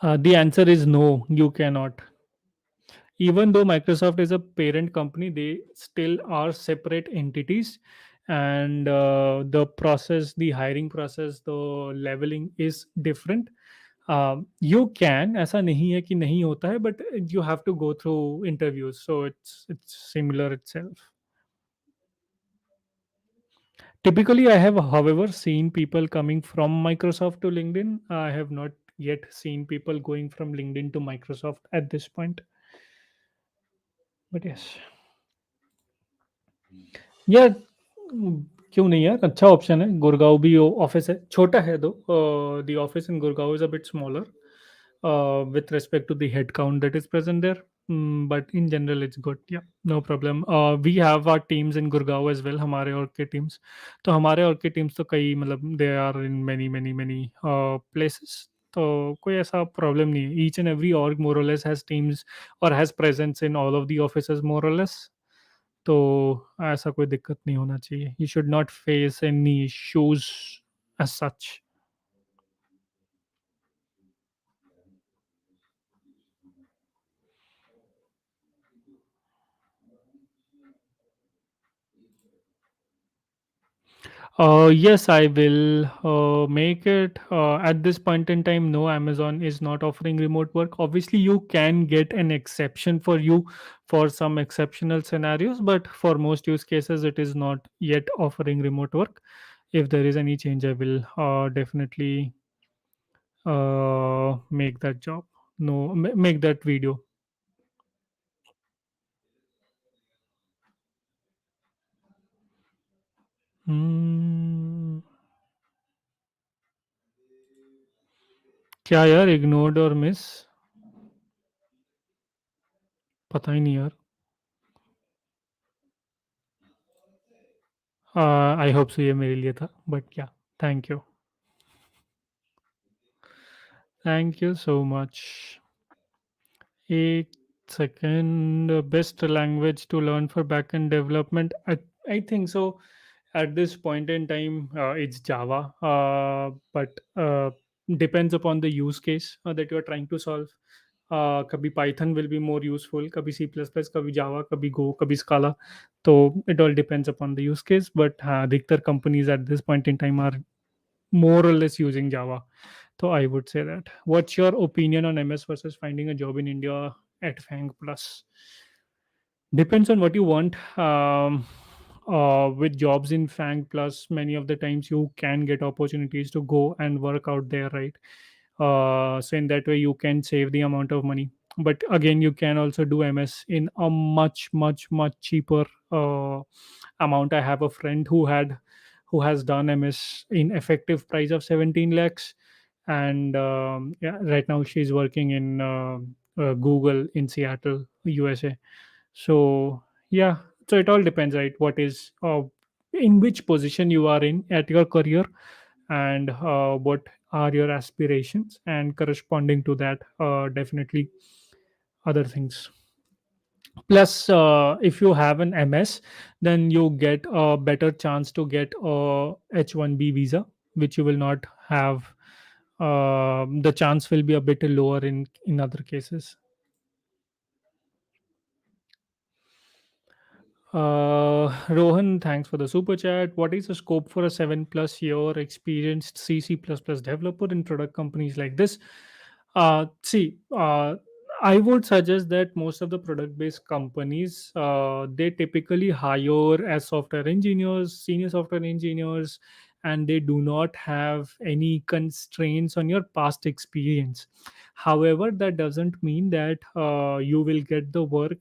The answer is no, you cannot. Even though Microsoft is a parent company, they still are separate entities, and the hiring process, the leveling is different. You can, ऐसा नहीं है कि नहीं होता है, but you have to go through interviews, so it's similar itself. Typically, I have, however, seen people coming from Microsoft to LinkedIn. I have not yet seen people going from LinkedIn to Microsoft at this point, but yes. यार क्यों नहीं यार, अच्छा option है, गुड़गांव भी office है, छोटा है दो. The office in Gurgaon is a bit smaller with respect to the head count that is present there. But in general it's good, yeah, no problem. We have our teams in Gurgaon as well, हमारे और के teams. तो हमारे और के teams तो कई मतलब they are in many many many places. तो कोई ऐसा प्रॉब्लम नहीं है. Each and every org more or less has teams or has presence in all of the offices more or less. तो ऐसा कोई दिक्कत नहीं होना चाहिए. You should not face any issues as such. Yes, I will make it. At this point in time, no, Amazon is not offering remote work. Obviously, you can get an exception for you for some exceptional scenarios, but for most use cases, it is not yet offering remote work. If there is any change, I will definitely make that job. No, make that video. Hmm, क्या यार ignored और miss पता ही नहीं यार. I hope so ये मेरे लिए था बट क्या. Thank you. Thank you so much. A second best language to learn for backend development. I think so. At this point in time, it's Java, but depends upon the use case that you're trying to solve. कभी Python will be more useful, कभी C++, कभी Java, कभी Go, कभी Scala. So it all depends upon the use case. But अधिकतर companies at this point in time are more or less using Java. So I would say that. What's your opinion on MS versus finding a job in India at FANG Plus? Depends on what you want. With jobs in FANG Plus, many of the times you can get opportunities to go and work out there, right? So in that way, you can save the amount of money. But again, you can also do MS in a much, much, much cheaper amount. I have a friend who has done MS in effective price of 17 lakhs, and yeah, right now she's working in Google in Seattle, USA. So yeah, so it all depends, right? What is in which position you are in at your career, and what are your aspirations, and corresponding to that, definitely other things. Plus, if you have an MS, then you get a better chance to get a H1B visa, which you will not have. The chance will be a bit lower in other cases. Rohan, thanks for the super chat. What is the scope for a 7+ year experienced C++ developer in product companies like this? See, I would suggest that most of the product-based companies, they typically hire as software engineers, senior software engineers, and they do not have any constraints on your past experience. However, that doesn't mean that you will get the work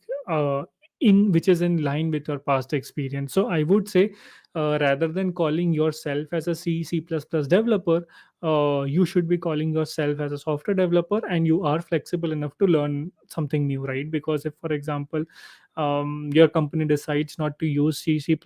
in which is in line with your past experience. So I would say, rather than calling yourself as a C++ developer, you should be calling yourself as a software developer, and you are flexible enough to learn something new, right? Because if, for example, your company decides not to use C++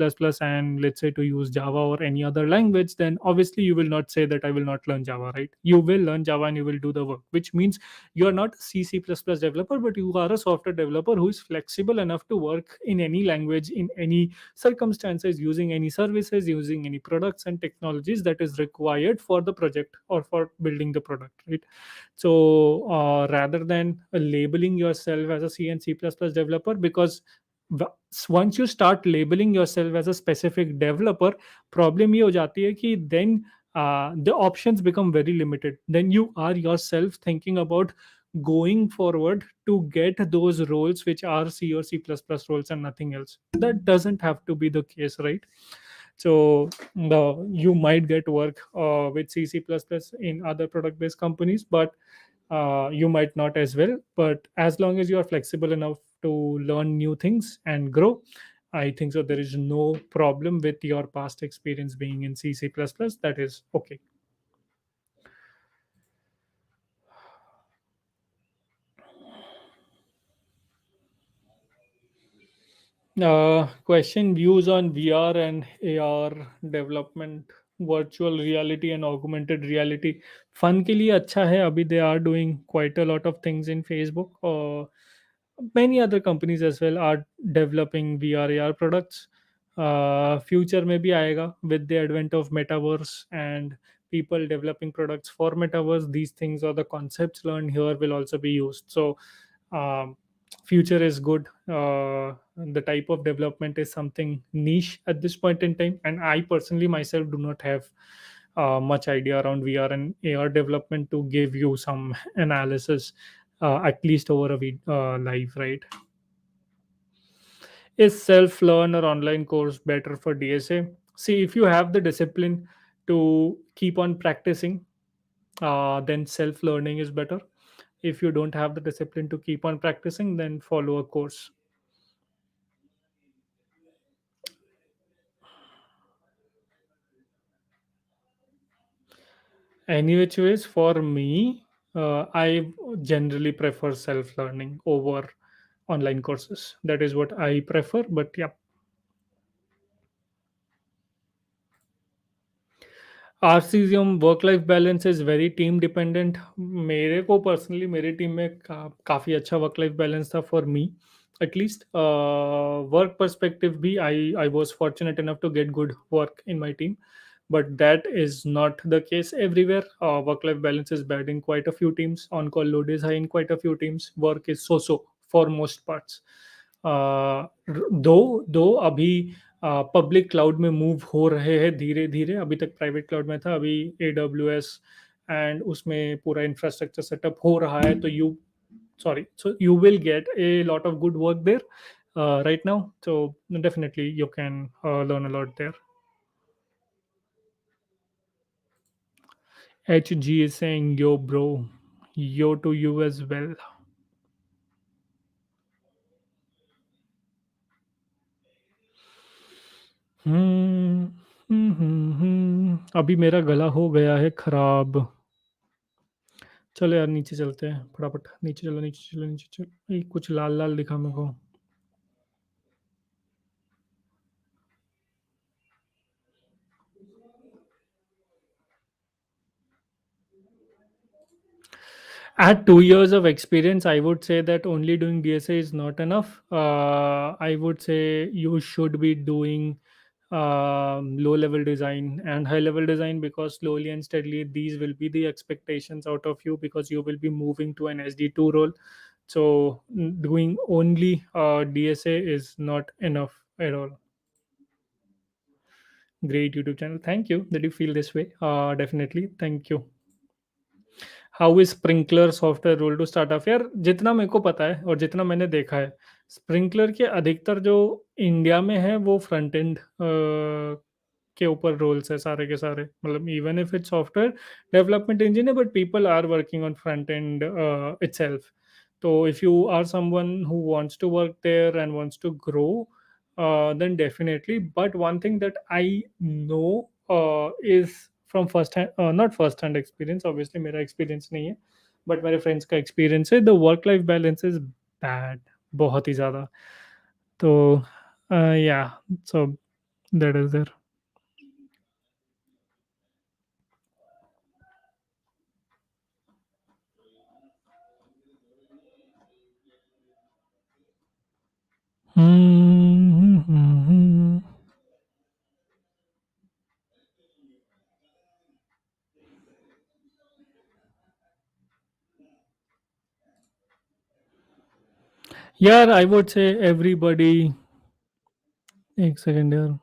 and let's say to use Java or any other language, then obviously you will not say that I will not learn Java, right? You will learn Java and you will do the work, which means you are not a C++ developer, but you are a software developer who is flexible enough to work in any language, in any circumstances, using any services, using any products and technologies that is required for the project or for building the product, right? So rather than labeling yourself as a C and C++ developer, because once you start labeling yourself as a specific developer, problem ये हो जाती है कि then the options become very limited. Then you are yourself thinking about going forward to get those roles which are C or C++ roles and nothing else. That doesn't have to be the case, right? So you might get work with C++ in other product based companies, but you might not as well. But as long as you are flexible enough to learn new things and grow, I think so there is no problem with your past experience being in C++. That is okay. Question: views on VR and AR development, virtual reality and augmented reality. Fun के लिए अच्छा है. अभी they are doing quite a lot of things in Facebook. many other companies as well are developing VR AR products. Future maybe aega with the advent of metaverse and people developing products for metaverse. These things or the concepts learned here will also be used. So um, future is good. The type of development is something niche at this point in time, and I personally myself do not have much idea around VR and AR development to give you some analysis, at least over a live, right? Is self learn or online course better for DSA? See, if you have the discipline to keep on practicing, then self learning is better. If you don't have the discipline to keep on practicing, then follow a course. Any which ways, for me, I generally prefer self learning over online courses. That is what I prefer. But yeah, Arcesium work life balance is very team dependent. मेरे को personally मेरी team में काफ़ी अच्छा work life balance था for me. At least work perspective भी I was fortunate enough to get good work in my team, but that is not the case everywhere. Work life balance is bad in quite a few teams. On call load is high in quite a few teams. Work is so so for most parts. दो अभी public cloud में move हो रहे हैं धीरे धीरे. अभी तक प्राइवेट क्लाउड में था, अभी AWS एंड उसमें पूरा इंफ्रास्ट्रक्चर सेटअप हो रहा है. तो you sorry, so you will get a lot of good work there right now. So definitely you can learn a lot there. HG is saying yo bro, yo to you as well. हम्म अभी मेरा गला हो गया है खराब. चलो यार नीचे चलते हैं फटाफट. नीचे चलो, नीचे चलो, नीचे चलो. कुछ लाल लाल दिखा मेरे को. At 2 years of experience, I would say that only doing DSA is not enough. I would say you should be doing low level design and high level design, because slowly and steadily these will be the expectations out of you, because you will be moving to an SD2 role. So doing only DSA is not enough at all. Great YouTube channel. Thank you that you feel this way. Definitely. Thank you. How is Sprinklr software role to startup? यार जितना मेरे को पता है और जितना मैंने देखा है, स्प्रिंकलर के अधिकतर जो इंडिया में है वो फ्रंट एंड के ऊपर रोल्स है सारे के सारे. मतलब even if it's software development engine है, but people are working on front end itself. तो if you are someone who wants to work there and wants to grow, then definitely. But one thing that I know is from first hand, not first hand experience, obviously मेरा experience नहीं है, but मेरे friends का experience है. The work life balance is bad, बहुत ही ज़्यादा. तो yeah, so that is there. Hmm. Yeah, I would say everybody. एक second यार.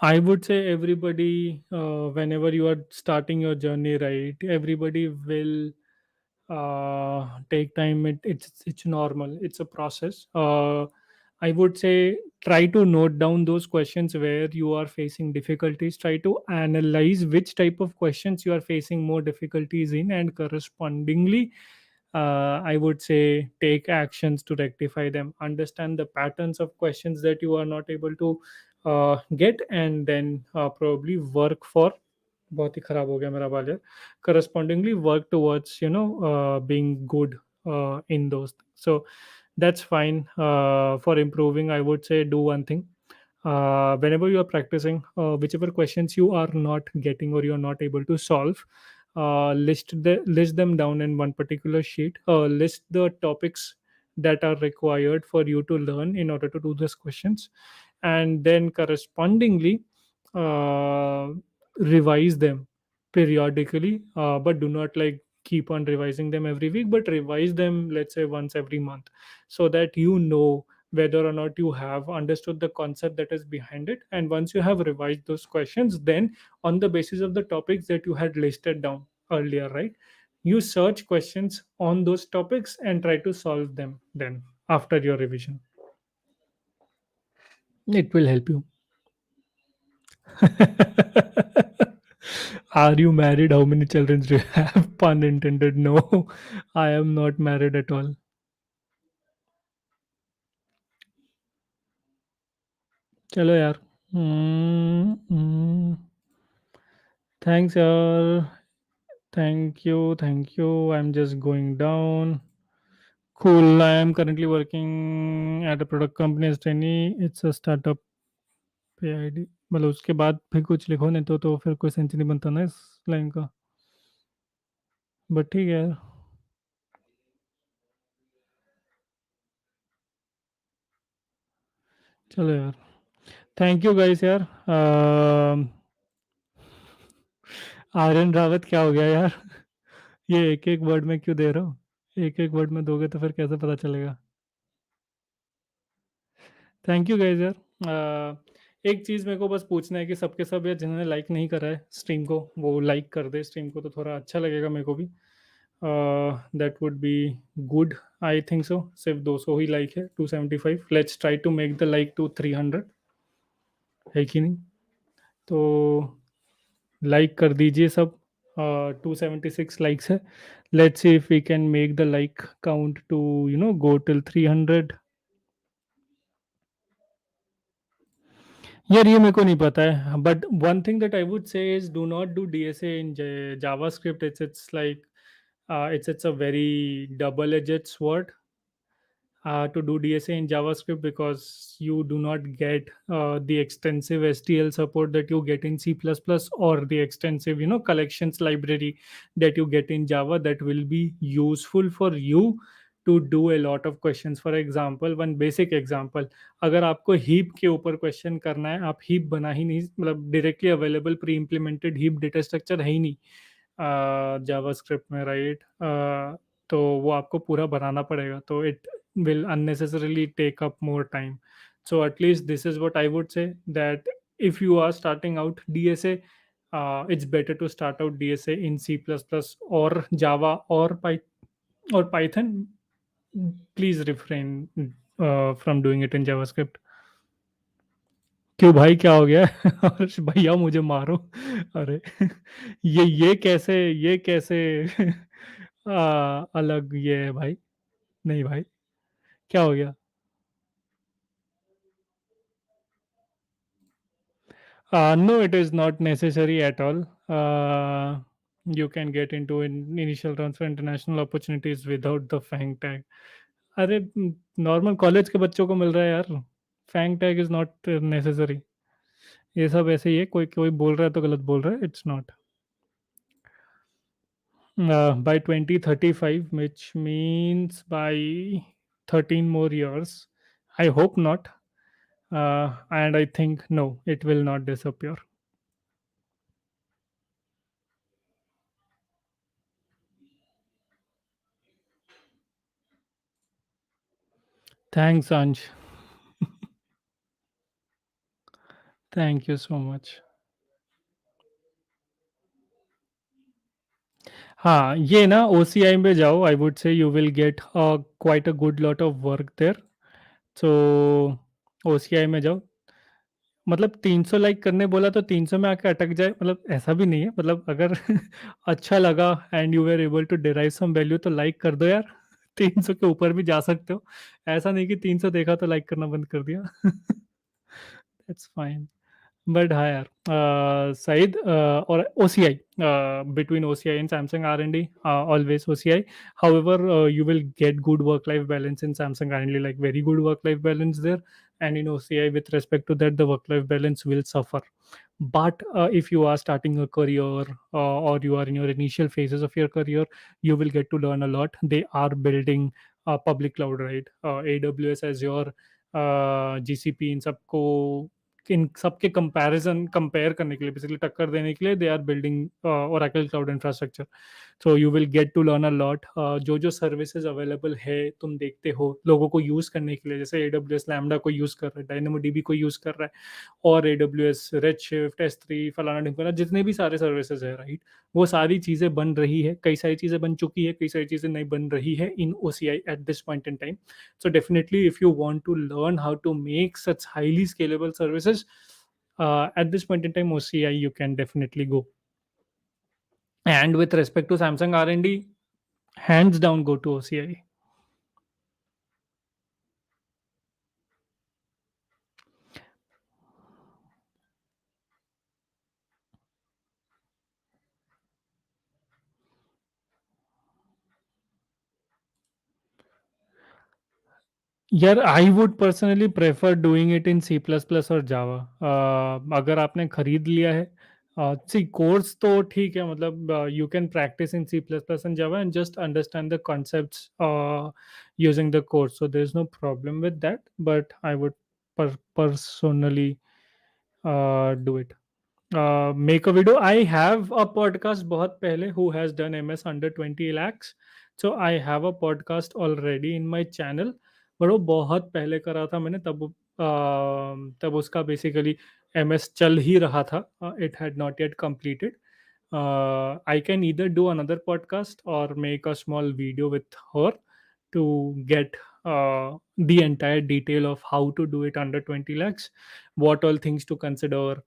I would say everybody, whenever you are starting your journey, right? Everybody will take time. It's normal. It's a process. I would say try to note down those questions where you are facing difficulties. Try to analyze which type of questions you are facing more difficulties in, and correspondingly, I would say take actions to rectify them. Understand the patterns of questions that you are not able to get, and then probably work for. बहुत ही खराब हो गया मेरा बाल यार. Correspondingly work towards being good in those. So that's fine. For improving, I would say do one thing. Whenever you are practicing, whichever questions you are not getting or you are not able to solve, list them down in one particular sheet. List the topics that are required for you to learn in order to do these questions, and then correspondingly uh, revise them periodically, but do not like keep on revising them every week, but revise them, let's say, once every month, so that you know whether or not you have understood the concept that is behind it. And once you have revised those questions, then on the basis of the topics that you had listed down earlier, right, you search questions on those topics and try to solve them then after your revision. It will help you. Are you married? How many children do you have? Pun intended. No, I am not married at all. चलो यार. Thanks यार. Thank you. I'm just going down. Cool. I am currently working at a product company as trainee. It's a startup. पे ID मतलब उसके बाद फिर कुछ लिखो, नहीं तो फिर कोई सेंस नहीं बनता ना इस लाइन का. बट ठीक है यार. चलो यार. थैंक यू गाइस यार. आर्यन रावत क्या हो गया यार? ये एक एक वर्ड में क्यों दे रहे हो? एक एक वर्ड में दोगे तो फिर कैसे पता चलेगा? थैंक यू गाइस यार. एक चीज़ मेरे को बस पूछना है कि सबके सब यार जिन्होंने लाइक नहीं करा है स्ट्रीम को, वो लाइक कर दे स्ट्रीम को, तो थोड़ा अच्छा लगेगा मेरे को भी. That would be good. I think so. सिर्फ 200 ही लाइक है, 275. Let's try to make the like to 300. है कि नहीं? तो लाइक कर दीजिए सब. 276 लाइक्स है. Let's see if we can make the like count to go till 300. यार ये मेरे को नहीं पता है, but one thing that I would say is do not do DSA in JavaScript. It's like it's a very double-edged sword to do DSA in JavaScript, because you do not get the extensive STL support that you get in C++, or the extensive collections library that you get in Java that will be useful for you to do a lot of questions. For example, one basic example, अगर आपको heap के ऊपर question करना है, आप heap बना ही नहीं, मतलब directly available pre implemented heap data structure है ही नहीं जावास्क्रिप्ट में, राइट? तो वो आपको पूरा बनाना पड़ेगा, तो it will unnecessarily take up more time. So at least this is what I would say, that if you are starting out DSA, it's better to start out DSA in C++ or Java or Python. Please refrain from doing it in JavaScript. क्यों भाई, क्या हो गया? और भैया मुझे मारो. अरे ये कैसे अलग ये है भाई. नहीं भाई, क्या हो गया? No, it is not necessary at all. You can get into initial rounds for international opportunities without the FANG tag. अरे नॉर्मल कॉलेज के बच्चों को मिल रहा है यार. FANG tag is not necessary. ये सब ऐसे ही है, कोई कोई बोल रहा है तो गलत बोल रहा है. It's not. By 2035, which means by 13 more years. I hope not. And I think no, it will not disappear. Thanks, Anj. Thank you so much. हाँ, ये ना ओसीआई में जाओ. I would say you will get quite a good lot of work there. So OCI में जाओ. मतलब 300 like करने बोला तो 300 में आके अटक जाए, मतलब ऐसा भी नहीं है. मतलब अगर अच्छा लगा and you were able to derive some value तो लाइक कर दो यार. 300 के ऊपर भी जा सकते हो. ऐसा नहीं कि 300 देखा तो लाइक करना बंद कर दिया. That's fine. But हाँ यार, Said, or OCI, between OCI and Samsung R&D, always OCI. However, you will get good work-life balance in Samsung R&D, like very good work-life balance there. And in OCI, with respect to that, the work-life balance will suffer. But if you are starting a career, or you are in your initial phases of your career, you will get to learn a lot. They are building public cloud, right? AWS, Azure, GCP, इन सबके comparison compare करने के लिए, basically टक्कर देने के लिए, they are building Oracle cloud infrastructure. So you will get to learn a lot. जो services available है तुम देखते हो लोगों को यूज करने के लिए, जैसे AWS लैम्डा को यूज कर रहा है, DynamoDB को यूज कर रहा है, और AWS Redshift, S3, फलाना ढिमकाना, जितने भी सारे सर्विसेज है, राइट? वो सारी चीज़ें बन रही है, कई सारी चीज़ें बन चुकी है, कई सारी चीज़ें नहीं बन रही है इन OCI eight this point in time. So definitely, if you want to learn how to make such highly scalable services, at this point in time, OCI you can definitely go. And with respect to Samsung R&D, hands down go to OCI. यार, I would personally prefer doing it in C++ और जावा. अगर आपने खरीद लिया है, सी course तो ठीक है, मतलब you can practice in C++ and Java and just understand the concepts using the course, so there's no problem with that, but I would personally do it. Make a video. I have a podcast बहुत पहले who has done MS under 20 lakhs. So I have a podcast already in my channel. but वो बहुत पहले करा था मैंने, तब उसका बेसिकली MS चल ही रहा था. It had not yet completed. I can either do another podcast or make a small video with her to get the entire detail of how to do it under 20 lakhs, what all things to consider,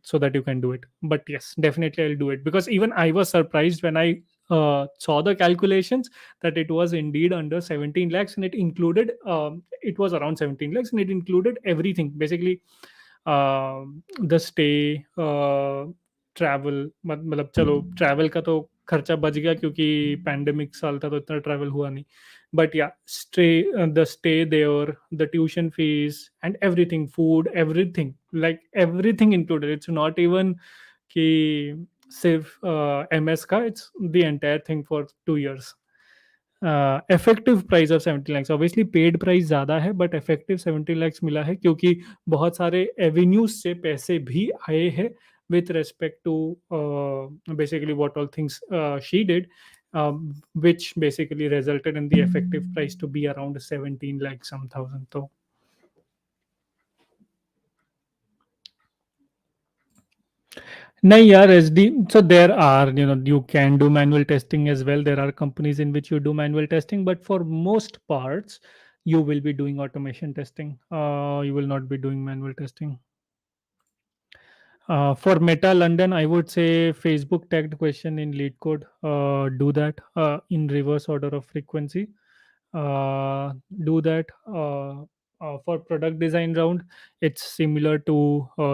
so that you can do it. But yes, definitely I'll do it, because even I was surprised when I saw the calculations that it was indeed under 17 lakhs, and it was around 17 lakhs, and it included everything basically. The stay, travel, मतलब चलो travel का तो खर्चा बच गया क्योंकि pandemic साल था तो इतना ट्रैवल हुआ नहीं. But yeah, stay, the stay there, the tuition fees and everything, food, everything, like everything included. It's not even कि सिर्फ MS का, it's the entire thing for 2 years. Effective price of 70 lakhs, obviously paid price ज़्यादा है, but effective 70 lakhs मिला है क्योंकि बहुत सारे एवेन्यूज से पैसे भी आए हैं with respect to basically what all things she did, which basically resulted in the effective price to be around 17 lakh some thousand. So नहीं यार, SD, so there are, you can do manual testing as well. There are companies in which you do manual testing, but for most parts you will be doing automation testing. You will not be doing manual testing. For Meta London, I would say Facebook tagged question in lead code. Do that in reverse order of frequency. Do that for product design round. It's similar to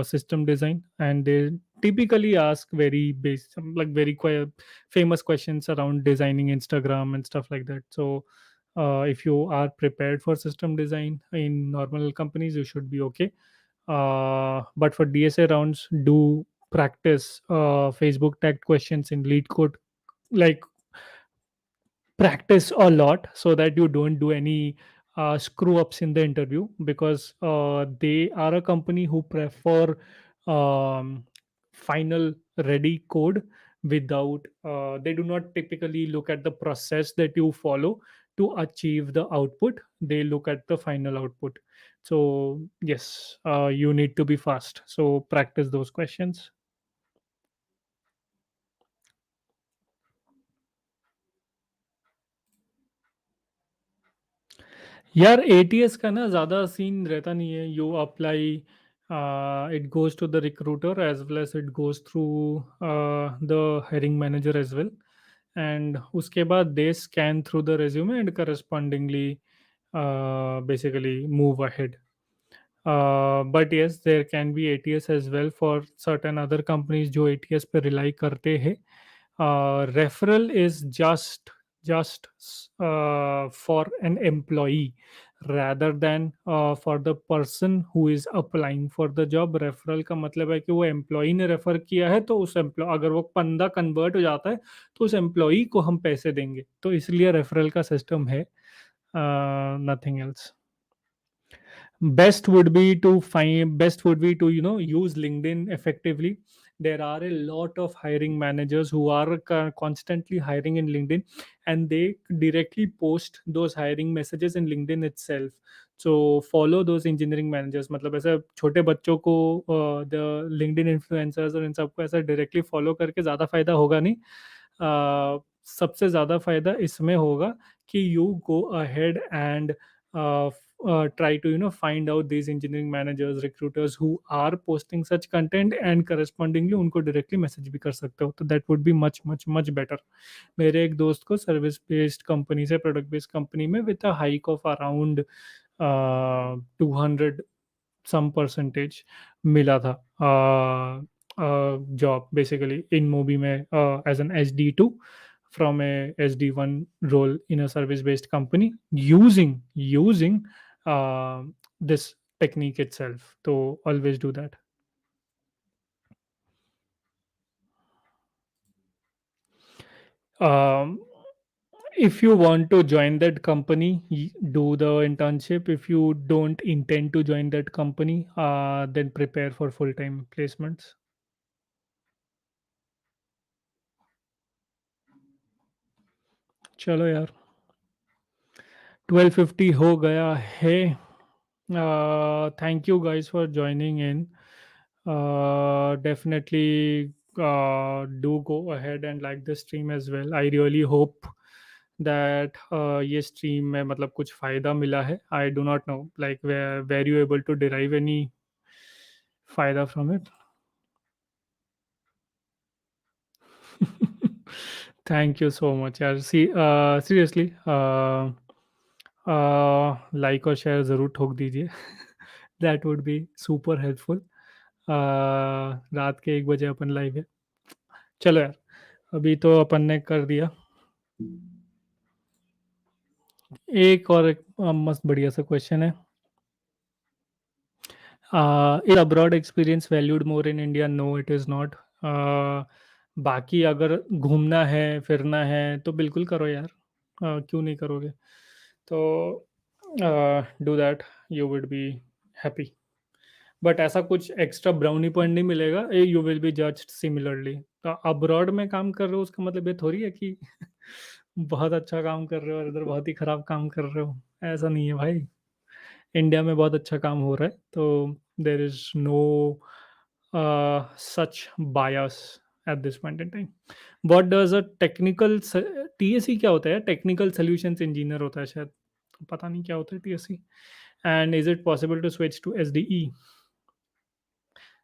system design, and they typically ask very basic, like very quite famous questions around designing Instagram and stuff like that. So if you are prepared for system design in normal companies, you should be okay. But for DSA rounds, do practice Facebook tagged questions in lead code, like practice a lot so that you don't do any screw ups in the interview, because they are a company who prefer um, final ready code. Without They do not typically look at the process that you follow to achieve the output, they look at the final output. So yes, you need to be fast, so practice those questions. यार, ATS का ना ज़्यादा scene रहता नहीं है. You apply, it goes to the recruiter as well as it goes through the hiring manager as well, and उसके बाद they scan through the resume and correspondingly basically move ahead. But yes, there can be ATS as well for certain other companies जो ATS पे rely करते हैं. Referral is just for an employee. rather than for the person who is applying for the job. Referral का मतलब है कि वो employ ने रेफर किया है, तो उस एम्प्लॉय, अगर वो बंदा कन्वर्ट हो जाता है तो उस एम्प्लॉय को हम पैसे देंगे, तो इसलिए रेफरल का सिस्टम है, nothing else. Best would be to use LinkedIn effectively. There are a lot of hiring managers who are constantly hiring in LinkedIn, and they directly post those hiring messages in LinkedIn itself. So follow those engineering managers. मतलब ऐसा छोटे बच्चों को the LinkedIn influencers और इन सबको ऐसा directly follow करके ज़्यादा फायदा होगा नहीं. सबसे ज़्यादा फायदा इसमें होगा कि you go ahead and try to find out these engineering managers, recruiters who are posting such content, and correspondingly उनको directly message भी कर सकते हो, तो that would be much much much better. मेरे एक दोस्त को सर्विस बेस्ड कंपनी से प्रोडक्ट बेस्ड कंपनी में with a hike of around 200 some percentage मिला था job basically in Mobi में as an SD2 from a SD1 role in a service based company using uh, this technique itself. So always do that. Um, if you want to join that company, do the internship. If you don't intend to join that company, then prepare for full time placements. चलो यार, 12:50 हो गया है. Thank you guys for joining in. Definitely do go ahead and like the stream as well. I really hope that ये stream में मतलब कुछ फ़ायदा मिला है. I do not know like were you able to derive any फ़ायदा from it? Thank you so much यार. See, seriously, like और शेयर ज़रूर ठोक दीजिए. That would be super helpful. रात के 1 बजे अपन लाइव है. चलो यार, अभी तो अपन ने कर दिया. एक और एक मस्त बढ़िया सा क्वेश्चन है. Is abroad experience valued more in India? No, it is not. बाकी अगर घूमना है फिरना है तो बिल्कुल करो यार. क्यों नहीं करोगे? तो do that, you will be happy. But ऐसा कुछ एक्स्ट्रा ब्राउनी पॉइंट नहीं मिलेगा. You will B judged similarly. तो अब्रॉड में काम कर रहे हो उसका मतलब ये थोड़ी है कि बहुत अच्छा काम कर रहे हो और इधर बहुत ही खराब काम कर रहे हो. ऐसा नहीं है भाई. इंडिया में बहुत अच्छा काम हो रहा है, तो there is no such bias at this point in time. What does a technical, TSC क्या होता है? टेक्निकल सॉल्यूशंस इंजीनियर होता है शायद. पता नहीं क्या होता है TSC. And is it possible to switch to SDE?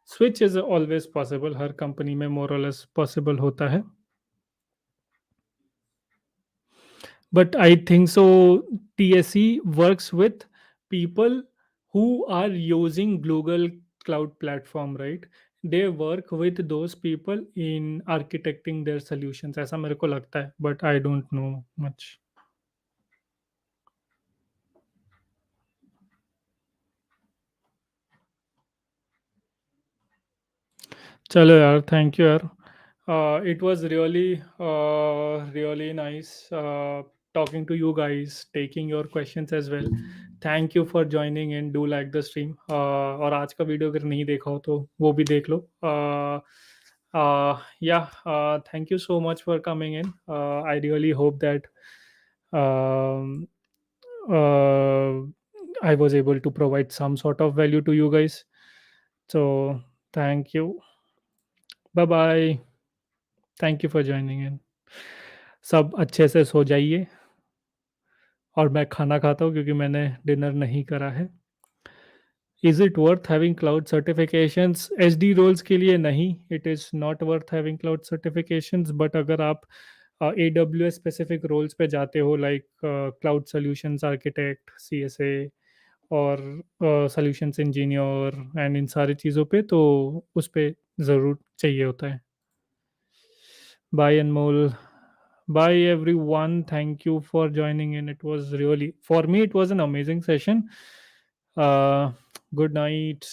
Switch is always possible. हर कंपनी में मोर और लेस पॉसिबल होता है. But I think so. TSE works with people who are using Google Cloud Platform, right? They work with those people in architecting their solutions. ऐसा मेरे को लगता है, but I don't know much. चलो यार, thank you यार. It was really nice talking to you guys, taking your questions as well. Thank you for joining in. Do like the stream. और आज का वीडियो अगर नहीं देखा हो तो वो भी देख लो. Yeah, thank you so much for coming in. I really hope that um, uh, I was able to provide some sort of value to you guys. So thank you. Bye bye. Thank you for joining in. सब अच्छे से सो जाइए. और मैं खाना खाता हूँ क्योंकि मैंने डिनर नहीं करा है. Is it worth having cloud certifications? SD roles के लिए नहीं, it is not worth having cloud certifications. But अगर आप A W S specific roles पे जाते हो, like cloud solutions architect, C S A, और सोल्यूशंस इंजीनियर एंड इन सारी चीज़ों पे, तो उस पे ज़रूर चाहिए होता है. Bye Anmol. Bye everyone. Thank you for joining in. It was really, for me, it was an amazing session. Uh, Good night.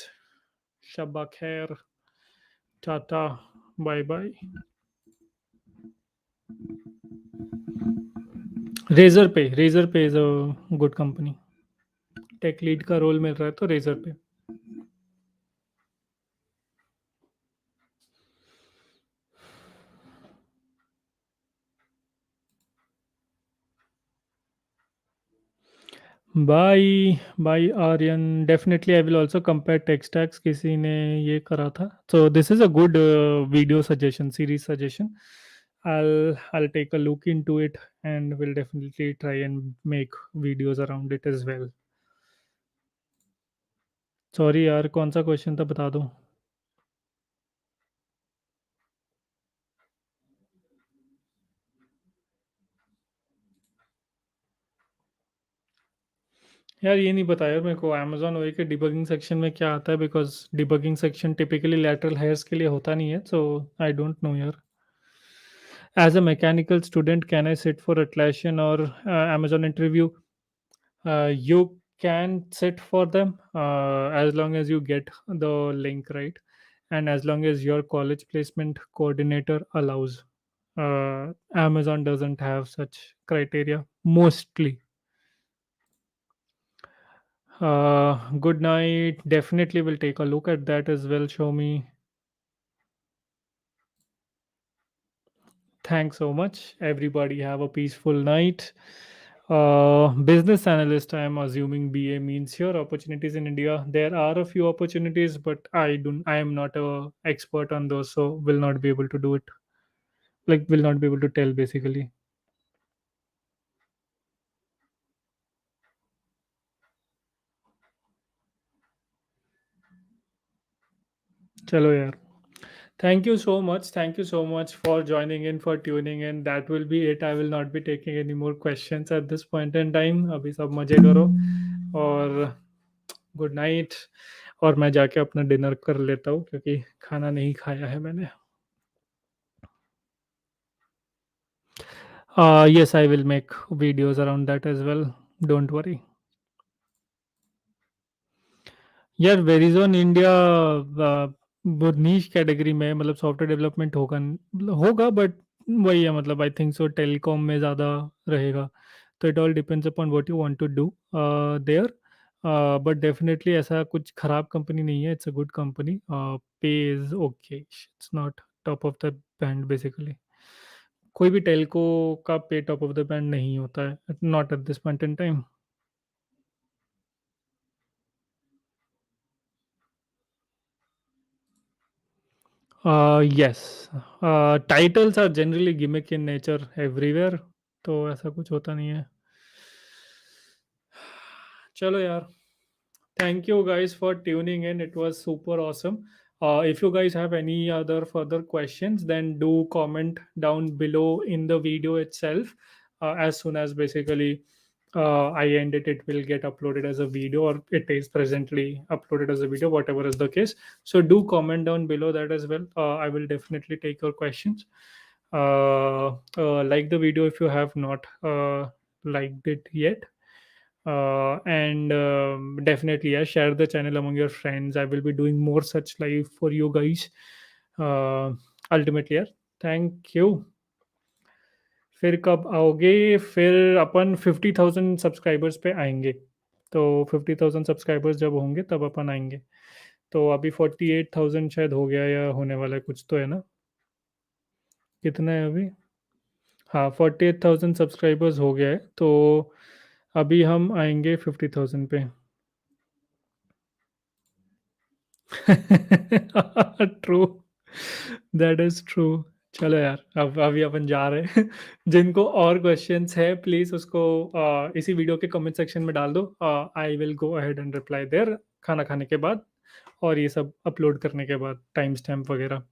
Shabba khair. Tata. Bye bye. Razorpay is a good company. Tech lead का role मिल रहा है तो Razorpay. Bye. Bye Aryan. Definitely I will also compare tech stacks. किसी ने ये करा था, so this is a good video suggestion, series suggestion. I'll take a look into it and will definitely try and make videos around it as well. Sorry यार, कौन सा question था बता दो. यार ये नहीं पता यार मेरे को अमेजोन ओए के डिबगिंग सेक्शन में क्या आता है, because debugging section typically lateral hires के लिए होता नहीं है, सो आई डोंट नो यार. As a mechanical student can I sit for Atlassian or Amazon interview? You can sit for them as long as you get the link right, and as long as your college placement coordinator allows. Amazon doesn't have such criteria mostly. Good night. Definitely will take a look at that as well. Show me. Thanks so much. Everybody have a peaceful night. Business analyst, I am assuming BA means here. Opportunities in India. There are a few opportunities, but I am not a expert on those, so will not be able to do it. Like will not be able to tell basically. Chalo yaar. Thank you so much. Thank you so much for joining in, for tuning in. That will be it. I will not be taking any more questions at this point in time. अभी सब मजे करो और good night. और मैं जाके अपना dinner कर लेता हूँ क्योंकि खाना नहीं खाया है मैंने. Yes, I will make videos around that as well. Don't worry. यार वेरिजोन इंडिया वो नीश कैटेगरी में, मतलब सॉफ्टवेयर डेवलपमेंट होगा बट वही है, मतलब आई थिंक सो टेलीकॉम में ज़्यादा रहेगा. तो it all depends upon what you want to do there. But definitely ऐसा कुछ ख़राब कंपनी नहीं है. It's a good company. Pay is okay. It's not top of the band basically. कोई भी टेलको का पे टॉप ऑफ द बैंड नहीं होता है, not at this point in time. Yes. Titles are generally gimmick in nature everywhere. तो ऐसा कुछ होता नहीं है. चलो यार. Thank you guys for tuning in. It was super awesome. If you guys have any other further questions, then do comment down below in the video itself. As soon as basically I end it, it will get uploaded as a video, or it is presently uploaded as a video, whatever is the case. So do comment down below that as well. I will definitely take your questions. Like the video if you have not liked it yet. And definitely, yeah, share the channel among your friends. I will be doing more such live for you guys. uh, Ultimately, yeah. Thank you. फिर कब आओगे? फिर अपन 50,000 subscribers पे आएंगे. तो 50,000 subscribers जब होंगे तब अपन आएंगे. तो अभी 48,000 शायद हो गया या होने वाला है, कुछ तो है ना. कितना है अभी? हाँ, 48,000 सब्सक्राइबर्स हो गया है. तो अभी हम आएंगे 50,000 पे. ट्रू. That is true. चलो यार, अब अभी अपन जा रहे हैं. जिनको और क्वेश्चंस है प्लीज उसको इसी वीडियो के कमेंट सेक्शन में डाल दो. I will go ahead and reply there खाना खाने के बाद, और ये सब अपलोड करने के बाद टाइम स्टैम्प वगैरह.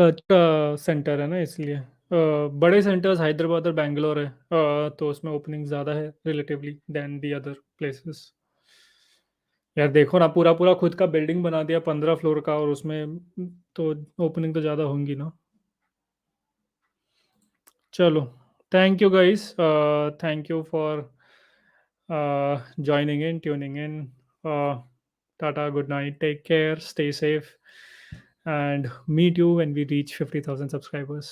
का सेंटर है ना इसलिए. बड़े सेंटर्स हैदराबाद और बैंगलोर है. तो उसमें ओपनिंग ज़्यादा है relatively than the other places. यार देखो ना, पूरा पूरा खुद का बिल्डिंग बना दिया 15 फ्लोर का, और उसमें तो ओपनिंग तो ज़्यादा होंगी ना। चलो, thank you guys, thank you for joining in, tuning in. Tata, good night, take care, stay safe, and meet you when we reach 50,000 subscribers.